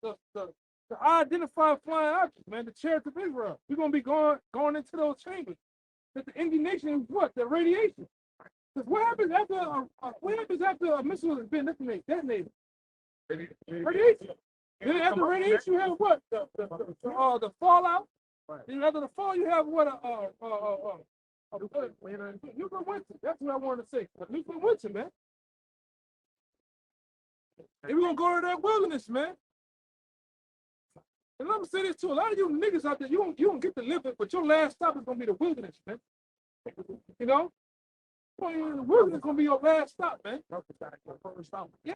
the identified flying objects, man. The chariots of Israel. We're gonna be going into those chambers. But the indignation is what? The radiation. Because what happens after a missile has been detonated? Radiation. Then after radiation, you have what? The fallout. Right. Then after the fall, you have what? Nuclear winter. That's what I wanted to say. But nuclear winter, man. And we're gonna go to that wilderness, man. And let me say this too: a lot of you niggas out there, you don't get to live it, but your last stop is gonna be the wilderness, man. You know, the wilderness is gonna be your last stop, man. Yeah.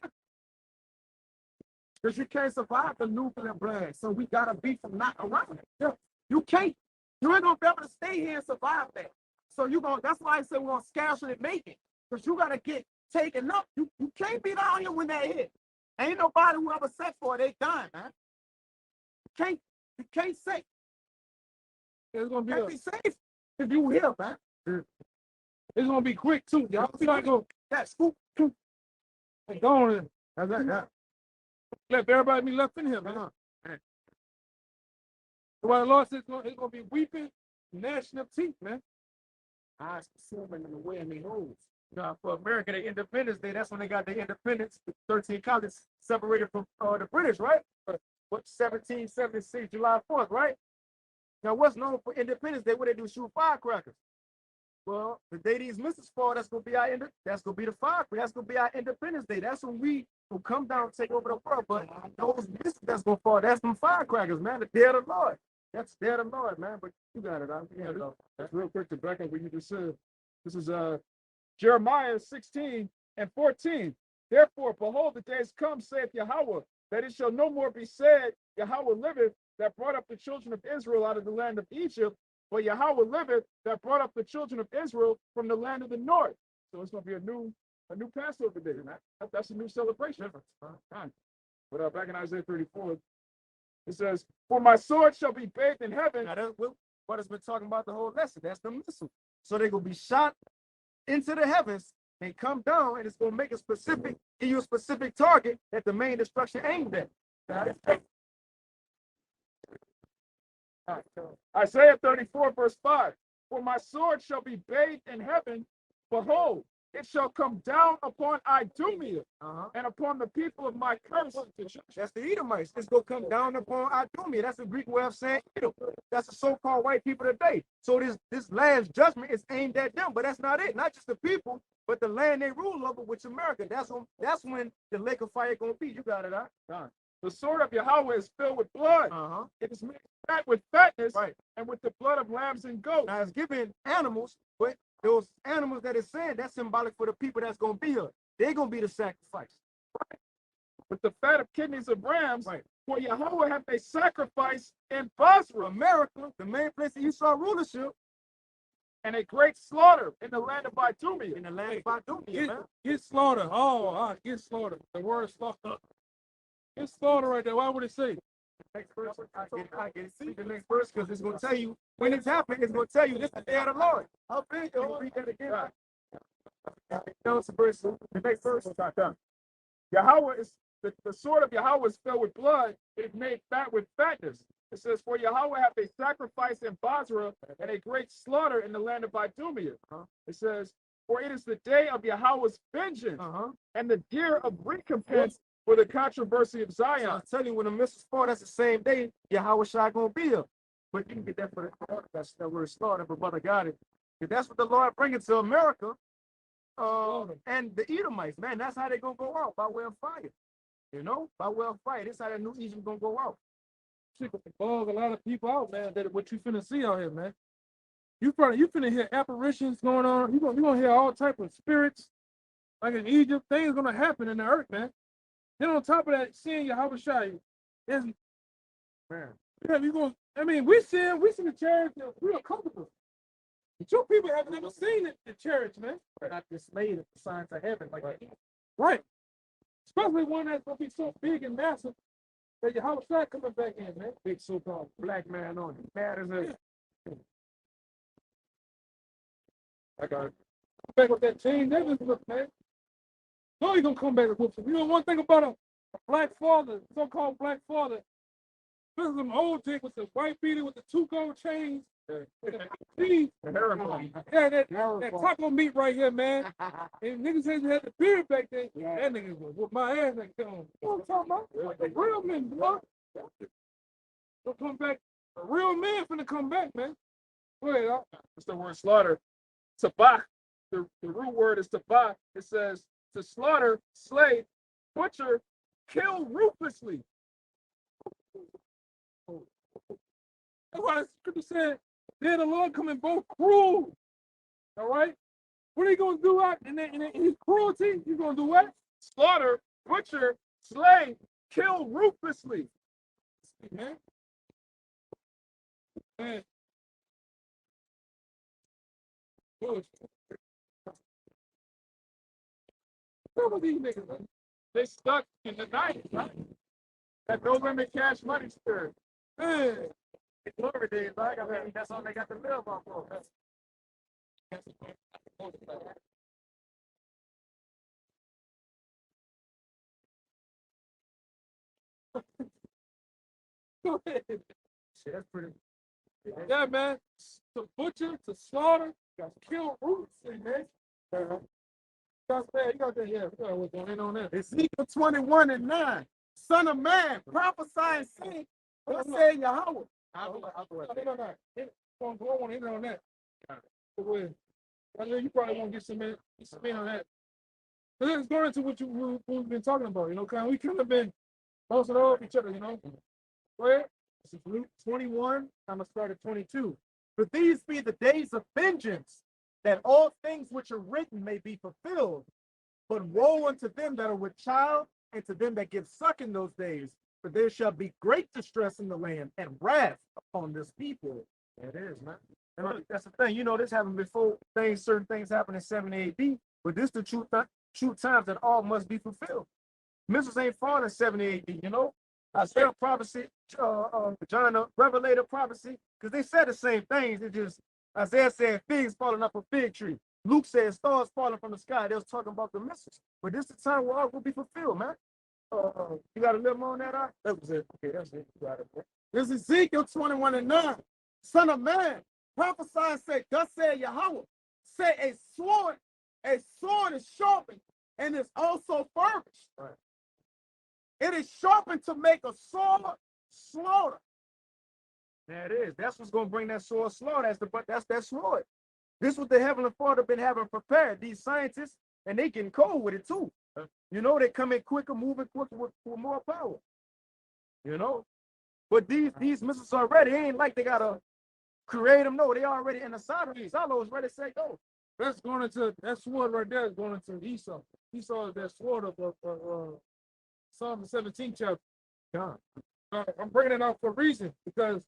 Because you can't survive the nuclear blast. So we gotta be from not around it. Yeah. You can't. You ain't gonna be able to stay here and survive that. So that's why I said we're gonna scarcely make it. Because you gotta get taken up. You can't be down here when they hit. Ain't nobody who ever set for it, they done, man. You can't say. It's gonna be, Be safe if you here, man. It's gonna be quick too. Y'all see not gonna Scoop. and go on. That's that. Let everybody be left in here, man. Why the Lord says it's gonna be weeping, gnashing of teeth, man. Eyes consuming in the way in their holes. For America, the Independence Day, that's when they got the independence. 13 colonies separated from the British, right? What, 1776, July 4th, right? Now, what's known for Independence Day? What they do, shoot firecrackers. Well, the day these missiles fall, that's gonna be that's gonna be the fire. That's gonna be our Independence Day. That's when we will come down and take over the world. But those missiles that's gonna fall, that's some firecrackers, man. The day of the Lord. That's the day of the Lord, man. But you got it. That's real quick to back up what you just said. This is Jeremiah 16:14. Therefore, behold, the days come, saith Yahweh, that it shall no more be said, Yahweh liveth, that brought up the children of Israel out of the land of Egypt, but Yahweh liveth, that brought up the children of Israel from the land of the north. So it's going to be a new Passover day, man. That's a new celebration. But back in Isaiah 34, it says, "For my sword shall be bathed in heaven." Now that's what it's been talking about the whole lesson. That's the missile. So they're gonna be shot into the heavens and come down, and it's gonna make give you a specific target that the main destruction aimed at. Isaiah 34, verse 5. For my sword shall be bathed in heaven. Behold, it shall come down upon Idumea and upon the people of my curse. That's the Edomites. It's gonna come down upon Idumea. That's the Greek way of saying Edom. That's the so-called white people today. So this last judgment is aimed at them, but that's not it. Not just the people, but the land they rule over, which America. That's when the lake of fire gonna be. You got it, huh? The sword of Yahweh is filled with blood. It is made fat with fatness, and with the blood of lambs and goats. Now it's giving animals, but those animals that it's saying, that's symbolic for the people that's going to be here. They're going to be the sacrifice. With the fat of kidneys of rams, for Yahweh have they sacrifice in Basra. America, the main place that Esau rulership, and a great slaughter in the land of Idumea. In the land of Idumea, man. Get slaughter. Get slaughter. The word slaughter. Get slaughter right there. Why would it say? Next verse, I get it. See the next verse because it's going to tell you when it's happening. It's going to tell you this is the day of the Lord. How big? Read that again. No, it's the next verse. Yahweh is the sword of Yahweh is filled with blood. It is made fat with fatness. It says, for Yahweh hath a sacrifice in Basra and a great slaughter in the land of Idumea. It says, for it is the day of Yahweh's vengeance and the year of recompense for the controversy of Zion. So I'm telling you, when the missiles fall, that's the same day Yahweh Shai gonna be here. But you can get that for that's that word slaughter, but brother got it. That's what the Lord bringing to America. And the Edomites, man, that's how they gonna go out, by way of fire. You know, by way of fire. This is how the new Egypt gonna go out. Shit gonna bug a lot of people out, man. That what you finna see out here, man. You finna hear apparitions going on. You gonna hear all type of spirits, like in Egypt. Things gonna happen in the earth, man. Then on top of that, seeing Yahweh Shai, man, you gonna. I mean, we see the church. We are comfortable. But your people have never seen the church, man. They're not dismayed at the signs of heaven, like right. Especially one that's gonna be so big and massive that Yahweh Shai coming back in, man. Big so-called black man on it. Mad as a. I got it. Back with that chain, that just look, man. No, he's gonna come back and whoop him. You know one thing about a black father, so-called black father, this is some old chick with the white beater with the 2 gold chains. That taco meat right here, man. And niggas said you had the beard back then. That nigga was whoop my ass and come. You know what I'm talking about? The real men, bro. They'll come back. A real man finna come back, man. Go ahead, it's the word slaughter. Tabah. The root word is tabah. It says to slaughter, slay, butcher, kill ruthlessly. That's why the scripture said, then the Lord coming both cruel. All right? What are you going to do out in his cruelty? You going to do what? Slaughter, butcher, slay, kill ruthlessly. Man. Man. Some of these niggas, man. They stuck in the 90s, right? That no limit cash money spirit. Man. Glory days, like I mean, that's all they got to live off of. Go ahead. Shit, that's pretty. Yeah, man. To butcher, to slaughter, to kill roots, man. You got that, yeah. We got what's going on there. Ezekiel 21:9. Son of man, prophesy and say, thus say Yahweh. No. I want to hit on that. Go ahead. I know you probably won't get some in on that. But it's going into what we've been talking about, you know, we kind of been bouncing off each other, you know. Go ahead. This is Luke 21. I'm going to start at 22. For these be the days of vengeance, that all things which are written may be fulfilled. But woe unto them that are with child, and to them that give suck in those days. For there shall be great distress in the land, and wrath upon this people. It is, man. And that's the thing. You know, this happened before certain things happened in 70 AD, but this the true times that all must be fulfilled. Missiles ain't falling in 70 AD, you know. Isaiah prophecy, John Revelator prophecy, because they said the same things. It just Isaiah said figs falling up a fig tree. Luke said stars falling from the sky. They was talking about the missiles. But this is the time where all will be fulfilled, man. You got a little more on that, eye? That was it. Okay, that's it. You got it, bro. This is Ezekiel 21:9. Son of man, prophesy and say, thus said Yahweh, say a sword is sharpened and is also furbished. Right. It is sharpened to make a sword slaughter. There it is. That's what's going to bring that sword slaughter. That's that sword. This is what the Heavenly Father been having prepared. These scientists, and they getting cold with it too. You know, they come in quicker, moving quicker with more power. You know? But these missiles are ready. It ain't like they got to create them. No, they already in the side of these silos ready to say go. That's going into, that sword right there is going into Esau. Esau is that sword of Psalm 17 chapter. God. I'm bringing it out for a reason, because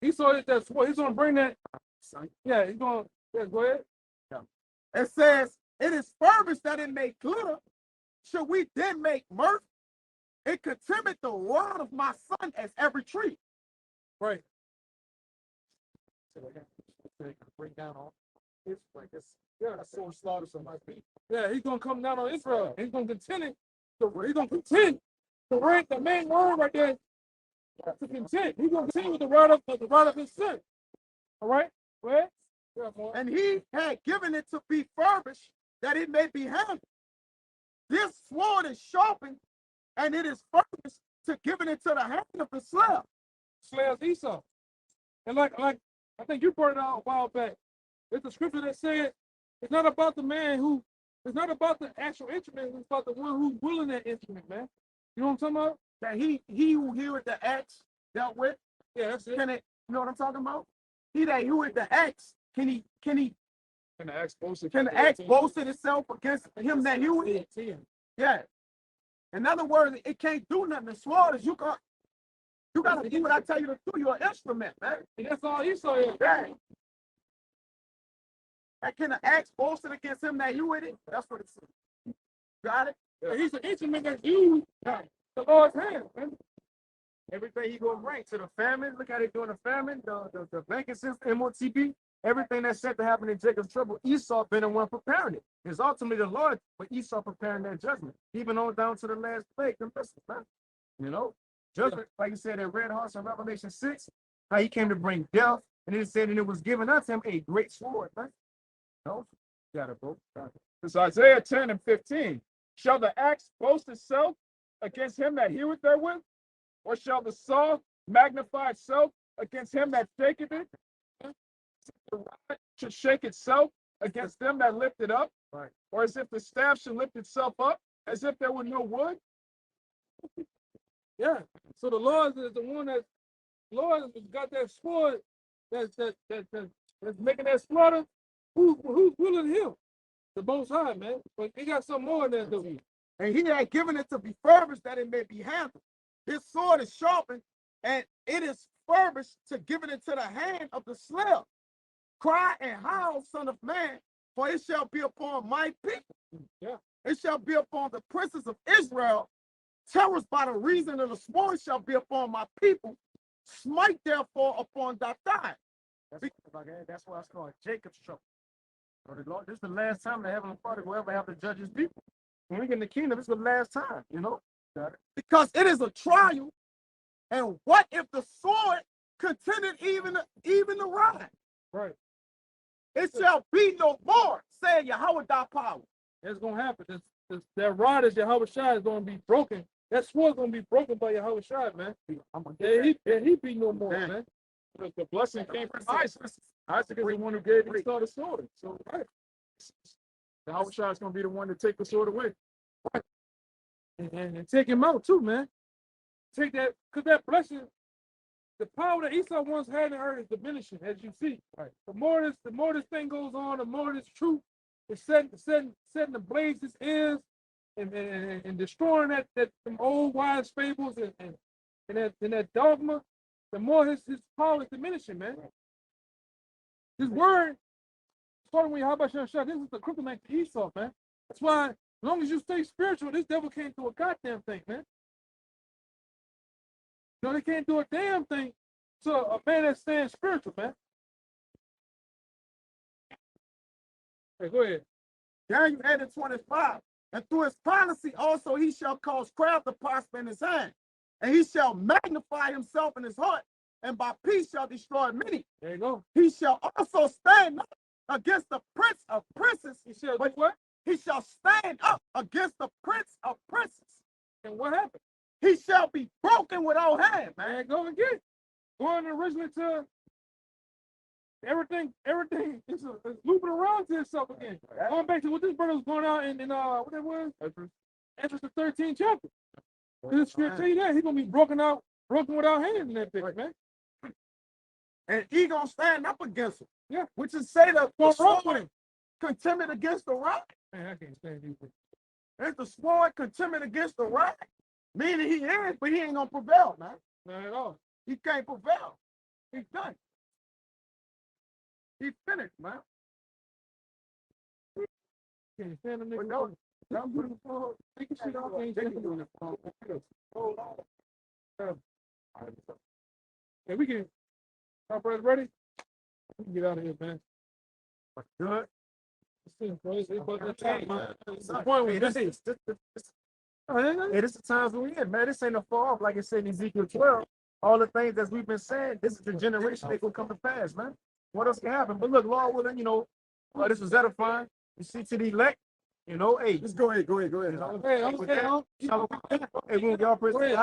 Esau is that sword. He's going to bring that. Yeah, he's going to, yeah, go ahead. Yeah. It says, it is furbished that it may glitter. Should we then make mirth? It contemneth the rod of my son as every tree. Right. So they can bring down all this, like this. Yeah, that's so slaughter somebody. Yeah, he's going to come down on Israel. He's going to contend. He's going to contend. The main word right there, to contend. He's going to contend with the rod of his son. All right? Go ahead. Yeah, and he had given it to be furbished, that it may be handled. This sword is sharpened, and it is furbished to giving it to the hand of the slave. Slaves Esau. And like I think you brought it out a while back. It's a scripture that said it's not about the man who, it's not about the actual instrument, it's about the one who's willing that instrument, man. You know what I'm talking about? That he who heweth the axe dealt with. Yeah, that's it. Can it, you know what I'm talking about? He that heweth the axe, can the axe boasted itself against him that heweth it? Yeah. In other words, it can't do nothing. The sword is you got to do what I tell you to do. You're an instrument, man. And that's all Esau is. Yeah. And can the axe boasted against him that heweth it? That's what it says. Got it? Yeah. He's an instrument that's used the Lord's hand, man. Everything he gonna bring to the famine. Look how they doing the famine, the banking system, MOTP, everything that's set to happen in Jacob's trouble. Esau been the one preparing it. It's ultimately the Lord, but Esau preparing that judgment, even on down to the last plague. Man. You know, judgment, like you said, that red horse in Revelation 6, how he came to bring death, and it said, and it was given unto him a great sword. Man. No, got it, bro. It's Isaiah 10 and 15. Shall the axe boast itself against him that heweth therewith? Or shall the saw magnify itself against him that shaketh it? The rod should shake itself against them that lift it up? Right. Or as if the staff should lift itself up, as if there were no wood? Yeah. So the Lord is the one that, Lord has got that sword that's making that slaughter. Who's willing him? The Most High, man. But he got some more than that. And he had given it to be furbished that it may be handled. His sword is sharpened, and it is furbished to give it into the hand of the slave. Cry and howl, son of man, for it shall be upon my people. Yeah. It shall be upon the princes of Israel. Terrors by the reason of the sword shall be upon my people. Smite therefore upon thy thigh. That's why it's called Jacob's trouble. Lord, this is the last time the Heavenly Father will ever have to judge his people. When we get in the kingdom, this is the last time, you know. Because it is a trial. And what if the sword contended even the rod? Right. It shall be no more, saying Yahweh thy power. That's going to happen. That rod is Yahweh Shai is going to be broken. That sword is going to be broken by Yahweh Shai, man. He be no more, man. The blessing came from Isaac. Isaac is the one who gave Esau the sword. So, right. The Yahushua is going to be the one to take the sword away. And take him out too, man. Take that, because that blessing, the power that Esau once had in earth is diminishing, as you see. Right. The more this thing goes on, the more this truth is setting ablaze his ears and destroying that some old wise fables and that dogma, the more his power is diminishing, man. His word, starting with Habashah, this is the kryptonite to Esau, man. That's why, as long as you stay spiritual, this devil can't do a goddamn thing, man. You know, they can't do a damn thing to a man that's staying spiritual, man. Hey, go ahead. Daniel 8 and 25. And through his policy also he shall cause craft to prosper in his hand. And he shall magnify himself in his heart, and by peace shall destroy many. There you go. He shall also stand up against the prince of princes. He shall do But what? he shall stand up against the prince of princes. And what happened? He shall be broken without hand, man. Man, go again. Going originally to everything is looping around to itself again. Going back to what this brother was going out in what that was? Exodus the 13th chapter. This script tell you that he's gonna be broken without hands in that bitch, man. And he gonna stand up against him. Yeah. Which is say the What's wrong with sword him? contended against the rock. Man, I can't stand these people. If the sword contended against the rock, meaning he is, but he ain't gonna prevail, man. Not at all. He can't prevail. He's done. He's finished, man. Can't stand them But niggas. no, Take your shit off. Ain't stand them. hold on. Yeah, we can. Our brother ready? We can get out of here, man. Good. It's about that time, man. The point we Hey, this is the times we in, man. This ain't a fall off, like it said in Ezekiel 12. All the things that we've been saying, this is the generation that will come to pass, man. What else can happen? But look, Lord willing, this was edifying. You see to the elect, hey. Just go ahead. Hey, I'm saying, Hey, we y'all present